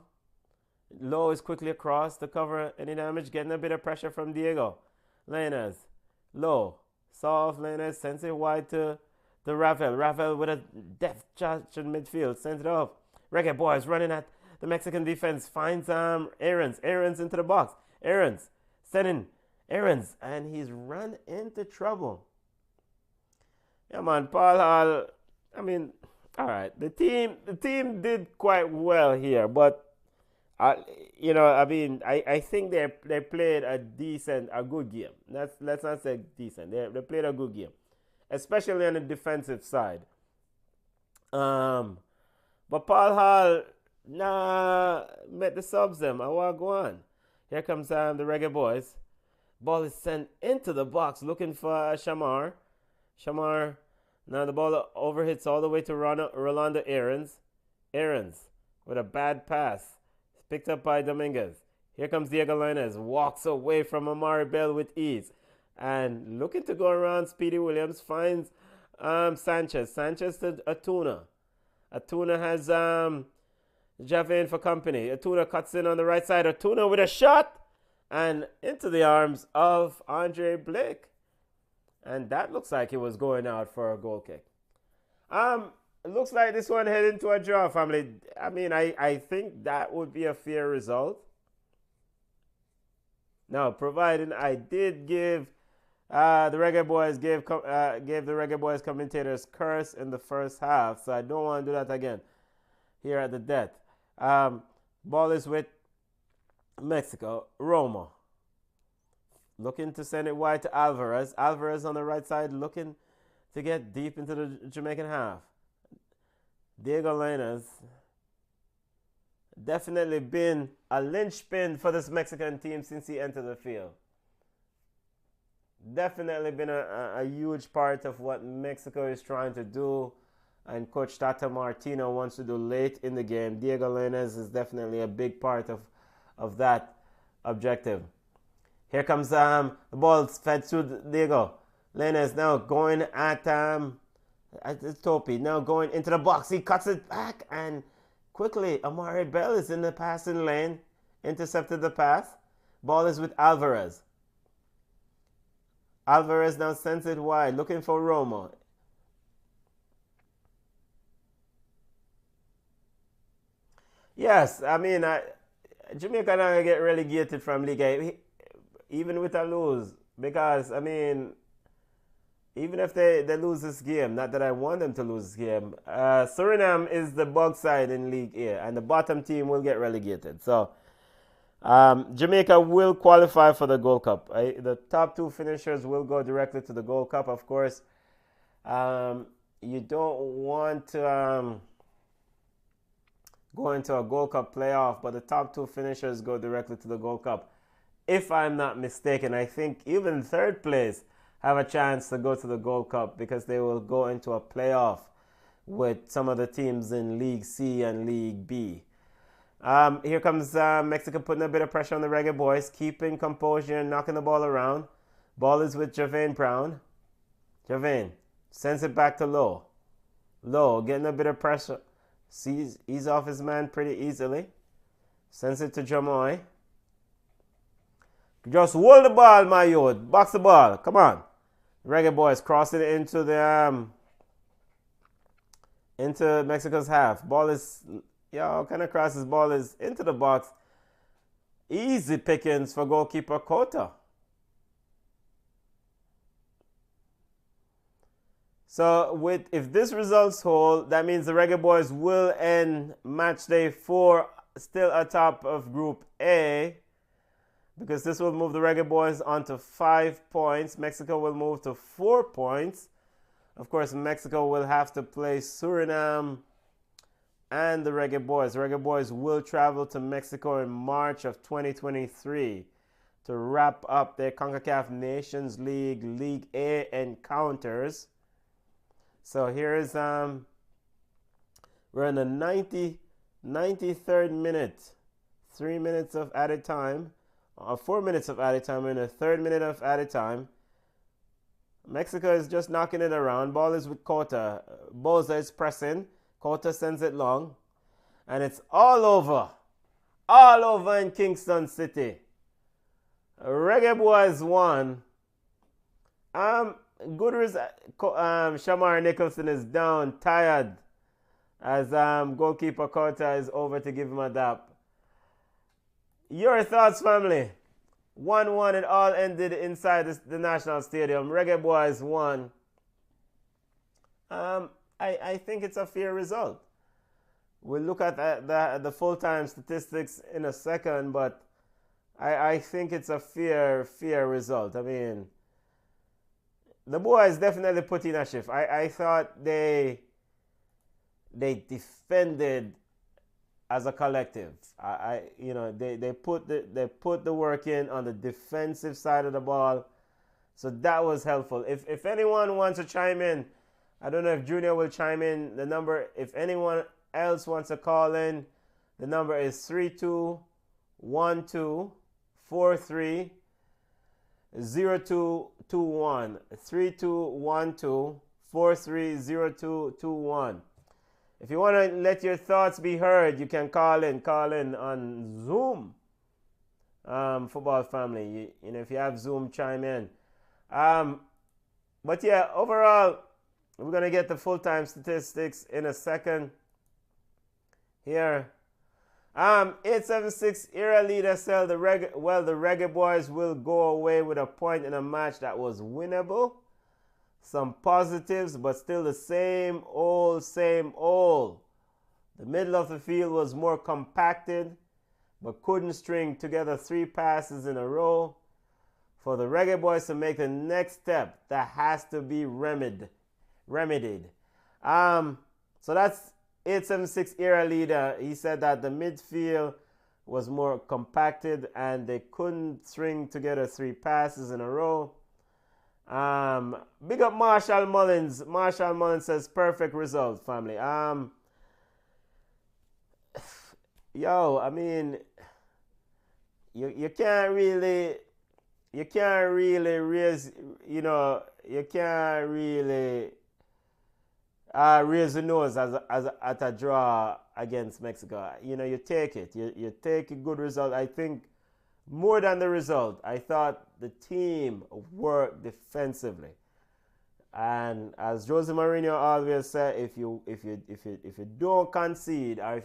Low is quickly across to cover any damage. Getting a bit of pressure from Diego. Lainez. Low. Soft Lainez. Sends it wide to Rafael. Rafael with a deft charge in midfield. Sends it off. Reggaeboyz running at the Mexican defense. Finds Aarons. Aarons into the box. Aarons. Sending Aarons. And he's run into trouble. Yeah, man. Paul Hall. I mean, all right. The team did quite well here, but I think they played a good game. Let's not say decent. They played a good game, especially on the defensive side. But Paul Hall met the subs them. I want to go on. Here comes the Reggaeboyz. Ball is sent into the box, looking for Shamar. Shamar. Now the ball overhits all the way to Rolando Aarons. Aarons with a bad pass. Picked up by Dominguez. Here comes Diego Lainez. Walks away from Amari Bell with ease. And looking to go around Speedy Williams. Finds Sanchez. Sanchez to Atuna. Atuna has Javin for company. Atuna cuts in on the right side. Atuna with a shot. And into the arms of Andre Blake. And that looks like it was going out for a goal kick. It looks like this one heading to a draw, family. I mean, I think that would be a fair result. Now, providing I did give the Reggaeboyz gave the Reggaeboyz commentators curse in the first half, so I don't want to do that again here at the death. Ball is with Mexico. Roma. Looking to send it wide to Alvarez. Alvarez on the right side looking to get deep into the Jamaican half. Diego Lainez definitely been a linchpin for this Mexican team since he entered the field. Definitely been a huge part of what Mexico is trying to do and Coach Tata Martino wants to do late in the game. Diego Lainez is definitely a big part of that objective. Here comes the ball fed to Diego. Lainez now going at Topi. Now going into the box. He cuts it back and quickly Amari Bell is in the passing lane. Intercepted the pass. Ball is with Alvarez. Alvarez now sends it wide. Looking for Romo. Yes, I mean, Jamaica now get relegated from League A. Even with a lose, because I mean, even if they lose this game, not that I want them to lose this game, Suriname is the bug side in League A, and the bottom team will get relegated. So Jamaica will qualify for the Gold Cup. The top two finishers will go directly to the Gold Cup. Of course, you don't want to go into a Gold Cup playoff, but the top two finishers go directly to the Gold Cup. If I'm not mistaken, I think even third place have a chance to go to the Gold Cup because they will go into a playoff with some of the teams in League C and League B. Here comes Mexico putting a bit of pressure on the Reggaeboyz, keeping composure and knocking the ball around. Ball is with Javane Brown. Javane sends it back to Low. Low getting a bit of pressure. He's off his man pretty easily. Sends it to Jamoy. Just hold the ball, my youth. Box the ball. Come on. Reggaeboyz crossing it into the into Mexico's half. Ball is kind of crosses. Ball is into the box. Easy pickings for goalkeeper Cota. So if this results hold, that means the Reggaeboyz will end match day 4 still atop of Group A. Because this will move the Reggaeboyz on to 5 points. Mexico will move to 4 points. Of course, Mexico will have to play Suriname and the Reggaeboyz. The Reggaeboyz will travel to Mexico in March of 2023 to wrap up their Concacaf Nations League League A encounters. So here is we're in the 93rd minute. 3 minutes of added time 4 minutes of added time. We're in the third minute of added time. Mexico is just knocking it around. Ball is with Cota. Boza is pressing. Cota sends it long. And it's all over. All over in Kingston City. Reggaeboyz won. Good result. Shamar Nicholson is down, tired. As goalkeeper Cota is over to give him a dap. Your thoughts, family? 1-1, it all ended inside the National Stadium. Reggaeboyz won. I think it's a fair result. We'll look at the full-time statistics in a second, but I think it's a fair result. I mean, the boys definitely put in a shift. I thought they defended as a collective. They put the work in on the defensive side of the ball, so that was helpful. If anyone wants to chime in, I don't know if Junior will chime in. The number, if anyone else wants to call in, the number is 3212430221. 3212430221. If you want to let your thoughts be heard, you can call in on Zoom. Football family, if you have Zoom, chime in. But yeah, overall, we're going to get the full-time statistics in a second. Here. 876 era leader said the Reggaeboyz will go away with a point in a match that was winnable. Some positives, but still the same old. The middle of the field was more compacted, but couldn't string together 3 passes in a row. For the Reggaeboyz to make the next step, that has to be remedied. So that's 876 era leader. He said that the midfield was more compacted and they couldn't string together 3 passes in a row. Big up Marshall Mullins. Marshall Mullins says perfect result, family. I mean, you can't really raise, you can't really raise the nose at a draw against Mexico. You take it. You take a good result. I think more than the result, I thought the team worked defensively. And as Jose Mourinho always said, if you don't concede, or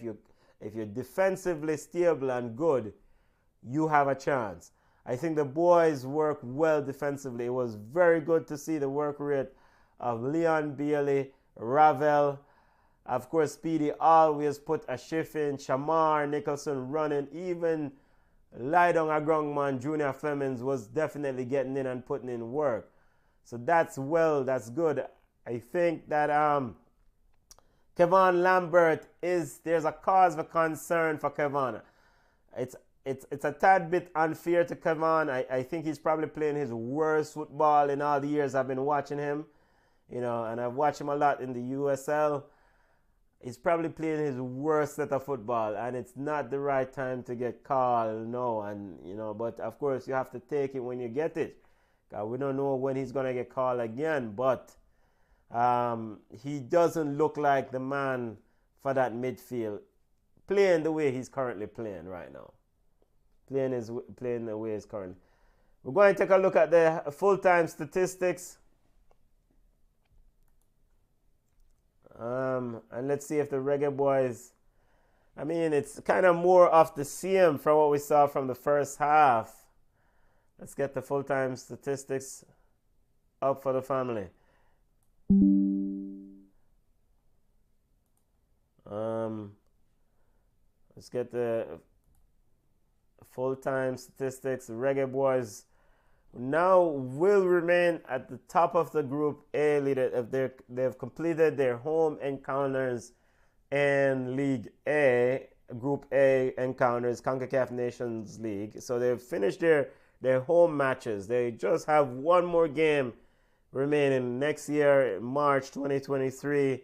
if you're defensively stable and good, you have a chance. I think the boys worked well defensively. It was very good to see the work rate of Leon Bailey, Ravel. Of course, Speedy always put a shift in. Shamar Nicholson running. Even Lydon Agrongman, Junior Flemings was definitely getting in and putting in work. So that's good. I think that Kevon Lambert there's a cause for concern for Kevon. It's a tad bit unfair to Kevon. I think he's probably playing his worst football in all the years I've been watching him. And I've watched him a lot in the USL. He's probably playing his worst set of football, and it's not the right time to get called, no. And but of course you have to take it when you get it. We don't know when he's gonna get called again, but he doesn't look like the man for that midfield, playing the way he's currently playing right now. Playing the way he's currently. We're going to take a look at the full-time statistics. And let's see if the Reggaeboyz, I mean, it's kind of more of the same from what we saw from the first half. Let's get the full-time statistics up for the family. Let's get the full-time statistics. Reggaeboyz now will remain at the top of the Group A leader if they've completed their home encounters in League A, Group A encounters, Concacaf Nations League. So they've finished their home matches. They just have one more game remaining. Next year, March 2023,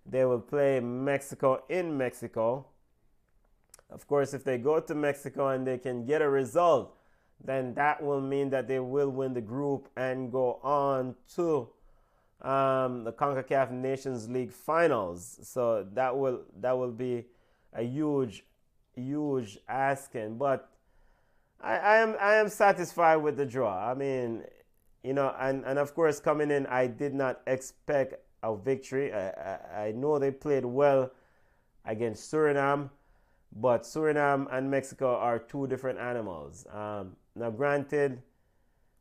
they will play Mexico in Mexico. Of course, if they go to Mexico and they can get a result then that will mean that they will win the group and go on to the Concacaf Nations League finals. So that will be a huge asking. But I am satisfied with the draw. I mean, and of course coming in, I did not expect a victory. I know they played well against Suriname, but Suriname and Mexico are two different animals. Now, granted,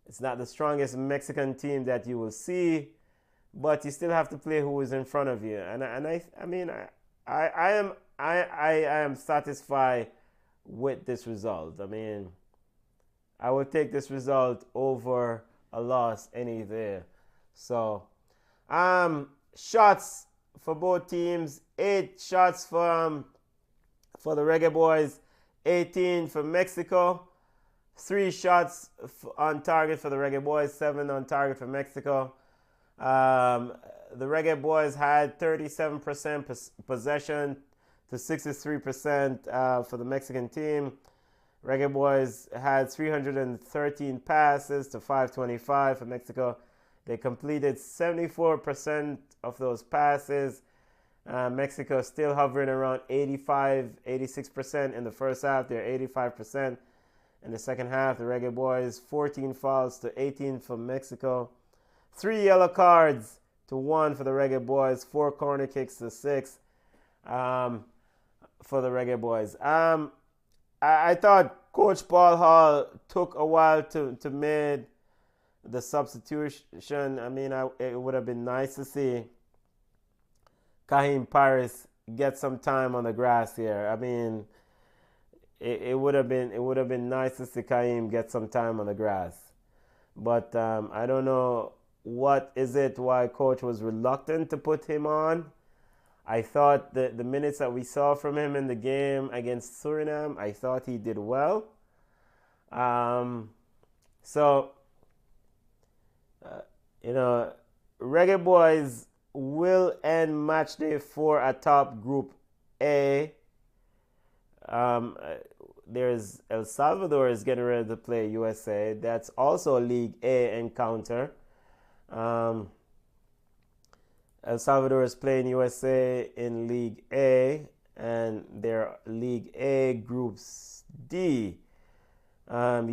it's not the strongest Mexican team that you will see, but you still have to play who is in front of you. And I am satisfied with this result. I mean, I would take this result over a loss any day. So, shots for both teams: 8 shots for the Reggaeboyz, 18 for Mexico. 3 shots on target for the Reggaeboyz, 7 on target for Mexico. The Reggaeboyz had 37% possession to 63% for the Mexican team. Reggaeboyz had 313 passes to 525 for Mexico. They completed 74% of those passes. Mexico still hovering around 86% in the first half. They're 85%. In the second half, the Reggaeboyz, 14 fouls to 18 for Mexico. 3 yellow cards to 1 for the Reggaeboyz. 4 corner kicks to 6 for the Reggaeboyz. I thought Coach Paul Hall took a while to make the substitution. I mean, it would have been nice to see Kahim Paris get some time on the grass here. I mean, it would have been nice to see Kahim get some time on the grass. But I don't know why coach was reluctant to put him on. I thought that the minutes that we saw from him in the game against Suriname, I thought he did well. Reggaeboyz will end match day 4 atop Group A. There's El Salvador is getting ready to play USA. That's also a League A encounter. El Salvador is playing USA in League A, and their League A Groups D. El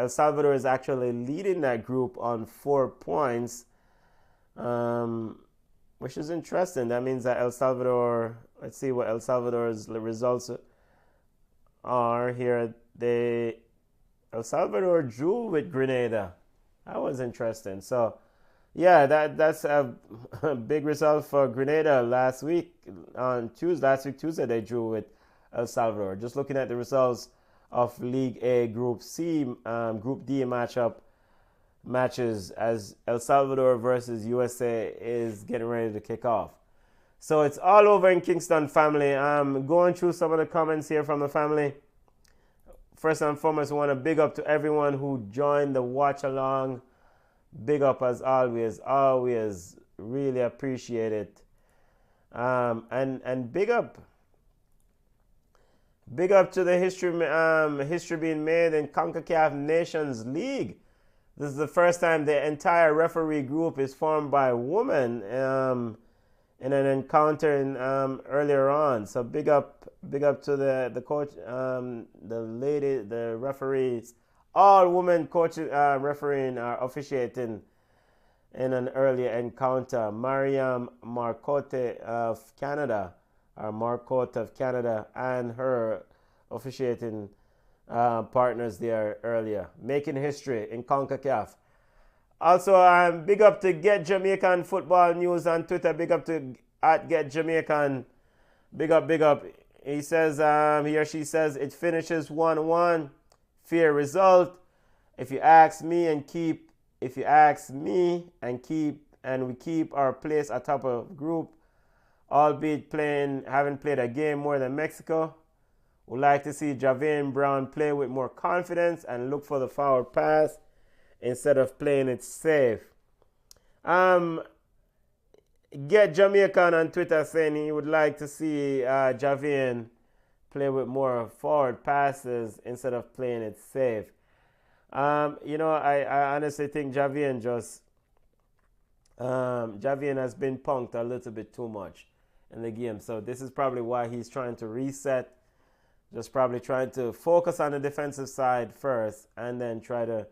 Salvador is actually leading that group on 4 points, which is interesting. That means that El Salvador, let's see what El Salvador's results are here. El Salvador drew with Grenada. That was interesting. So, yeah, that's a big result for Grenada last week Tuesday they drew with El Salvador. Just looking at the results of League A Group C, Group D matches as El Salvador versus USA is getting ready to kick off. So it's all over in Kingston, family. I'm going through some of the comments here from the family. First and foremost, I want to big up to everyone who joined the watch along. Big up as always, really appreciate it. And big up to the history being made in Concacaf Nations League. This is the first time the entire referee group is formed by a woman in an encounter earlier on. So big up to the coach, the referees. All women coaches refereeing are officiating in an earlier encounter. Mariam Marcotte of Canada, and her officiating partners there earlier, making history in CONCACAF. Also, big up to Get Jamaican Football News on Twitter. Big up to @GetJamaican. Big up. He says, he or she says, it finishes 1-1. Fair result. If you ask me, and we keep our place atop of group, albeit having played a game more than Mexico. Would like to see Javier Brown play with more confidence and look for the forward pass instead of playing it safe. Get Jamaican on Twitter saying he would like to see Javier play with more forward passes instead of playing it safe. I honestly think Javian has been punked a little bit too much in the game. So this is probably why he's trying to reset. Just probably trying to focus on the defensive side first and then try to,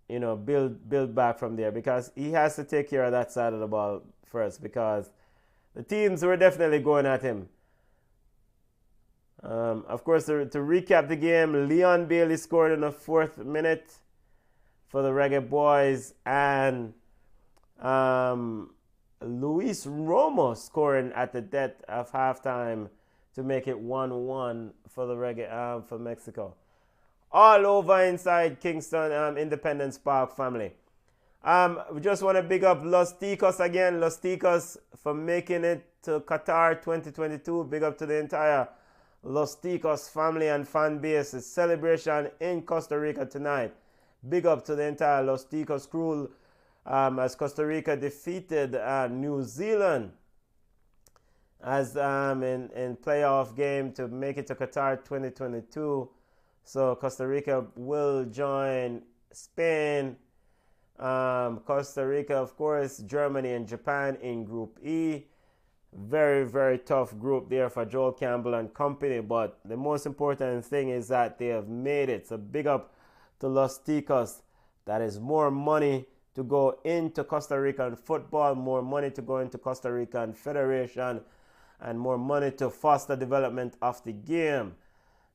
build back from there, because he has to take care of that side of the ball first, because the teams were definitely going at him. Of course, to recap the game, Leon Bailey scored in the 4th minute for the Reggaeboyz, and Luis Romo scoring at the death of halftime to make it 1-1 for the for Mexico. All over inside Kingston Independence Park family. We just want to big up Los Ticos again. Los Ticos for making it to Qatar 2022. Big up to the entire Los Ticos family and fan base. It's celebration in Costa Rica tonight. Big up to the entire Los Ticos crew as Costa Rica defeated New Zealand as in playoff game to make it to Qatar 2022. So Costa Rica will join Spain, Costa Rica, of course, Germany and Japan in Group E. Very, very tough group there for Joel Campbell and company. But the most important thing is that they have made it. So big up to Los Ticos. That is more money to go into Costa Rican football, more money to go into Costa Rican Federation, and more money to foster development of the game.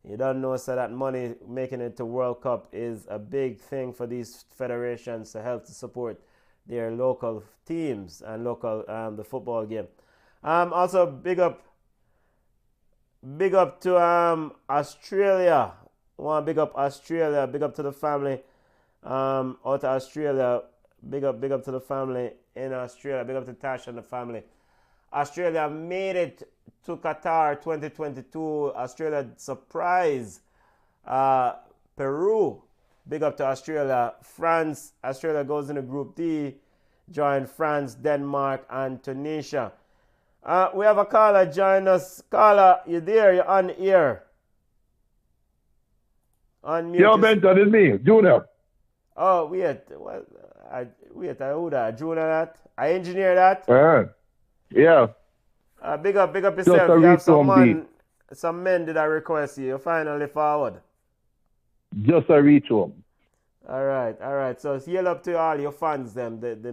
You don't know, so that money making it to World Cup is a big thing for these federations to help to support their local teams and local the football game. Also big up to Australia. I want to big up Australia. Big up to the family out of Australia. Big up to the family in Australia. Big up to Tash and the family. Australia made it to Qatar 2022. Australia surprised Peru. Big up to Australia. France. Australia goes into Group D. Join France, Denmark, and Tunisia. We have a caller join us. Caller, you there? You're on air. Unmute. Yo, Benton, it's me, Junior. Oh, wait. Who that? Junior that? I engineer that? Yeah. Big up yourself. You have some men did I request you. You're finally forward. Just a reach home. All right. So yell up to all your fans, them, the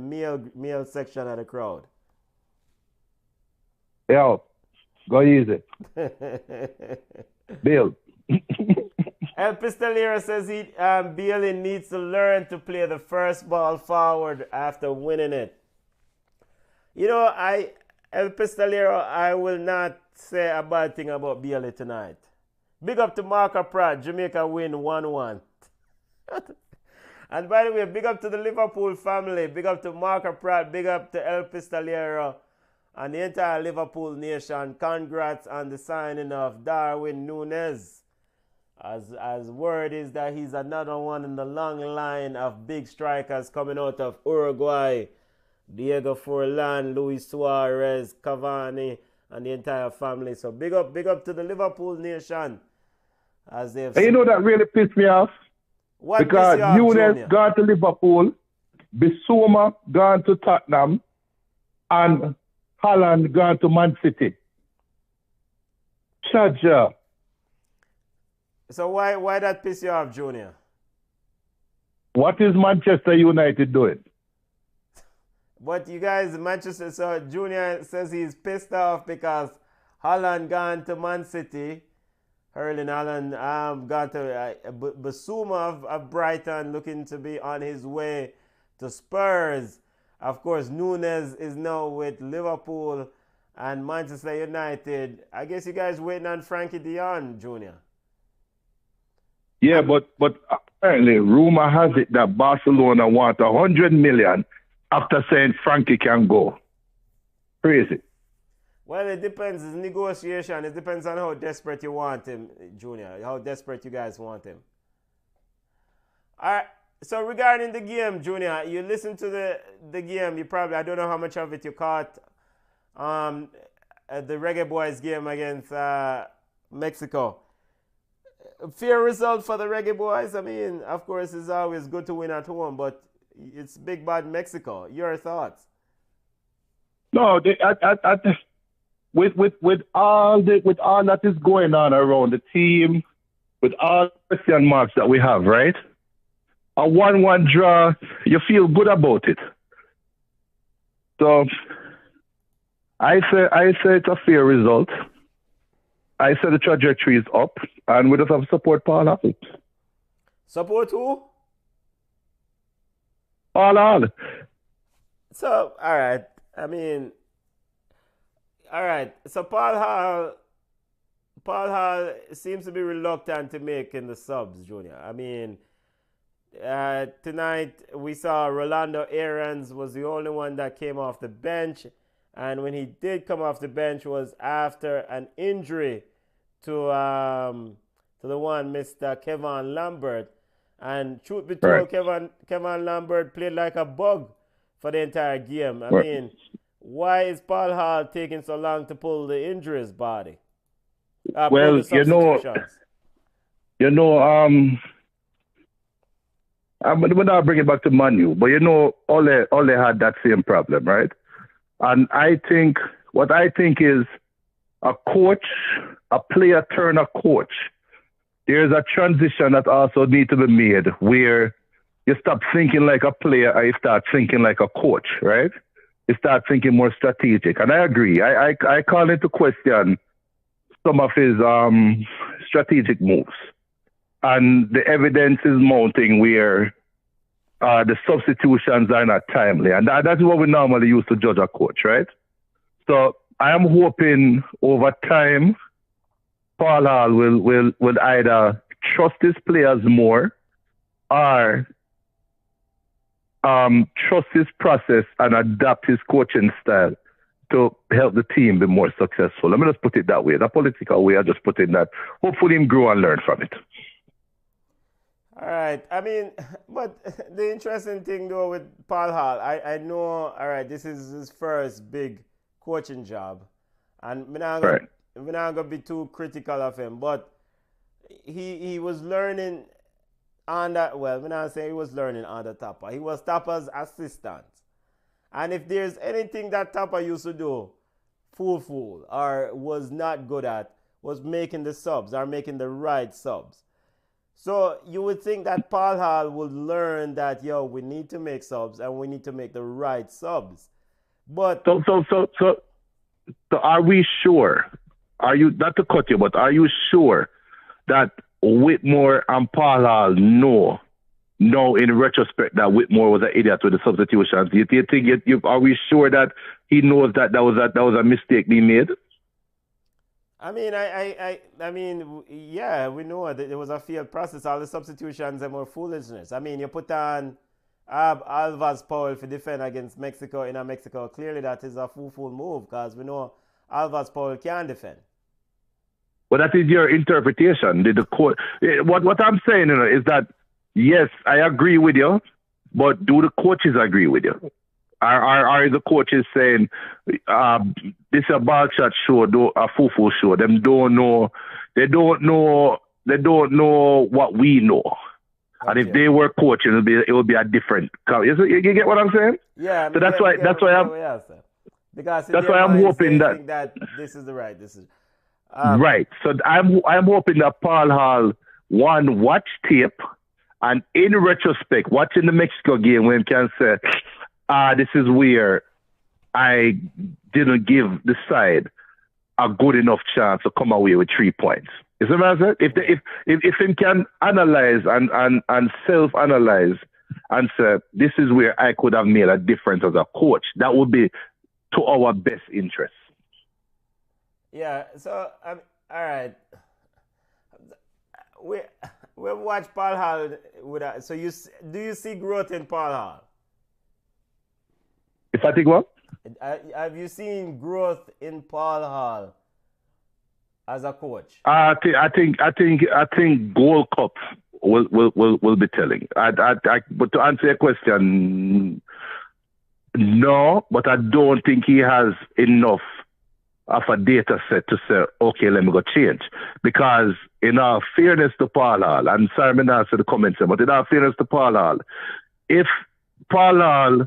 male section of the crowd. Yo, go easy. Bill. El Pistolero says Bailey needs to learn to play the first ball forward after winning it. El Pistolero, I will not say a bad thing about Bailey tonight. Big up to Marco Pratt. Jamaica win 1-1. And by the way, big up to the Liverpool family. Big up to Marco Pratt. Big up to El Pistolero and the entire Liverpool nation. Congrats on the signing of Darwin Núñez. As word is that he's another one in the long line of big strikers coming out of Uruguay. Diego Forlan, Luis Suarez, Cavani, and the entire family. So big up to the Liverpool nation. As they've. And you know that really pissed me off? What because Núñez gone to Liverpool, Bissouma gone to Tottenham, and Haaland gone to Man City. Charger. So why that piss you off, Junior? What is Manchester United doing? But you guys, Manchester, so Junior says he's pissed off because Haaland gone to Man City. Erling Haaland gone to Bissouma of Brighton, looking to be on his way to Spurs. Of course, Núñez is now with Liverpool and Manchester United. I guess you guys waiting on Frankie de Jong, Junior. Yeah, but apparently rumor has it that Barcelona want 100 million after saying Frankie can go. Crazy. Well, it depends. It's negotiation. It depends on how desperate you want him, Junior. How desperate you guys want him. All right. So regarding the game, Junior, you listened to the game. You probably, I don't know how much of it you caught. The Reggaeboyz game against Mexico. fair result for the Reggaeboyz. I mean, of course, it's always good to win at home, but it's big bad Mexico. Your thoughts? No, with all that is going on around the team, with all the question marks that we have, right? A 1-1 draw, you feel good about it. So I say it's a fair result. I say the trajectory is up, and we just have to support Paul Hall. Support who? Paul Hall. So, all right. I mean, all right. So Paul Hall seems to be reluctant to making the subs, Junior. I mean, tonight we saw Rolando Aarons was the only one that came off the bench, and when he did come off the bench was after an injury to the one Mr. Kevon Lambert. And truth be told, Right. Kevon Lambert played like a bug for the entire game. I mean, why is Paul Hall taking so long to pull the injuries body? Well, I'm gonna bring it back to Manu, but Ole had that same problem, right? And I think is a coach, a player turn a coach. There's a transition that also needs to be made where you stop thinking like a player and you start thinking like a coach, right? You start thinking more strategic. And I agree. I call into question some of his strategic moves. And the evidence is mounting where the substitutions are not timely. And that's what we normally use to judge a coach, right? So I am hoping over time, Paul Hall will either trust his players more or trust his process and adapt his coaching style to help the team be more successful. Let me just put it that way. The political way, I just put it that. Hopefully him grow and learn from it. All right. I mean, but the interesting thing though with Paul Hall, I know, all right, this is his first big coaching job. And we're not going to be too critical of him, but he was learning on that, well, we're not saying he was learning on the Tapper. He was Tapper's assistant. And if there's anything that Tapper used to do, fool, or was not good at, was making the subs, or making the right subs. So you would think that Paul Hall would learn that, we need to make subs, and we need to make the right subs. But... So are we sure? Are you, not to cut you, but are you sure that Whitmore and Paul Hall know in retrospect that Whitmore was an idiot with the substitutions? Do you think are we sure that he knows that was a mistake being made? I mean, I mean, yeah, we know that it was a failed process. All the substitutions and more foolishness. I mean, you put on Alvaz Powell to defend against Mexico in Mexico. Clearly, that is a fool move because we know Alvaz Powell can defend. Well, that is your interpretation. What I'm saying is that, yes, I agree with you, but do the coaches agree with you? Are the coaches saying this is a Ballchat show, a fufu show? They don't know what we know. Okay. And if they were coaching, it would be a different. You get what I'm saying? Yeah. So that's why I'm hoping that this is the right decision. Right. So I'm hoping that Paul Hall watch tape, and in retrospect, watching the Mexico game, when he can say, this is where I didn't give the side a good enough chance to come away with 3 points. You see what I'm saying? If he can analyze and self-analyze and say, this is where I could have made a difference as a coach, that would be to our best interest. Yeah, so, all right. We've watched Paul Hall. So do you see growth in Paul Hall? If I think what? Have you seen growth in Paul Hall as a coach? I think Gold Cup will be telling. But to answer your question, no. But I don't think he has enough of a data set to say, okay, let me go change. Because in our fairness to Paul Hall, and sorry, I'm not answer the comments, but in our fairness to Paul Hall, if Paul Hall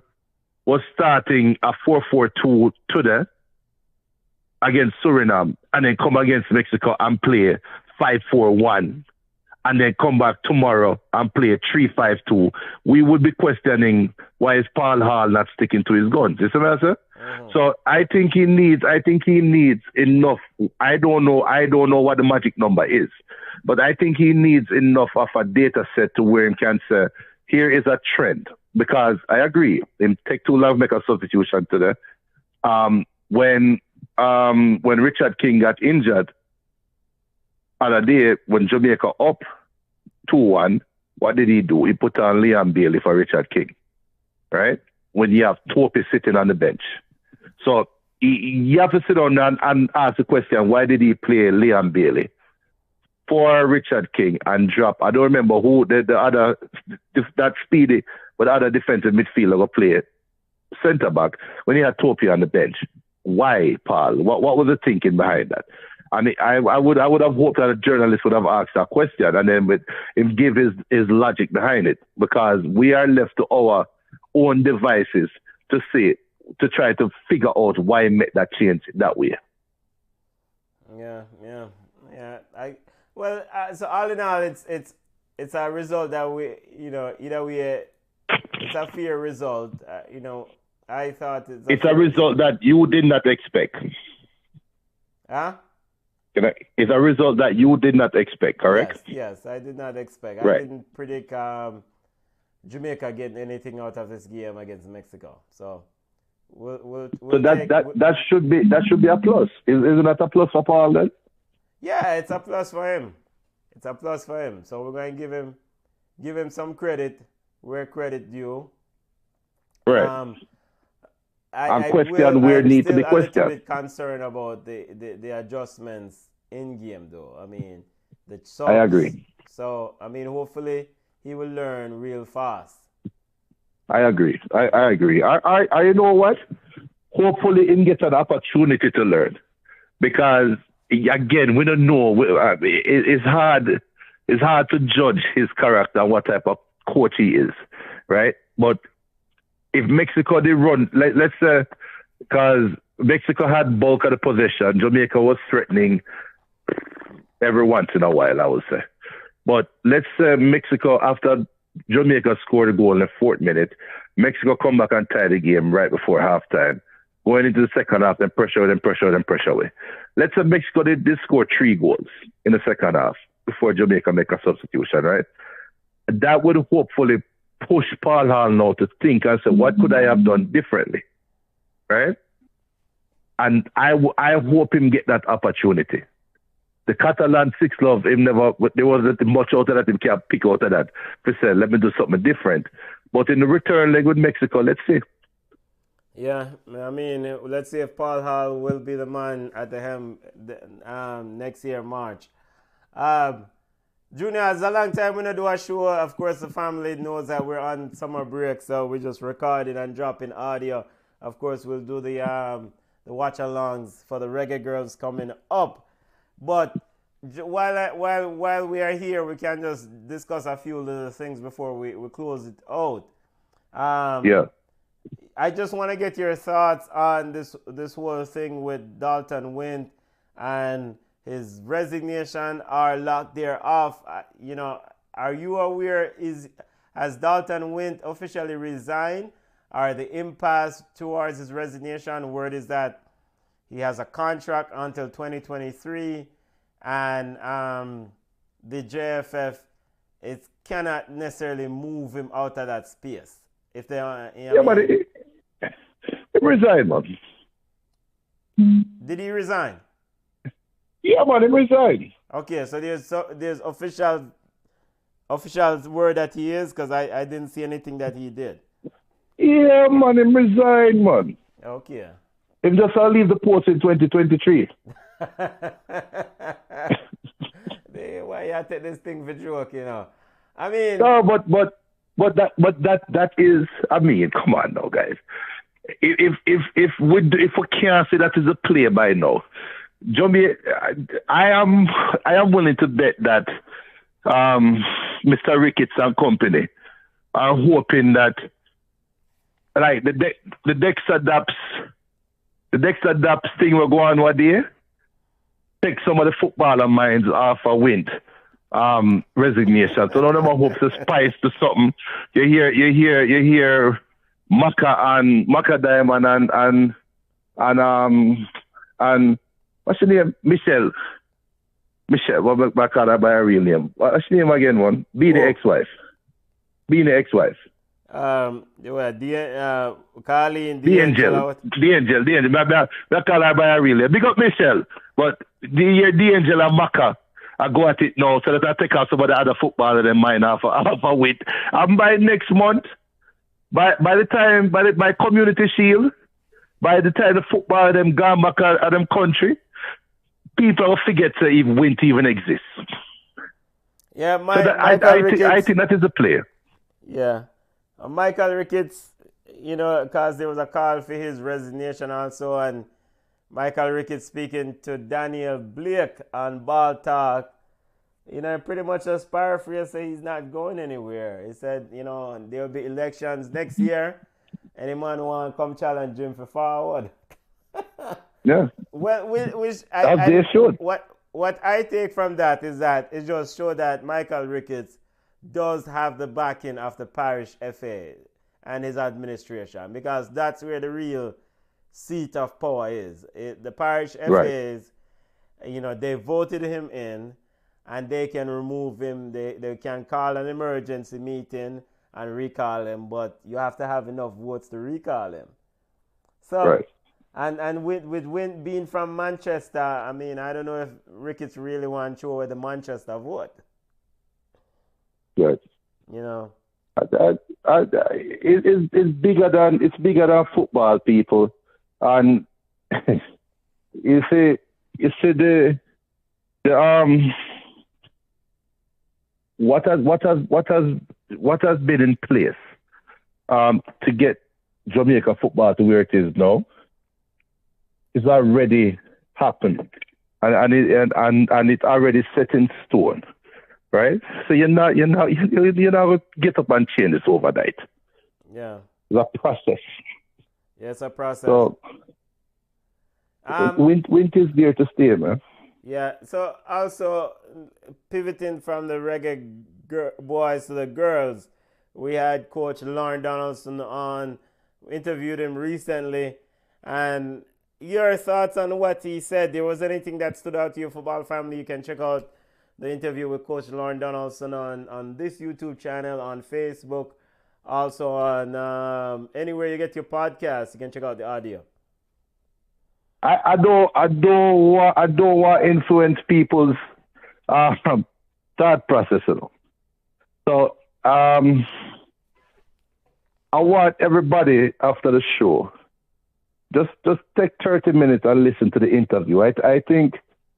was starting a 4-4-2 today against Suriname and then come against Mexico and play 5-4-1 and then come back tomorrow and play 3-5-2, we would be questioning why is Paul Hall not sticking to his guns. You see what I'm saying? So I think he needs enough. I don't know what the magic number is, but I think he needs enough of a data set to where he can say, here is a trend. Because I agree, him take too long to make a substitution today. When Richard King got injured on a day when Jamaica up 2-1, what did he do? He put on Liam Bailey for Richard King, right? When you have Tope sitting on the bench. So you have to sit down and ask the question, why did he play Liam Bailey for Richard King and drop? I don't remember who the other, that speedy, but the other defensive midfielder will play centre back when he had Tope on the bench. Why, Paul? What was the thinking behind that? I mean, I would have hoped that a journalist would have asked that question and then with him give his logic behind it, because we are left to our own devices to try to figure out why he made that change that way. Yeah. So all in all, it's a result that we, it's a fair result. I thought it's a result that you did not expect. Huh? It's a result that you did not expect, correct? Yes, I did not expect. Right. I didn't predict Jamaica getting anything out of this game against Mexico. So we'll so that should be a plus. Isn't that a plus for Paul then? Yeah, it's a plus for him. So we're going to give him some credit where credit due. Right. I'm where need to be questioned. I'm a little bit concerned about the adjustments in game, though. I mean, the subs. I agree. So I mean, hopefully he will learn real fast. I agree. I agree. I you know what? Hopefully he gets an opportunity to learn, because again, we don't know. It's hard. It's hard to judge his character and what type of coach he is, right? But if Mexico did run, let's say, because Mexico had bulk of the possession, Jamaica was threatening every once in a while, I would say. But let's say Mexico, after Jamaica scored a goal in the 4th minute, Mexico come back and tie the game right before halftime. Going into the second half, then pressure away. Let's say Mexico did score 3 goals in the second half before Jamaica make a substitution, right? That would hopefully push Paul Hall now to think and say, what could I have done differently, right? And I hope him get that opportunity. The Catalan 6 love, there wasn't much out of that him can pick out of that. To say, let me do something different. But in the return leg with Mexico, let's see. Yeah, I mean, let's see if Paul Hall will be the man at the helm next year, March. Junior, it's a long time we don't do a show. Of course, the family knows that we're on summer break, so we're just recording and dropping audio. Of course, we'll do the watch-alongs for the Reggae Girls coming up. But while we are here, we can just discuss a few little things before we close it out. Yeah. I just want to get your thoughts on this whole thing with Dalton Wint and his resignation or lack thereof. Are you aware, has Dalton Wint officially resigned? Or the impasse towards his resignation? Word is that he has a contract until 2023, and the JFF cannot necessarily move him out of that space. If they but he resigned, man. Did he resign? Yeah, man, he resigned. Okay, so there's official word that he is, because I didn't see anything that he did. Yeah, man, he resigned, man. Okay. Him just leave the post in 2023. Why you take this thing for joke, I mean. No, but that is. I mean, come on now, guys. if we can't say that is a play by now, Jamaica, I am willing to bet that Mr. Ricketts and company are hoping that like the Dexter Daps thing will go on one day, take some of the footballer minds off a wind. Resignation. So none of them hopes to spice to something. You hear Maka Diamond and what's your name? Michelle, what I call her by her real name. What's your name again, one? Being the ex-wife. Carleen, The Angel. I call her by her real name. Big up Michelle. But the Angel and Maka, I go at it now so that I take out some of the other footballers in mine off a wit. And by next month, by Community Shield, by the time the footballer them gone back at them country, people will forget to even win to even exist. Yeah, I think that is a player. Yeah. Michael Ricketts, because there was a call for his resignation also, and Michael Ricketts speaking to Daniel Blake on Ball Talk, pretty much just paraphrase say he's not going anywhere. He said, there will be elections next year. Any man who want to come challenge him for forward. Yeah. Well, what I take from that is that it just shows that Michael Ricketts does have the backing of the parish FA and his administration, because that's where the real seat of power is. The parish FAs, they voted him in, and they can remove him. They can call an emergency meeting and recall him, but you have to have enough votes to recall him. So, and with Win being from Manchester, I don't know if Ricketts really wants to show with the Manchester vote. Right. It's bigger than football, people, and you see the what has been in place to get Jamaica football to where it is now is already happened, and it's already set in stone. Right? So you're not gonna get up and change this overnight. Yeah. It's a process. Yeah, it's a process. So Wint is there to stay, man. Yeah. So also pivoting from the reggae boys to the girls, we had Coach Lauren Donaldson on. We interviewed him recently, and your thoughts on what he said. There was anything that stood out to your football family? You can check out the interview with Coach Lauren Donaldson on this YouTube channel, on Facebook, also on anywhere you get your podcast. You can check out the audio. I don't want to influence people's thought process, So I want everybody after the show just take 30 minutes and listen to the interview. I think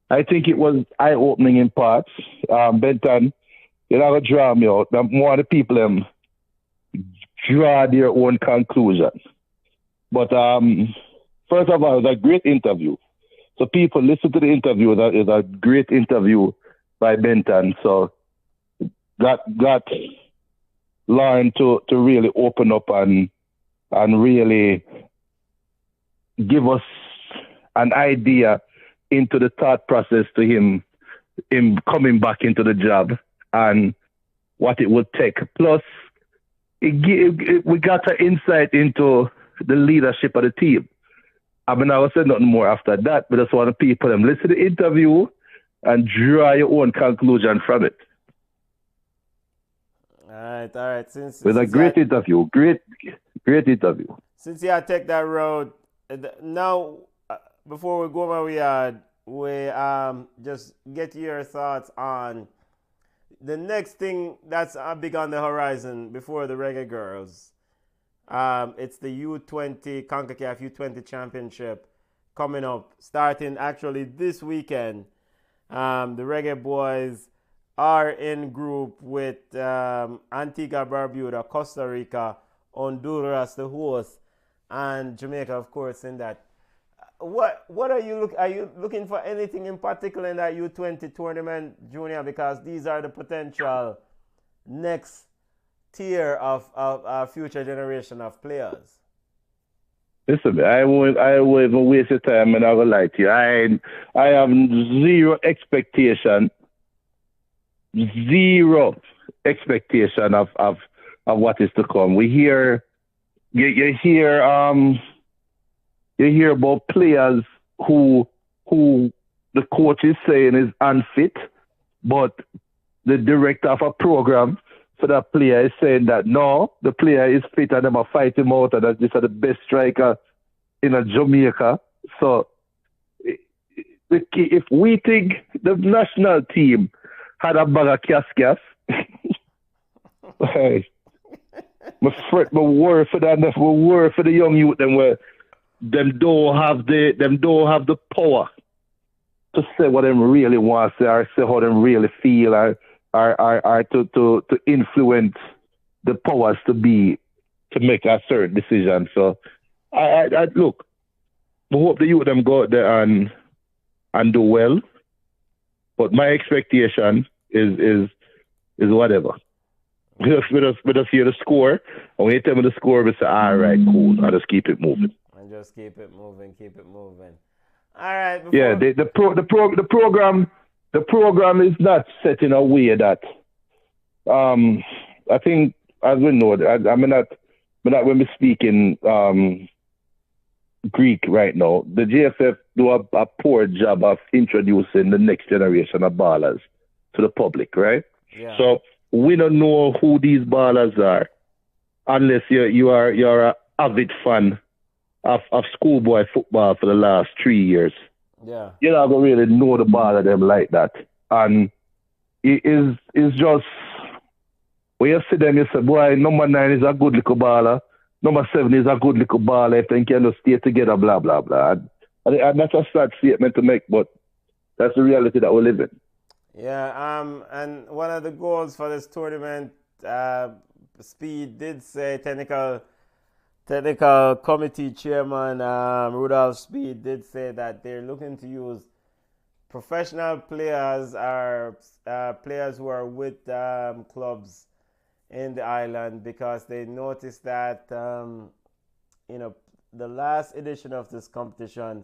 it was eye-opening in parts. Benton, draw me out. More of the people draw their own conclusion. But first of all, it was a great interview. So people listen to the interview. That is a great interview by Benton. So got Lauren to really open up and really give us an idea into the thought process to him coming back into the job and what it would take. Plus, we got an insight into the leadership of the team. I will say nothing more after that, but I just want the people to listen to the interview and draw your own conclusion from it. All right. It was a great interview. Great interview. Since you take that road, now, before we go where we are, we just get your thoughts on the next thing that's big on the horizon before the Reggae Girls. It's the U20 Concacaf U20 Championship coming up, starting actually this weekend. The Reggaeboyz are in group with Antigua, Barbuda, Costa Rica, Honduras, the host, and Jamaica, of course, in that. What are you looking for anything in particular in that U20 tournament, Junior? Because these are the potential next tier of our future generation of players. Listen, I won't even waste your time, and I will lie to you. I have zero expectation of what is to come. You hear about players who the coach is saying is unfit, but the director of a program for that player is saying that no, the player is fit and them are fighting him out and that this is the best striker in a Jamaica. So if we think the national team had a bag of cascas, my word for that, my word for the young youth, them don't have the power to say what them really want to say or say how them really feel or to influence the powers to make a certain decision. So I look, we hope the youth them go out there and do well. But my expectation is whatever. We just hear the score, and when you tell me the score, we say, all right, cool, I'll just keep it moving. And just keep it moving. All right. Yeah, the program is not set in a way that I think, as we know, I'm not when we speak in Greek right now. The GFF do a poor job of introducing the next generation of ballers to the public, right? Yeah. So we don't know who these ballers are unless you're an avid fan of schoolboy football for the last 3 years. Yeah. You're not gonna really know the baller them like that. And it is just when you see them, you say, boy, number 9 is a good little baller, number 7 is a good little baller, if they can just stay together, blah blah blah. And that's a sad statement to make, but that's the reality that we live in. Yeah, and one of the goals for this tournament, Speed did say, technical committee chairman Rudolph Speed did say that they're looking to use professional players or players who are with clubs in the island, because they noticed that the last edition of this competition,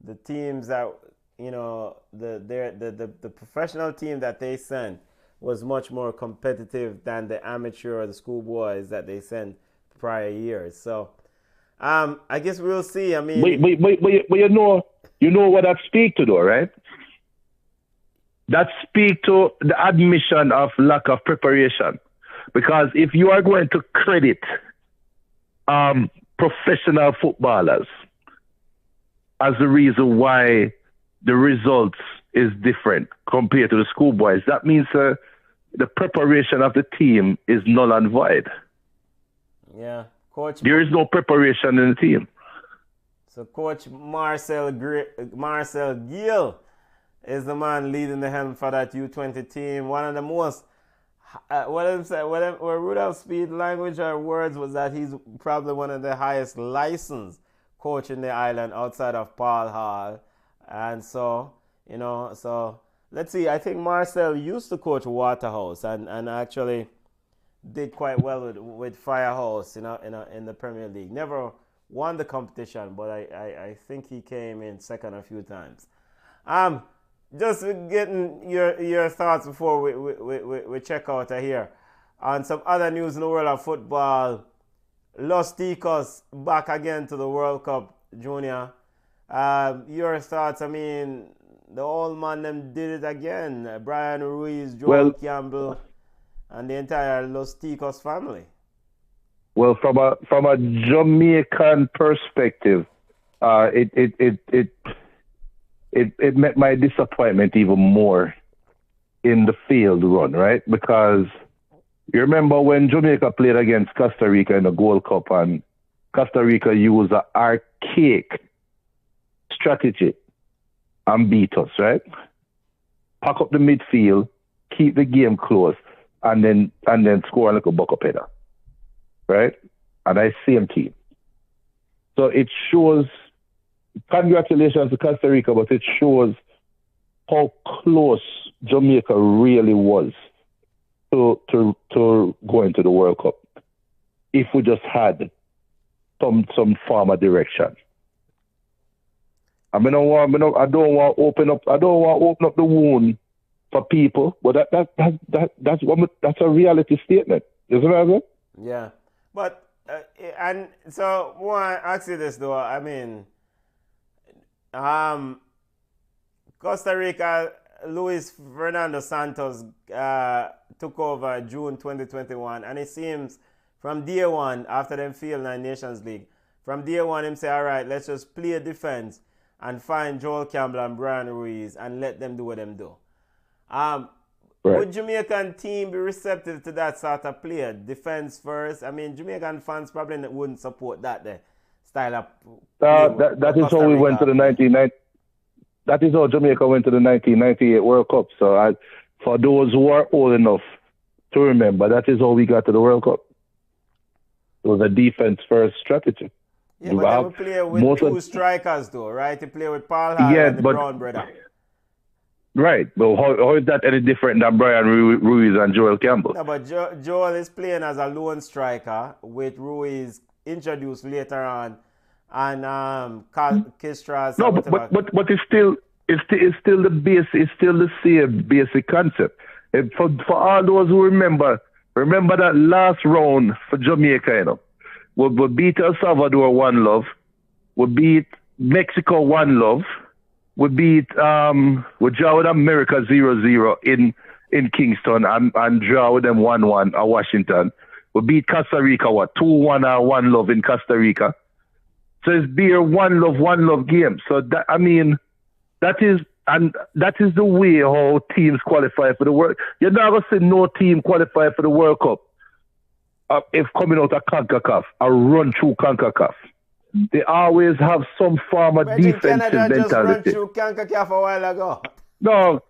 the teams that the professional team that they sent was much more competitive than the amateur or the schoolboys that they sent prior years. So I guess we'll see. I mean, but you know what that speak to though, right? That speak to the admission of lack of preparation. Because if you are going to credit professional footballers as the reason why the results is different compared to the schoolboys, that means the preparation of the team is null and void. Yeah, Coach. There is no preparation in the team. So Coach Marcel Gill is the man leading the helm for that U20 team. One of the most, what Rudolph Speed language or words was that he's probably one of the highest licensed coach in the island outside of Paul Hall. And so, so let's see. I think Marcel used to coach Waterhouse and actually did quite well with Firehouse, in the Premier League. Never won the competition, but I think he came in second a few times. Just getting your thoughts before we check out of here on some other news in the world of football. Los Ticos back again to the World Cup, Junior. Your thoughts? I mean, the old man them did it again. Brian Ruiz, Joel Campbell, and the entire Los Ticos family. Well, from a Jamaican perspective, it met my disappointment even more in the field run, right? Because you remember when Jamaica played against Costa Rica in the Gold Cup, and Costa Rica used an archaic strategy and beat us, right? Pack up the midfield, keep the game close, and then score a little buck up header, right? And I same team. So it shows, congratulations to Costa Rica, but it shows how close Jamaica really was to going to the World Cup if we just had some form of direction. I don't want to open up the wound for people, but that's a reality statement, isn't it? Yeah, but and so I want to ask you this though. I mean, Costa Rica, Luis Fernando Santos took over June 2021, and it seems from day one after them failed in the Nations League, from day one him say, all right, let's just play defense and find Joel Campbell and Brian Ruiz and let them do what them do. Right. Would Jamaican team be receptive to that sort of play? Defense first. I mean, Jamaican fans probably wouldn't support that style of play. That is how we went to the 1990. That is how Jamaica went to the 1998 World Cup. So for those who are old enough to remember, that is how we got to the World Cup. It was a defense first strategy. Yeah, but they would play with two strikers though, right? You play with Paul Hall and the Brown brother. Right, but how is that any different than Brian Ruiz and Joel Campbell? No, but Joel is playing as a lone striker with Ruiz introduced later on, and Kistras. No, but it's still the base. It's still the same basic concept. For all those who remember that last round for Jamaica, you know, we beat El Salvador 1-0, we beat Mexico 1-0. We beat we draw with America 0-0 in Kingston and draw with them 1-1 at Washington. We beat Costa Rica 2-1 or 1-0 in Costa Rica. So it's beer 1-0 game. So that is the way how teams qualify for the World. You're not gonna see no team qualify for the World Cup if coming out of Concacaf or run through Concacaf. They always have some form of defensive Canada mentality. Just run through Concacaf a while ago. No.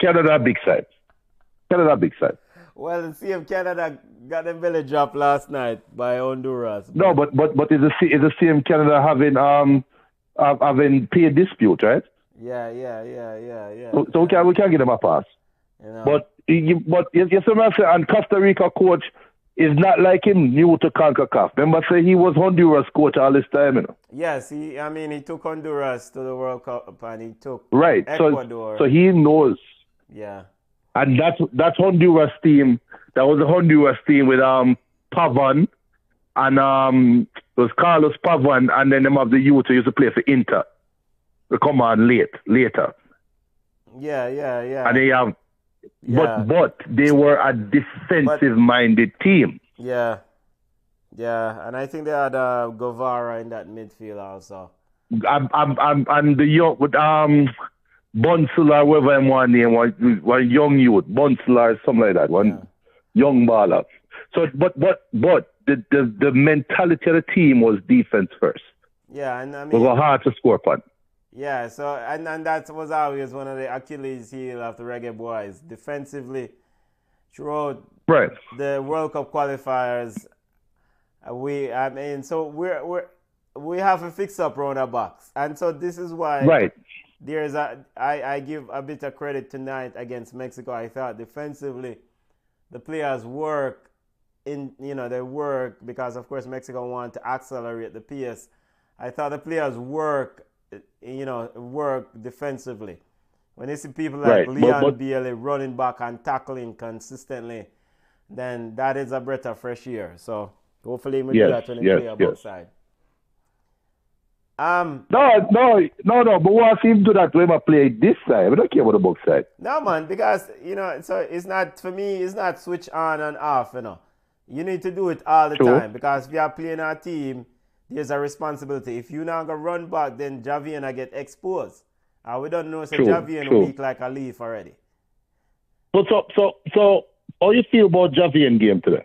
Canada big side. Well, see if Canada got them belly drop last night by Honduras. No, but is the same Canada having pay dispute, right? Yeah. So we can give them a pass. You know. But yes, and Costa Rica coach is not like him new to CONCACAF. Remember, say he was Honduras coach all this time, you know. Yes, he took Honduras to the World Cup and he took right. Ecuador. So he knows. Yeah. And that's Honduras team. That was the Honduras team with Pavon and it was Carlos Pavon, and then them have the youth who used to play for Inter. They come on later. Yeah. And they have. Yeah. But they were a defensive-minded team. Yeah, and I think they had Guevara in that midfield also. And the young with Bonsula, whoever I'm one name, one young youth, Bonsula, something like that, one young baller. So, but the mentality of the team was defense first. Yeah, and I mean, it was hard to score upon. Yeah, so and that was always one of the Achilles heel of the Reggaeboyz. Defensively, throughout the World Cup qualifiers, we have a fix-up round our box, and so this is why there's I give a bit of credit tonight against Mexico. I thought defensively, the players work they work because of course Mexico want to accelerate the pace. I thought the players work defensively. When you see people like Leon Bailey running back and tackling consistently, then that is a breath of fresh air. So hopefully we do that when we play both sides. No. But once him do that when I play this side, we don't care about the box side. No, man, because so it's not for me. It's not switch on and off. You need to do it all the time because if you are playing our team, there's a responsibility. If you now go run back, then Javier get exposed. We don't know so Javier weak like a leaf already. So how you feel about Javier game today?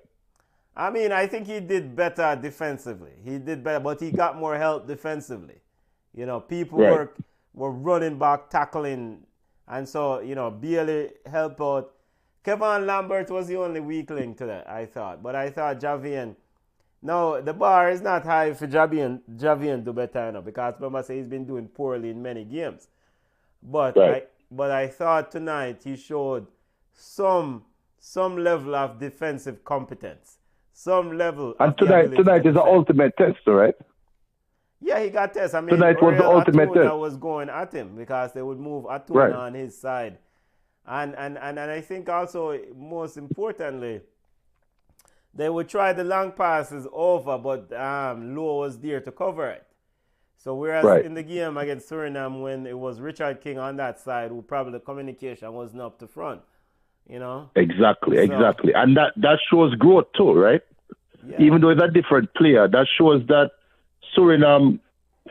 I mean, I think he did better defensively. He did better, but he got more help defensively. People were running back, tackling, and so, Bailey helped out. Kevon Lambert was the only weak link to that, I thought. But I thought Javier No, the bar is not high for Javian to better, you know, because remember say he's been doing poorly in many games. But Right. I thought tonight he showed some level of defensive competence, some level And of the tonight ability to is the defend. ultimate test, right? Yeah, he got test. I mean, Tonight was the Real ultimate Atuna test. was going at him because they would move Atuna Right. on his side. And I think also, most importantly, they would try the long passes over, but Lowe was there to cover it. So whereas Right. in the game against Suriname, when it was Richard King on that side, who probably the communication wasn't up to front, you know? Exactly, So- exactly. And that shows growth too, right? Yeah. Even though it's a different player, that shows that Suriname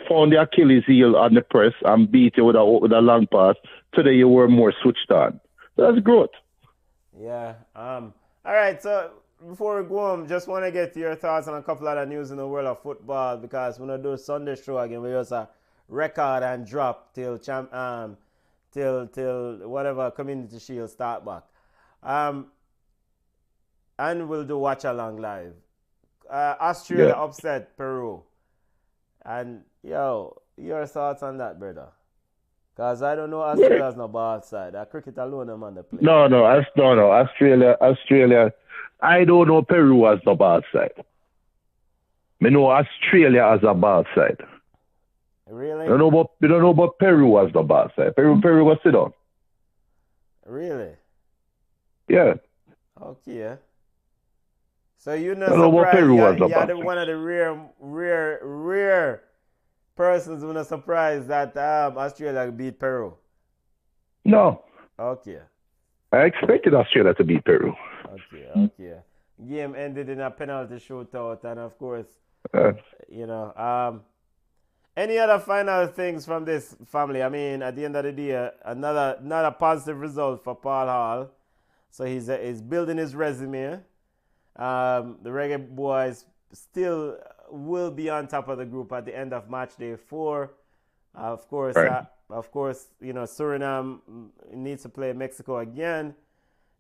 found the Achilles heel on the press and beat you with a long pass. Today you were more switched on. That's growth. Yeah. All right. So before we go home, just want to get your thoughts on a couple of the news in the world of football because we're gonna do a Sunday show again. We just a record and drop till whatever Community Shield start back. And we'll do watch along live. Australia Yeah. upset Peru. And yo, your thoughts on that, brother? Because I don't know Australia's no ball side. That cricket alone them on the play. No. Australia. I don't know Peru has no bad side. I know Australia has a bad side. Really? We don't know about Peru has no bad side. Peru was sit down. Really? Yeah. Okay. So you're not I don't know what surprised. Peru was You're about. one of the rare persons who are not surprised that Australia beat Peru. No. Okay. I expected Australia to beat Peru. Okay. Game ended in a penalty shootout, and of course, you know, any other final things from this family? I mean, at the end of the day, another positive result for Paul Hall. So he's building his resume. The Reggaeboyz still will be on top of the group at the end of match day 4. Of course, Right. you know, Suriname needs to play Mexico again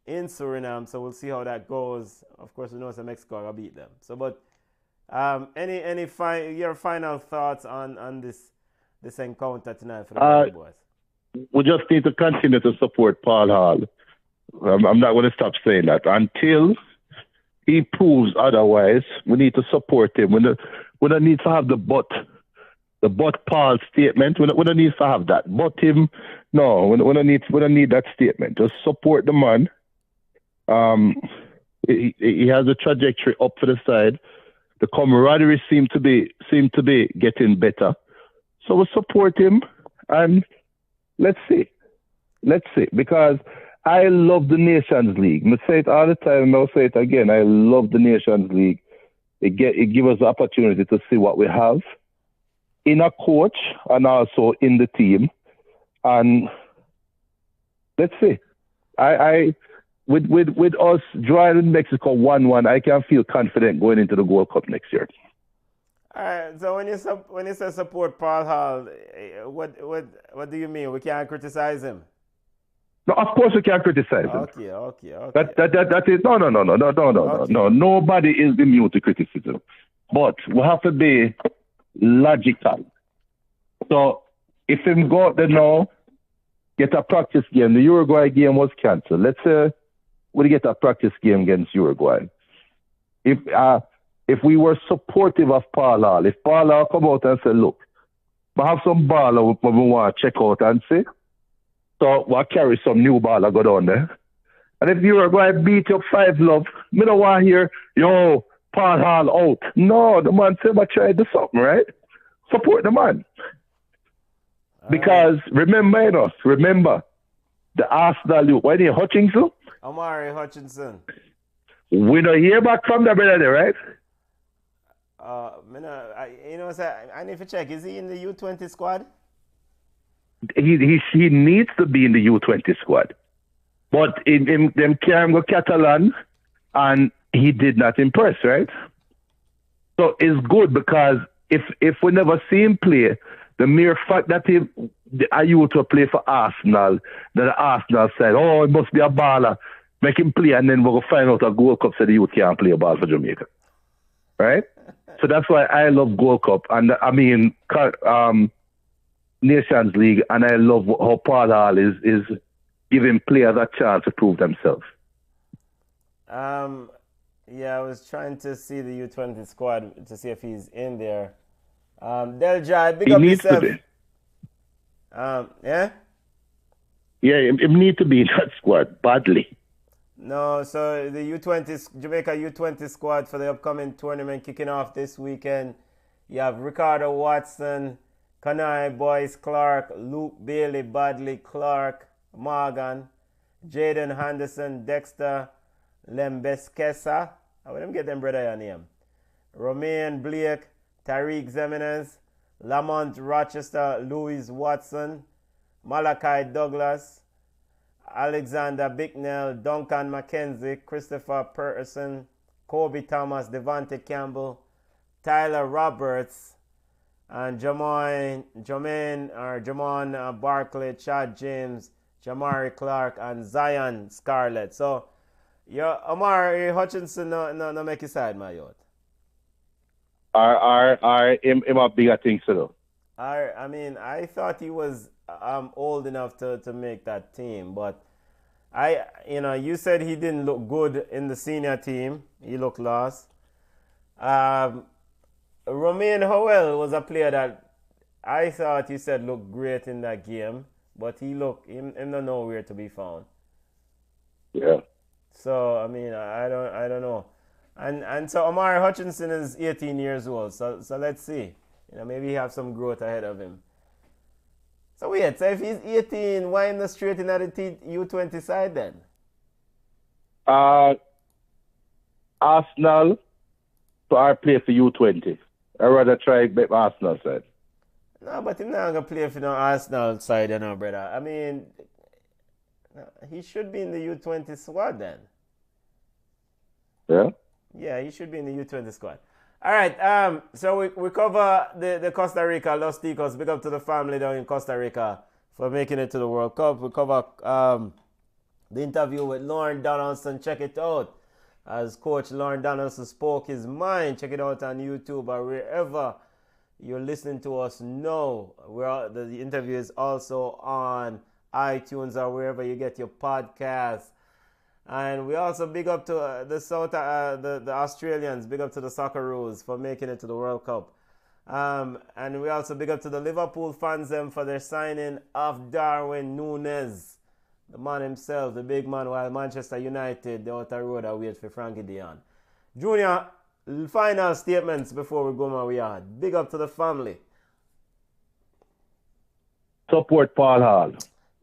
in Suriname, so we'll see how that goes. Of course, we know that Mexico will beat them. So, but your final thoughts on this encounter tonight for the Reggaeboyz? We just need to continue to support Paul Hall. I'm not going to stop saying that until he proves otherwise. We need to support him. We don't need to have the but Paul statement. We don't need to have that. But him, no. We don't need that statement. Just support the man. He has a trajectory up for the side. The camaraderie seem to be getting better. So we support him, and let's see, because I love the Nations League. I say it all the time, and I'll say it again. I love the Nations League. It gives us the opportunity to see what we have in a coach and also in the team. And let's see. With us drawing Mexico 1-1, I can feel confident going into the World Cup next year. All right. So when you say support Paul Hall, what do you mean? We can't criticize him. No, of course we can't criticize him. Okay. That is no. Nobody is immune to criticism, but we have to be logical. So if him go out there now, get a practice game. The Uruguay game was cancelled. Let's say we get a practice game against Uruguay. If we were supportive of Paul Hall, if Paul Hall come out and say, look, we have some baller we want to check out and see. So we'll carry some new baller go down there. And if Uruguay beat you 5-0, me don't want to hear, yo, Paul Hall out. No, the man said, but try to do something, right? Support the man. Because remember the Arsenal youth. Why did Hutchinson? Amari Hutchinson. We don't hear back from the brother, right? I need to check. Is he in the U20 squad? He needs to be in the U20 squad. But in them can't go Catalan, and he did not impress, right? So it's good because if we never see him play, the mere fact that I used to play for Arsenal, that Arsenal said, oh, it must be a baller, make him play, and then we'll find out a Gold Cup said the youth can't play a ball for Jamaica. right? So that's why I love Gold Cup, and I mean Nations League, and I love how Paul Hall is giving players a chance to prove themselves. Yeah, I was trying to see the U20 squad to see if he's in there. Del Jai, big He up needs yourself. to be. Yeah? Yeah, he needs to be in that squad badly. No, so the U20, Jamaica U20 squad for the upcoming tournament kicking off this weekend. You have Ricardo Watson, Kanai Boyce Clark, Luke Bailey, Badley Clark, Morgan, Jaden Henderson, Dexter Lembeskesa. I want them get them brother your name. Romain Blake, Tariq Zemenes, Lamont Rochester, Louis Watson, Malachi Douglas, Alexander Bicknell, Duncan McKenzie, Christopher Peterson, Kobe Thomas, Devontae Campbell, Tyler Roberts, and Jamon Barkley, Chad James, Jamari Clark, and Zion Scarlett. So, Omar Hutchinson no make his side, my youth. Him a bigger thing, so. I mean, I thought he was old enough to make that team, but you said he didn't look good in the senior team. He looked lost. Romain Howell was a player that I thought you said looked great in that game, but him not nowhere to be found. Yeah. So I mean, I don't know. And so Omar Hutchinson is 18 years old. So let's see. Maybe he have some growth ahead of him. So wait, so if he's 18, why not straight in at the U20 side then? Arsenal, so I play for U20. I'd rather try make Arsenal side. No, but he's not going to play for the Arsenal side, brother. I mean, he should be in the U20 squad then. Yeah? Yeah, he should be in the U20 squad. All right, so we cover the Costa Rica, Los Ticos. Big up to the family down in Costa Rica for making it to the World Cup. We cover the interview with Lauren Donaldson. Check it out. As Coach Lauren Donaldson spoke his mind. Check it out on YouTube or wherever you're listening to us now. The interview is also on iTunes or wherever you get your podcasts. And we also big up to the Australians, big up to the Socceroos for making it to the World Cup. And we also big up to the Liverpool fans them for their signing of Darwin Núñez, the man himself, the big man, while Manchester United, the outer road, are wait for Frankie Dion. Junior, final statements before we go my way on. Big up to the family. Support Paul Hall.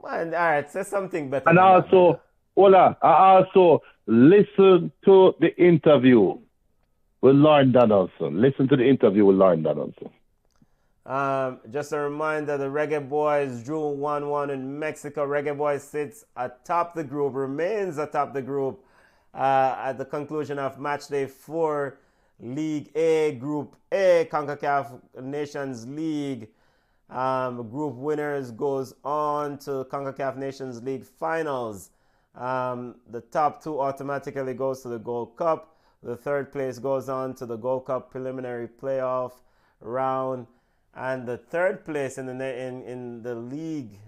Man, all right, say something better. And also, I also listen to the interview with Lauren Donaldson. Listen to the interview with Lauren Donaldson. Just a reminder, the Reggaeboyz drew 1-1 in Mexico. Reggaeboyz sits atop the group, remains atop the group at the conclusion of match day 4, League A, Group A, Concacaf Nations League. Group winners goes on to CONCACAF Nations League finals. The top 2 automatically goes to the Gold Cup. The third place goes on to the Gold Cup preliminary playoff round, and the third place in the league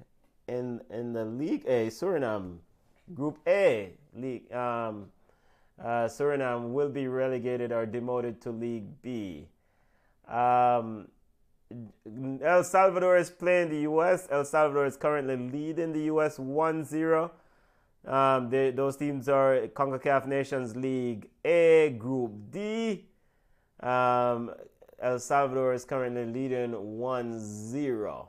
A, Suriname, Group A league, Suriname will be relegated or demoted to League B. El Salvador is playing the U.S. El Salvador is currently leading the U.S. 1-0. Those teams are CONCACAF Nations League A, Group D. El Salvador is currently leading 1-0.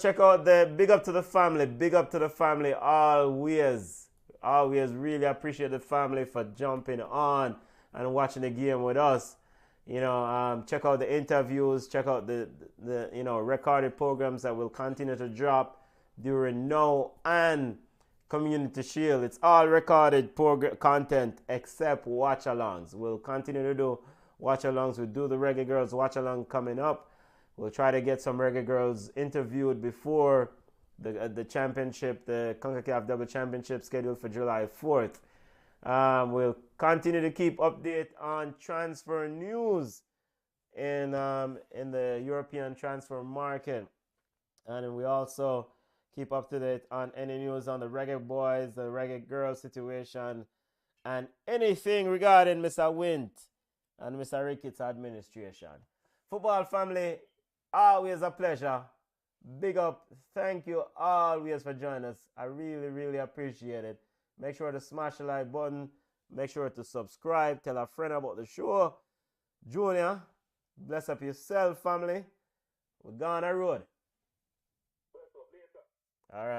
Check out the big up to the family. Big up to the family always. Always really appreciate the family for jumping on and watching the game with us. Check out the interviews. Check out the recorded programs that will continue to drop during now and Community Shield. It's all recorded content except watch-alongs. We'll continue to do watch-alongs. We'll do the Reggae Girls watch-along coming up. We'll try to get some Reggae Girls interviewed before the championship, the CONCACAF Double Championship scheduled for July 4th. We'll continue to keep update on transfer news in the European transfer market. And we also keep up to date on any news on the Reggaeboyz, the Reggae Girls situation, and anything regarding Mr. Wint and Mr. Ricketts' administration. Football family, always a pleasure. Big up. Thank you always for joining us. I really, really appreciate it. Make sure to smash the like button. Make sure to subscribe. Tell a friend about the show. Junior, bless up yourself, family. We're gone a road. All right.